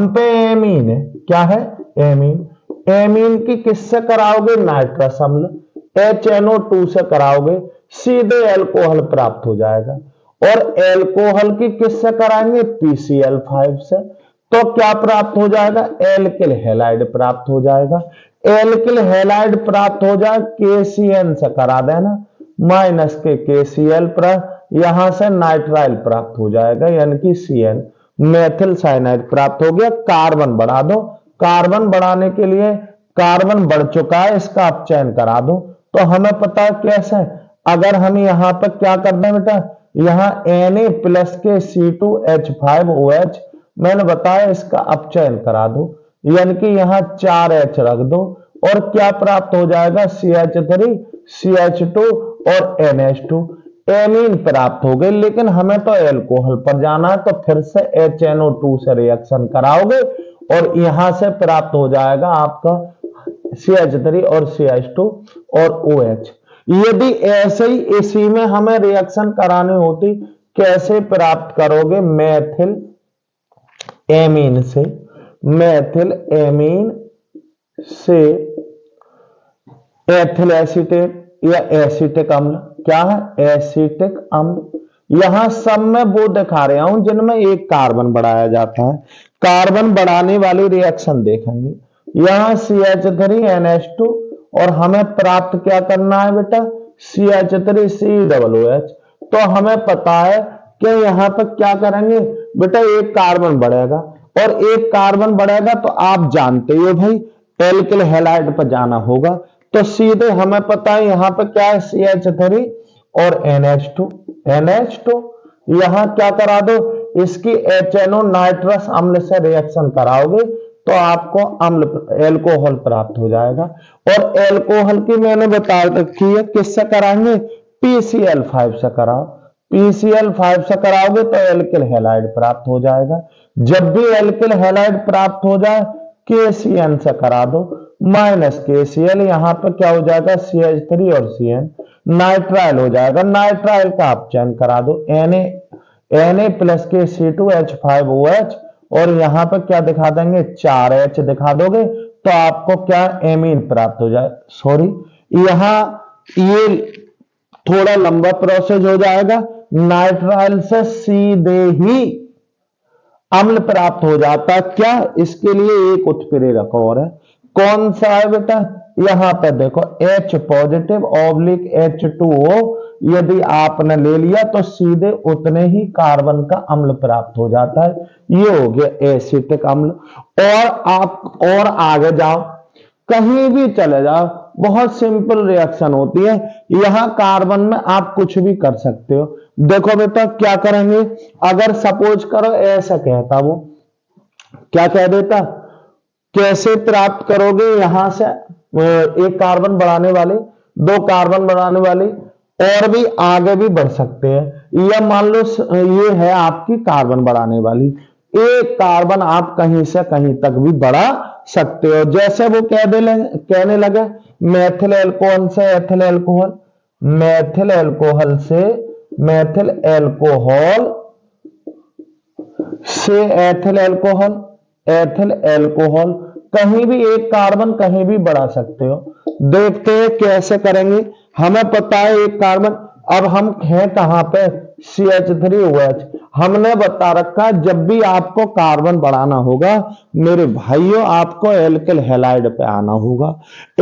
पे एमीन है। क्या है, एमीन। एमीन की किससे कराओगे, नाइट्रस अम्ल, HNO2 से कराओगे, सीधे एल्कोहल प्राप्त हो जाएगा। और एल्कोहल की किससे कराएंगे, PCl5 से। तो क्या प्राप्त हो जाएगा, एल्किल हैलाइड प्राप्त हो जाएगा। एल्किल हैलाइड प्राप्त हो जाए, KCN से करा देना, माइनस के KCl पर यहां से नाइट्राइल प्राप्त हो जाएगा, यानी कि CN, मेथिल साइनाइड प्राप्त हो गया। कार्बन बढ़ा दो, कार्बन बढ़ाने के लिए कार्बन बढ़ चुका है, इसका अपचयन करा दो। तो हमें पता है कैसे, अगर हम यहां पर क्या कर दें बेटा, यहां Na प्लस के C2H5OH मैंने बताया, इसका अपचयन करा दो, यानी कि यहां 4 H रख दो और क्या प्राप्त हो जाएगा, CH3 CH2 और NH2। एमीन प्राप्त हो गई, लेकिन हमें तो एल्कोहल पर जाना है, तो फिर से HNO2 से रिएक्शन कराओगे और यहां से प्राप्त हो जाएगा आपका CH3 और CH2 और OH। यदि ऐसे ही इसी में हमें रिएक्शन करानी होती, कैसे प्राप्त करोगे, मेथिल एमीन से, मेथिल एमीन से एथिल एसीटेट या एसिटिक अम्ल। क्या है, एसिटिक अम्ल। यहां सब में वो दिखा रहा हूं जिनमें एक कार्बन बढ़ाया जाता है। कार्बन बढ़ाने वाली रिएक्शन देखेंगे, यहां CH3NH2 और हमें प्राप्त क्या करना है बेटा, CH3COOH। तो हमें पता है कि यहां पर क्या करेंगे बेटा, एक कार्बन बढ़ेगा। और एक कार्बन बढ़ेगा तो आप जानते हो भाई एल्किल हैलाइड पर जाना होगा। तो सीधे हमें पता है यहां पे क्या है CH3 और NH2 NH2 यहां क्या करा दो इसकी HNO नाइट्रस अम्ल से रिएक्शन कराओगे तो आपको अम्ल एल्कोहल प्राप्त हो जाएगा। और एल्कोहल की मैंने बता रखी है किससे कराएंगे PCl5 से कराओ। PCl5 से कराओगे तो एल्किल हैलाइड प्राप्त हो जाएगा। जब भी एल्किल हैलाइड प्राप्त हो जाए KCN से करा दो माइनस KCl यहां पर क्या हो जाएगा CH3 और CN नाइट्राइल हो जाएगा। नाइट्राइल का आप चयन करा दो Na प्लस के C2H5OH और यहां पर क्या दिखा देंगे 4H दिखा दोगे तो आपको क्या एमीन प्राप्त हो जाए। सॉरी यहां ये थोड़ा लंबा प्रोसेस हो जाएगा। नाइट्राइल से सीधे ही अम्ल प्राप्त हो जाता है। क्या इसके लिए एक उत्प्रेरक और है कौन सा है बेटा यहां पर देखो H पॉजिटिव ऑब्लिक H2O यदि आपने ले लिया तो सीधे उतने ही कार्बन का अम्ल प्राप्त हो जाता है। ये हो गया एसिटिक अम्ल। और आप और आगे जाओ कहीं भी चले जाओ बहुत सिंपल रिएक्शन होती है। यहां कार्बन में आप कुछ भी कर सकते हो। देखो बेटा क्या करेंगे अगर सपोज करो ऐसा कहता वो क्या कह देता कैसे प्राप्त करोगे यहां से एक कार्बन बढ़ाने वाले दो कार्बन बढ़ाने वाली और भी आगे भी बढ़ सकते हैं। या मान लो ये है आपकी कार्बन बढ़ाने वाली एक कार्बन आप कहीं से कहीं तक भी बढ़ा सकते हो। जैसे वो कहने लगे मैथिल एल्कोहल से एथिल एल्कोहल मैथिल एल्कोहल से मैथिल एल्कोहल से एथिल एल्कोहल कहीं भी एक कार्बन कहीं भी बढ़ा सकते हो। देखते हैं कैसे करेंगे। हमें पता है एक कार्बन अब हम हैं कहां पे CH3OH हमने बता रखा जब भी आपको कार्बन बढ़ाना होगा मेरे भाइयों आपको एल्किल हैलाइड पे आना होगा।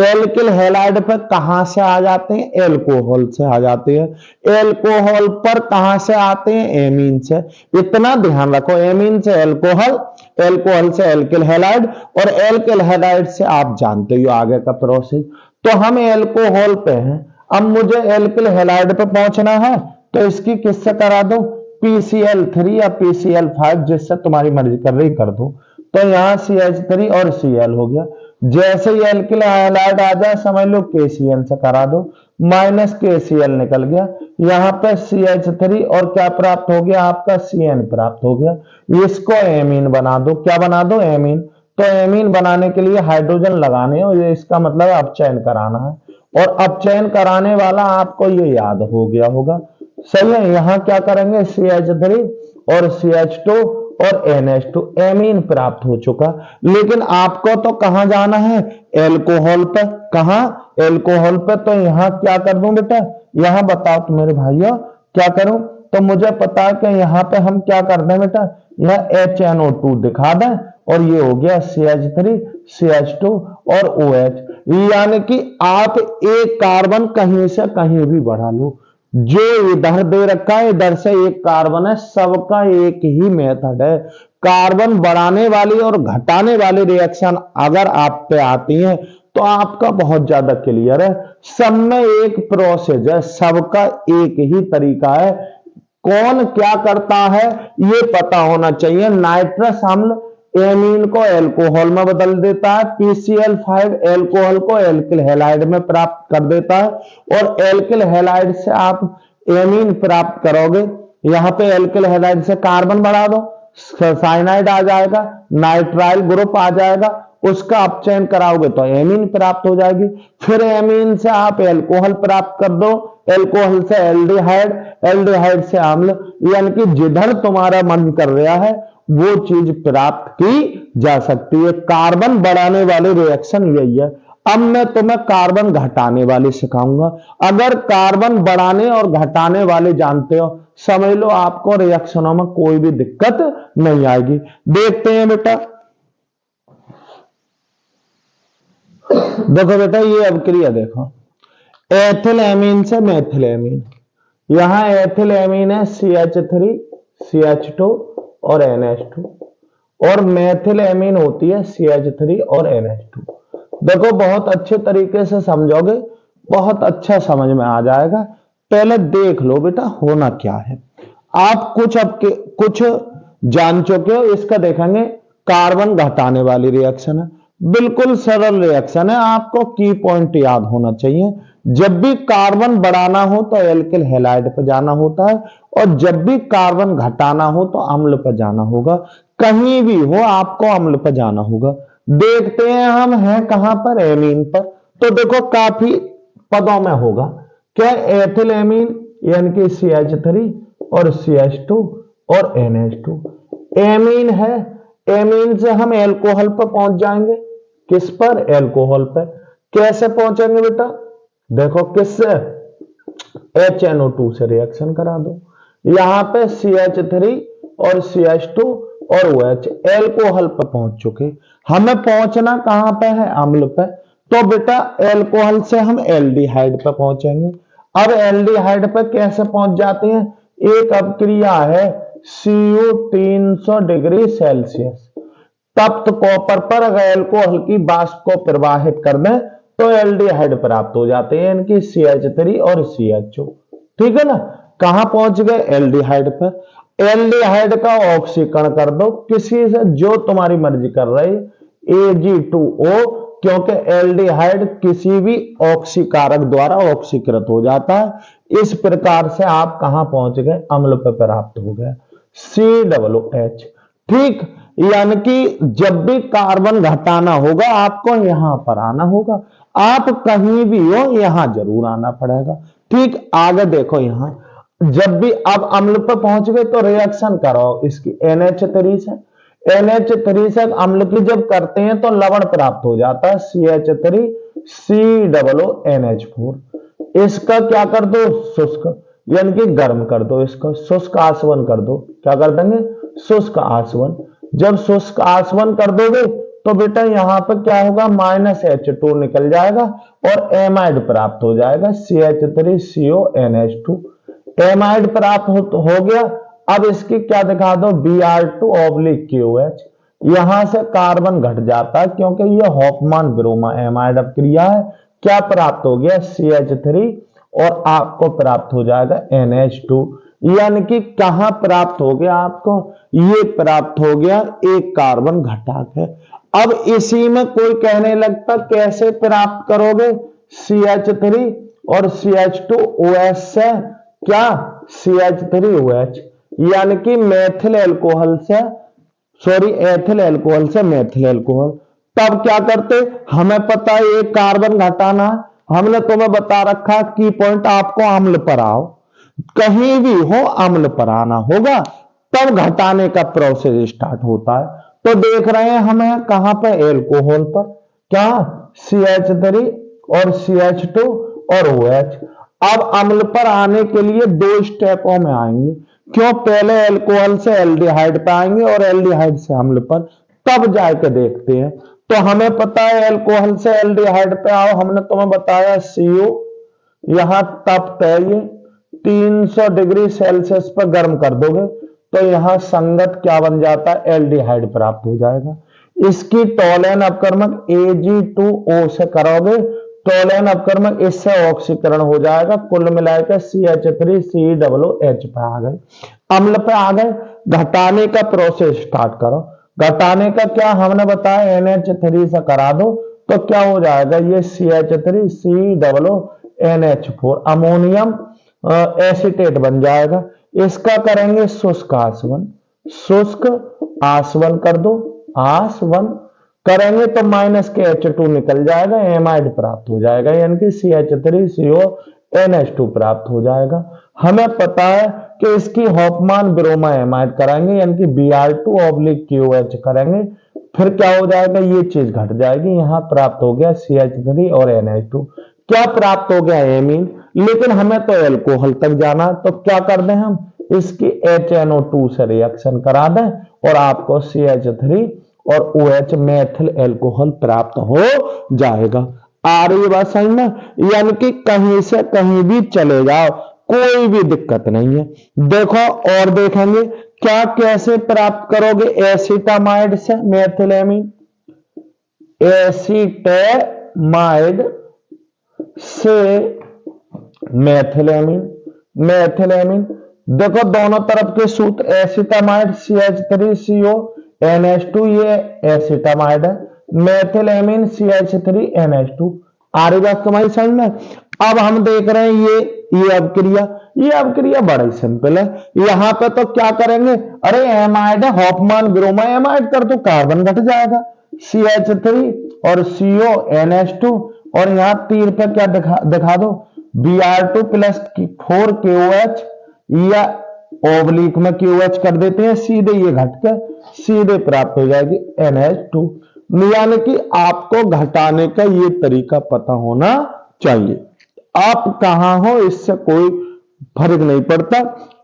एल्किल हैलाइड पे कहां से आ जाते हैं एल्कोहल से आ जाते हैं। एल्कोहल पर कहां से आते हैं एमीन से। इतना ध्यान रखो एमीन से एल्कोहल एल्कोहल से एल्किल हैलाइड और एल्किल हैलाइड से आप जानते हो आगे का प्रोसेस। तो हम एल्कोहल पे हैं अब मुझे एल्किल हैलाइड पे पहुंचना है तो इसकी किससे करा दो PCl3 या PCl5 जिससे तुम्हारी मर्जी कर रही कर दो। तो यहां CH3 और Cl हो गया। जैसे ही एल्किल हैलाइड आ जाए समझ लो KCl से करा दो माइनस KCl निकल गया। यहां पे CH3 और क्या प्राप्त हो गया आपका CN प्राप्त हो गया। इसको एमीन बना दो क्या बना दो एमीन। तो एमीन बनाने के लिए हाइड्रोजन लगाने हो ये इसका मतलब अपचयन कराना है और अपचयन कराने वाला आपको ये याद हो गया होगा। सही है यहां क्या करेंगे CH3 और CH2 और NH2 एमीन प्राप्त हो चुका। लेकिन आपको तो कहां जाना है एल्कोहल पे। कहां एल्कोहल पे तो यहां क्या कर दूं बेटा यहां बताओ तो मेरे भाइयों क्या करूं। तो मुझे पता है कि यहां पे हम क्या कर दें बेटा यह HNO2 दिखा दें और ये हो गया CH3 CH2 और OH। यानी कि आप एक कार्बन कहीं से कहीं भी बढ़ा लो। जो इधर दे रखा है इधर से एक कार्बन है सबका एक ही मेथड है। कार्बन बढ़ाने वाली और घटाने वाली रिएक्शन अगर आप पे आती है तो आपका बहुत ज्यादा क्लियर है। सब में एक प्रोसेस है सबका एक ही तरीका है। कौन क्या करता है ये पता होना चाहिए। नाइट्रस अम्ल एमीन को एल्कोहल में बदल देता है। PCl5 एल्कोहल को एल्किल हैलाइड में प्राप्त कर देता है और एल्किल हैलाइड से आप एमीन प्राप्त करोगे। यहां पे एल्किल हैलाइड से कार्बन बढ़ा दो साइनाइड आ जाएगा नाइट्राइल ग्रुप आ जाएगा उसका अपचयन कराओगे तो एमीन प्राप्त हो जाएगी। फिर एमीन से आप एल्कोहल प्राप्त कर दो एल्कोहल से एल्डिहाइड एल्डिहाइड से अम्ल यानी कि जिधर तुम्हारा मन कर रहा है वो चीज प्राप्त की जा सकती है। कार्बन बढ़ाने वाली रिएक्शन यही है। अब मैं तुम्हें कार्बन घटाने वाले सिखाऊंगा। अगर कार्बन बढ़ाने और घटाने वाले जानते हो समझ लो आपको रिएक्शनों में कोई भी दिक्कत नहीं आएगी। देखते हैं बेटा देखो बेटा ये अब क्रिया देखो एथिल एमीन से मेथिल एमीन। यहां एथिल एमीन है CH3 CH2 और NH2 और मेथिल एमीन होती है CH3 और NH2। देखो बहुत अच्छे तरीके से समझोगे, बहुत अच्छा समझ में आ जाएगा। पहले देख लो बेटा होना क्या है। आप कुछ जान चुके हो, इसका देखेंगे। कार्बन घटाने वाली रिएक्शन है, बिल्कुल सरल रिएक्शन है। आपको की पॉइंट याद होना चाहिए। जब भी कार्बन बढ़ाना हो तो एल्किल हैलाइड पर जाना होता है, और जब भी कार्बन घटाना हो तो अम्ल पर जाना होगा। कहीं भी हो आपको अम्ल पर जाना होगा। देखते हैं हम हैं कहां पर, एमीन पर। तो देखो काफी पदों में होगा क्या, एथिल एमीन यानी कि CH3 और CH2 और NH2। एमीन है, एमीन से हम एल्कोहल पर पहुंच जाएंगे। किस पर, एल्कोहल पर। कैसे पहुंचेंगे बेटा, देखो किससे, HNO2 से रिएक्शन करा दो। यहां पे CH3 और CH2 और OH एल्कोहल पर पहुंच चुके। हमें पहुंचना कहां पे है, अम्ल पे। तो बेटा एल्कोहल से हम एल्डिहाइड पे पहुंचेंगे। अब एल्डिहाइड पे कैसे पहुंच जाते हैं, एक अभिक्रिया है Cu 300 डिग्री सेल्सियस। तप्त कॉपर पर अगर एल्कोहल की वाष्प को प्रवाहित कर दें तो एल्डिहाइड प्राप्त हो जाते हैं, इनकी CH3 और CHO। ठीक है ना। कहां पहुंच गए, एल्डिहाइड पर। एल्डिहाइड का ऑक्सीकरण कर दो किसी से, जो तुम्हारी मर्जी कर रही, Ag2O, क्योंकि एल्डिहाइड किसी भी ऑक्सीकारक द्वारा ऑक्सीकृत हो जाता है। इस प्रकार से आप कहां पहुंच गए, अम्ल पर प्राप्त हो गए, COOH। ठीक, यानी कि जब भी कार्बन घटाना होगा आपको यहां पर आना होगा। आप कहीं भी हो यहां जरूर आना पड़ेगा। ठीक, आगे देखो यहां, जब भी अब अम्ल पर पहुंच गए तो रिएक्शन करो इसकी NH3 से। NH3 से अम्ल की जब करते हैं तो लवण प्राप्त हो जाता है CH3 COONH4। इसका क्या कर दो, शुष्क यानी कि गर्म कर दो, इसका शुष्क आसवन कर दो। क्या कर देंगे, शुष्क आसवन। जब शुष्क आसवन कर दोगे तो बेटा यहां पर क्या होगा, -H2 निकल जाएगा और एमाइड प्राप्त हो जाएगा CH3CONH2। एमाइड प्राप्त हो गया। अब इसकी क्या दिखा दो, Br2/QH। यहां से कार्बन घट जाता है क्योंकि यह हॉफमान ब्रोमा एमाइड अपक्रिया है। क्या प्राप्त हो गया, CH3 और आपको प्राप्त हो जाएगा NH2। यानी कि कहां प्राप्त हो गया आपको, ये प्राप्त हो गया एक कार्बन घटा के। अब इसी में कोई कहने लगता कैसे प्राप्त करोगे, CH3 और CH2OH से, क्या, CH3OH, यानी कि मेथिल एल्कोहल से, सॉरी एथिल एल्कोहल से मेथिल एल्कोहल। तब क्या करते, हमें पता है एक कार्बन घटाना, हमने तुम्हें बता रखा की पॉइंट, आपको अम्ल पर आओ, कहीं भी हो अम्ल पर आना होगा, तब घटाने का प्रोसेस स्टार्ट होता है। तो देख रहे हैं हमें कहां पर, एल्कोहल पर। क्या, CH3 और CH2 और OH। अब अम्ल पर आने के लिए दो स्टेपों में आएंगे। क्यों, पहले एल्कोहल से एल्डिहाइड पे आएंगे और एल्डिहाइड से अम्ल पर, तब जाके देखते हैं। तो हमें पता है एल्कोहल से एल्डिहाइड पे आओ, हमने तुम्हें बताया Cu, यहां तप्त है ये 300 डिग्री सेल्सियस पर गर्म कर दोगे तो यहां संगत क्या बन जाता है, एल्डिहाइड प्राप्त हो जाएगा। इसकी टोलेन अपकर्मक Ag2O से करोगे, टोलेन अपकर्मक इससे ऑक्सीकरण हो जाएगा। कुल मिलाकर CH3COOH पे आ गए, अम्ल पे आ गए। घटाने का प्रोसेस स्टार्ट करो। घटाने का क्या हमने बताया, NH3 से करा दो तो क्या हो जाएगा, ये CH3COONH4 अमोनियम एसीटेट बन जाएगा। इसका करेंगे शुष्क आसवन, शुष्क आसवन कर दो, आसवन करेंगे तो -H2 निकल जाएगा, एमाइड प्राप्त हो जाएगा, यानी कि CH3CONH2 प्राप्त हो जाएगा। हमें पता है कि इसकी हॉफमान ब्रोमा एमाइड कराएंगे, यानी कि Br2/QH करेंगे, फिर क्या हो जाएगा, ये चीज घट जाएगी। यहां प्राप्त हो गया CH3 और NH2। क्या प्राप्त हो गया, एमीन। लेकिन हमें तो एल्कोहल तक जाना, तो क्या कर दें हम, इसकी HNO2 से रिएक्शन करा दें और आपको CH3 और OH मेथिल एल्कोहल प्राप्त हो जाएगा। आ रही बात समझ में, यानी कि कहीं से कहीं भी चले जाओ, कोई भी दिक्कत नहीं है। देखो और देखेंगे क्या कैसे प्राप्त करोगे एसिटामाइड से मेथिलेमीन, एसिटामाइड से मेथिलेमीन, मेथिलेमीन देखो दोनों तरफ के सूत्र एसिटामाइड CH3CO NH2 ये एसिटामाइड है, मेथिलेमीन CH3NH2 आ रही बात तुम्हारी समझ में। अब हम देख रहे हैं ये अवक्रिया, ये अवक्रिया बड़ा ही सिंपल है। यहां पे तो क्या करेंगे, अरे एमाइड है हॉफमैन ब्रोमा एमाइड कर तो कार्बन घट जाएगा CH3 और CO NH2 और यहां तीर पे क्या दिखा दो Br2 प्लस 4KOH या ओब्लिक में QH कर देते हैं, सीधे ये घट के सीधे प्राप्त हो जाएगी NH2। यानी कि आपको घटाने का ये तरीका पता होना चाहिए। आप कहां हो इससे कोई फर्क नहीं पड़ता,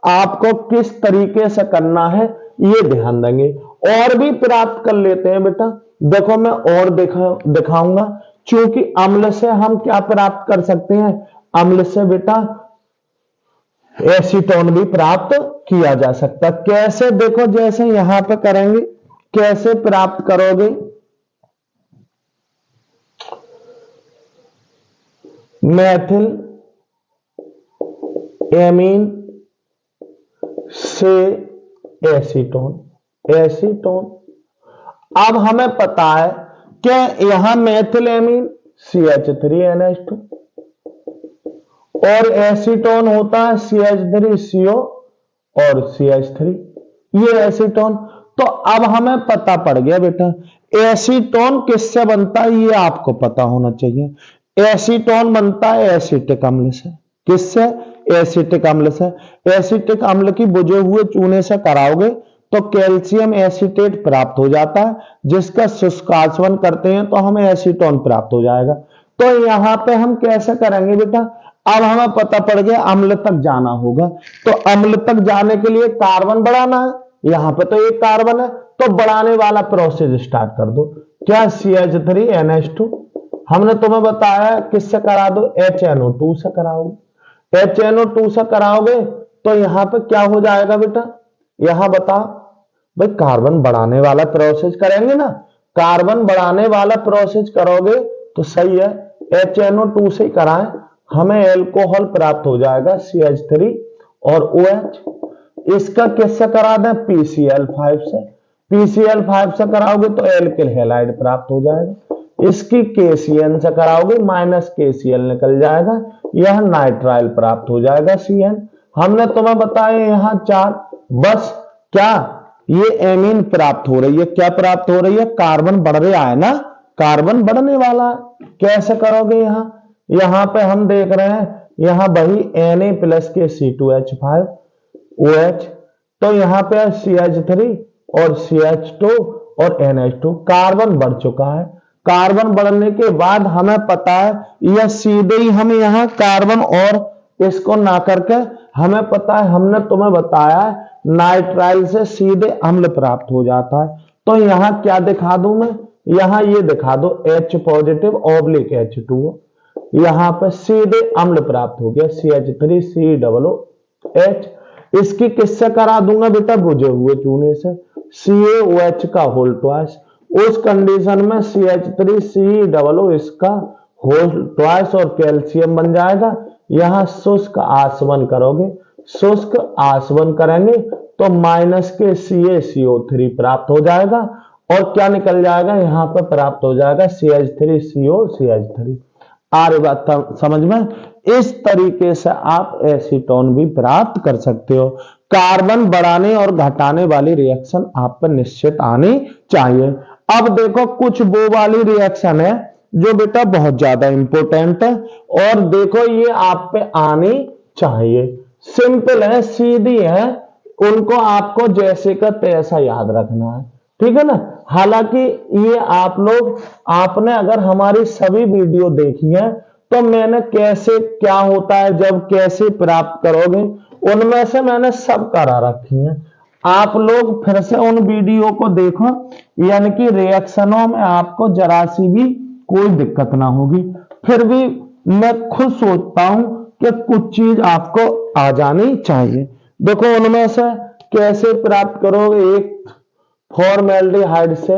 आपको किस तरीके से करना है ये ध्यान देंगे। और भी प्राप्त कर लेते हैं बेटा, देखो मैं और दिखाऊंगा। क्योंकि अम्ल से हम क्या प्राप्त कर सकते हैं, अम्ल से बेटा एसीटोन भी प्राप्त किया जा सकता है। कैसे देखो, जैसे यहां पे करेंगे, कैसे प्राप्त करोगे, मेथिल एमीन से एसीटोन, एसीटोन। अब हमें पता है कि यहां मेथिल एमीन CH3NH2 और एसीटोन होता है CH3CO और CH3, ये एसीटोन। तो अब हमें पता पड़ गया बेटा एसीटोन किससे बनता है, ये आपको पता होना चाहिए। एसीटोन बनता है एसिटिक अम्ल से, किससे, एसिटिक अम्ल से। एसिटिक अम्ल की बुझे हुए चूने से कराओगे तो कैल्शियम एसीटेट प्राप्त हो जाता है, जिसका शुष्काचवन करते हैं तो हमें एसीटोन प्राप्त हो जाएगा। तो यहां पे हम कैसे करेंगे बेटा, अब हमें पता पड़ गया अम्ल तक जाना होगा, तो अम्ल तक जाने के लिए कार्बन बढ़ाना है। यहां पे तो एक कार्बन है, तो बढ़ाने वाला प्रोसेस स्टार्ट कर दो। क्या CH3NH2 हमने तुम्हें बताया किससे करा दो, HNO2 से कराओगे। HNO2 से कराओगे तो यहां पे क्या हो जाएगा बेटा, यहां बता भाई, कार्बन बढ़ाने वाला प्रोसेस करेंगे ना, कार्बन बढ़ाने वाला प्रोसेस करोगे तो सही है, HNO2 से कराएं, हमें एल्कोहल प्राप्त हो जाएगा CH3 और OH। इसका किससे करा दें, PCl5 से। PCl5 से कराओगे तो एल्किल हैलाइड प्राप्त हो जाएगा। इसकी KCN से कराओगे -KCl निकल जाएगा, यह नाइट्राइल प्राप्त हो जाएगा CN। हमने तुम्हें बताया यहां 4, बस क्या ये एमीन प्राप्त हो रही है, क्या प्राप्त हो रही है, कार्बन बढ़ रहा है ना, कार्बन बढ़ने वाला है। कैसे करोगे, यहां पे हम देख रहे हैं यहां वही Na प्लस के C2H5 OH, तो यहां पे CH3 और CH2 और NH2, कार्बन बढ़ चुका है। कार्बन बढ़ने के बाद हमें पता है यह सीधे ही हम यहां कार्बन और इसको ना करके हमें पता है, हमने तुम्हें बताया नाइट्राइल से सीधे अम्ल प्राप्त हो जाता है। तो यहां क्या दिखा दूं मैं, यहां ये दिखा दो H पॉजिटिव ओब्लिक H2O, यहां पर सीधे अम्ल प्राप्त हो गया CH3COOH। इसकी किससे करा दूंगा बेटा, बुझे हुए चूने से, CaOH का होल ट्वाइस। उस कंडीशन में CH3COO इसका होल ट्वाइस और कैल्शियम बन जाएगा। यहां शुष्क आसवन करोगे, शुष्क आसवन करेंगे तो के CaCO3 प्राप्त हो जाएगा और क्या निकल जाएगा, यहां पर प्राप्त हो जाएगा CH3COCH3। आ रही बात समझ में। इस तरीके से आप एसीटोन भी प्राप्त कर सकते हो। कार्बन बढ़ाने और घटाने वाली रिएक्शन आप पर निश्चित आनी चाहिए। अब देखो कुछ वो वाली रिएक्शन है जो बेटा बहुत ज्यादा इंपॉर्टेंट है, और देखो ये आप पे आनी चाहिए। सिंपल है, सीधी है, उनको आपको जैसे का तैसा याद रखना है, ठीक है ना। हालांकि ये आप लोग, आपने अगर हमारी सभी वीडियो देखी है तो मैंने कैसे क्या होता है जब कैसे प्राप्त करोगे उनमें से मैंने सब करा रखी है। आप लोग फिर से उन वीडियो को देखो, यानी कि रिएक्शनों में आपको जरा सी भी कोई दिक्कत ना होगी। फिर भी मैं खुद सोचता हूं कि कुछ चीज आपको आ जानी चाहिए। देखो उनमें से कैसे प्राप्त करोगे? एक फॉर्मेल्डिहाइड से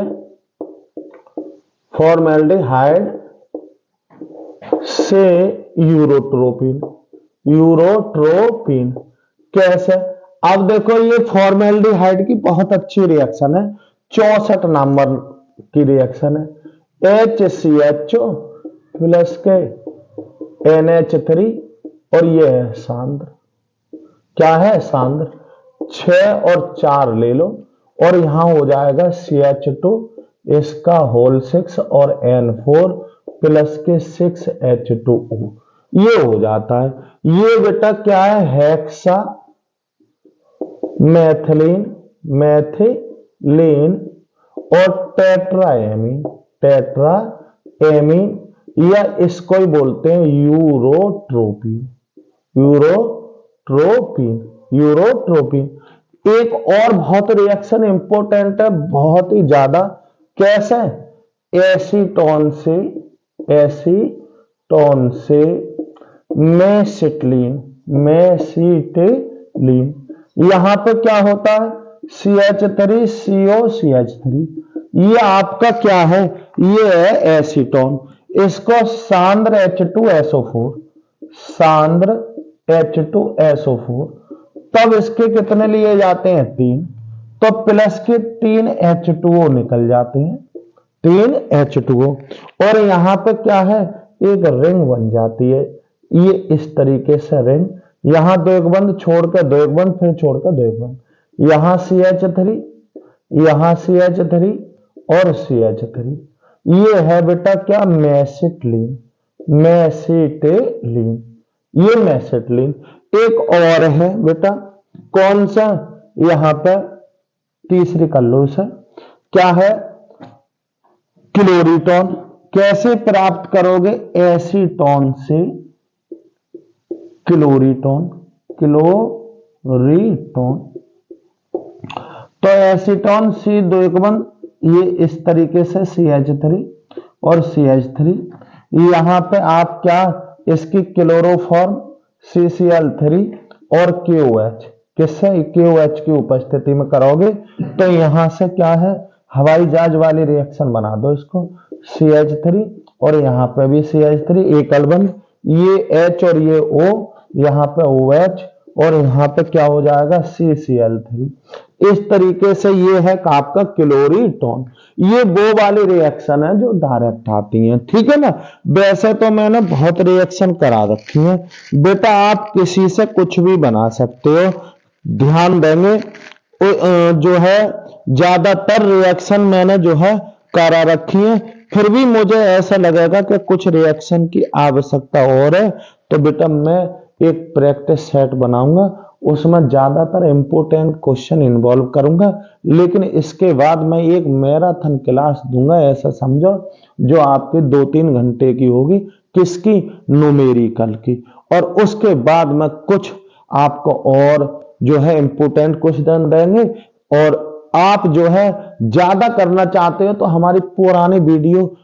यूरोट्रोपिन। कैसे? अब देखो ये फॉर्मेल्डिहाइड की बहुत अच्छी रिएक्शन है, 64 नंबर की रिएक्शन है। HCHO प्लस के NH3 और ये है सांद्र। क्या है? सांद्र। 6 और 4 ले लो और यहां हो जाएगा CH2 इसका होल 6 और N4 प्लस के 6H2O, ये हो जाता है। ये बेटा क्या है? हेक्सा मैथिलीन और टेट्राएमीन या इसको ही बोलते हैं यूरोट्रोपिन। एक और बहुत रिएक्शन इंपॉर्टेंट है, बहुत ही ज्यादा। कैसे? एसीटोन से मेसिटिलीन। यहां पे क्या होता है? CH3CO CH3, ये आपका क्या है? ये है एसीटोन। इसको सांद्र H2SO4 तब इसके कितने लिए जाते हैं? 3, तो प्लस के 3 H2O निकल जाते हैं, 3 H2O। और यहां पे क्या है? एक रिंग बन जाती है, ये इस तरीके से रिंग, यहां 2 एक बंद, छोड़कर 2 एक बंद, फिर छोड़कर 2 एक बंद, यहां CH3, यहां CH3 और CH3। ये है बेटा क्या? मैसिटिलीन। एक और है बेटा, कौन सा? यहां पर तीसरी कर लो इसे, क्या है? क्लोरीटोन। कैसे प्राप्त करोगे? एसीटोन से क्लोरीटोन। तो एसीटोन C2 एक बंद, ये इस तरीके से CH3 और CH3। यहां पे आप क्या? इसकी क्लोरोफॉर्म CCl3 और KOH, किससे? KOH की उपस्थिति में करोगे तो यहां से क्या है? हवाई जहाज वाली रिएक्शन बना दो इसको, CH3 और यहां पे भी CH3, एकल बंद, ये H और ये O, यहां पे OH और यहां पे क्या हो जाएगा? CCl3। इस तरीके से ये है आपका क्लोरीटोन। ये वो वाली रिएक्शन है जो डायरेक्ट आती है, ठीक है ना। वैसे तो मैंने बहुत रिएक्शन करा रखी है बेटा, आप किसी से कुछ भी बना सकते हो। ध्यान देंगे जो है ज्यादातर रिएक्शन मैंने जो है करा रखी है, फिर भी मुझे ऐसा लगेगा कि कुछ रिएक्शन की आवश्यकता और है, तो बेटा मैं एक प्रैक्टिस सेट बनाऊंगा, उसमें ज्यादातर इंपोर्टेंट क्वेश्चन इन्वॉल्व करूंगा। लेकिन इसके बाद मैं एक मैराथन क्लास दूंगा, ऐसा समझो, जो आपके 2-3 घंटे की होगी। किसकी? न्यूमेरिकल की। और उसके बाद मैं कुछ आपको और जो है इंपोर्टेंट क्वेश्चन देंगे। और आप जो है ज्यादा करना चाहते हो तो हमारी पुरानी वीडियो,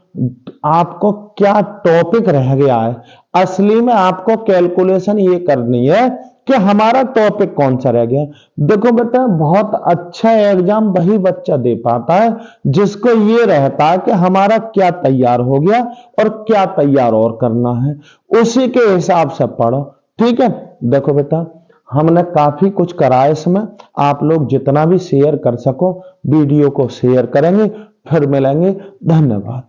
आपको क्या टॉपिक रह गया है, असली में आपको कैलकुलेशन ये करनी है कि हमारा टॉपिक कौन सा रह गया। देखो बेटा, बहुत अच्छा एग्जाम वही बच्चा दे पाता है जिसको ये रहता है कि हमारा क्या तैयार हो गया और क्या तैयार और करना है, उसी के हिसाब से पढ़ो, ठीक है। देखो बेटा, हमने काफी कुछ करा है इसमें, आप लोग जितना भी शेयर कर सको वीडियो को शेयर करेंगे। फिर मिलेंगे, धन्यवाद।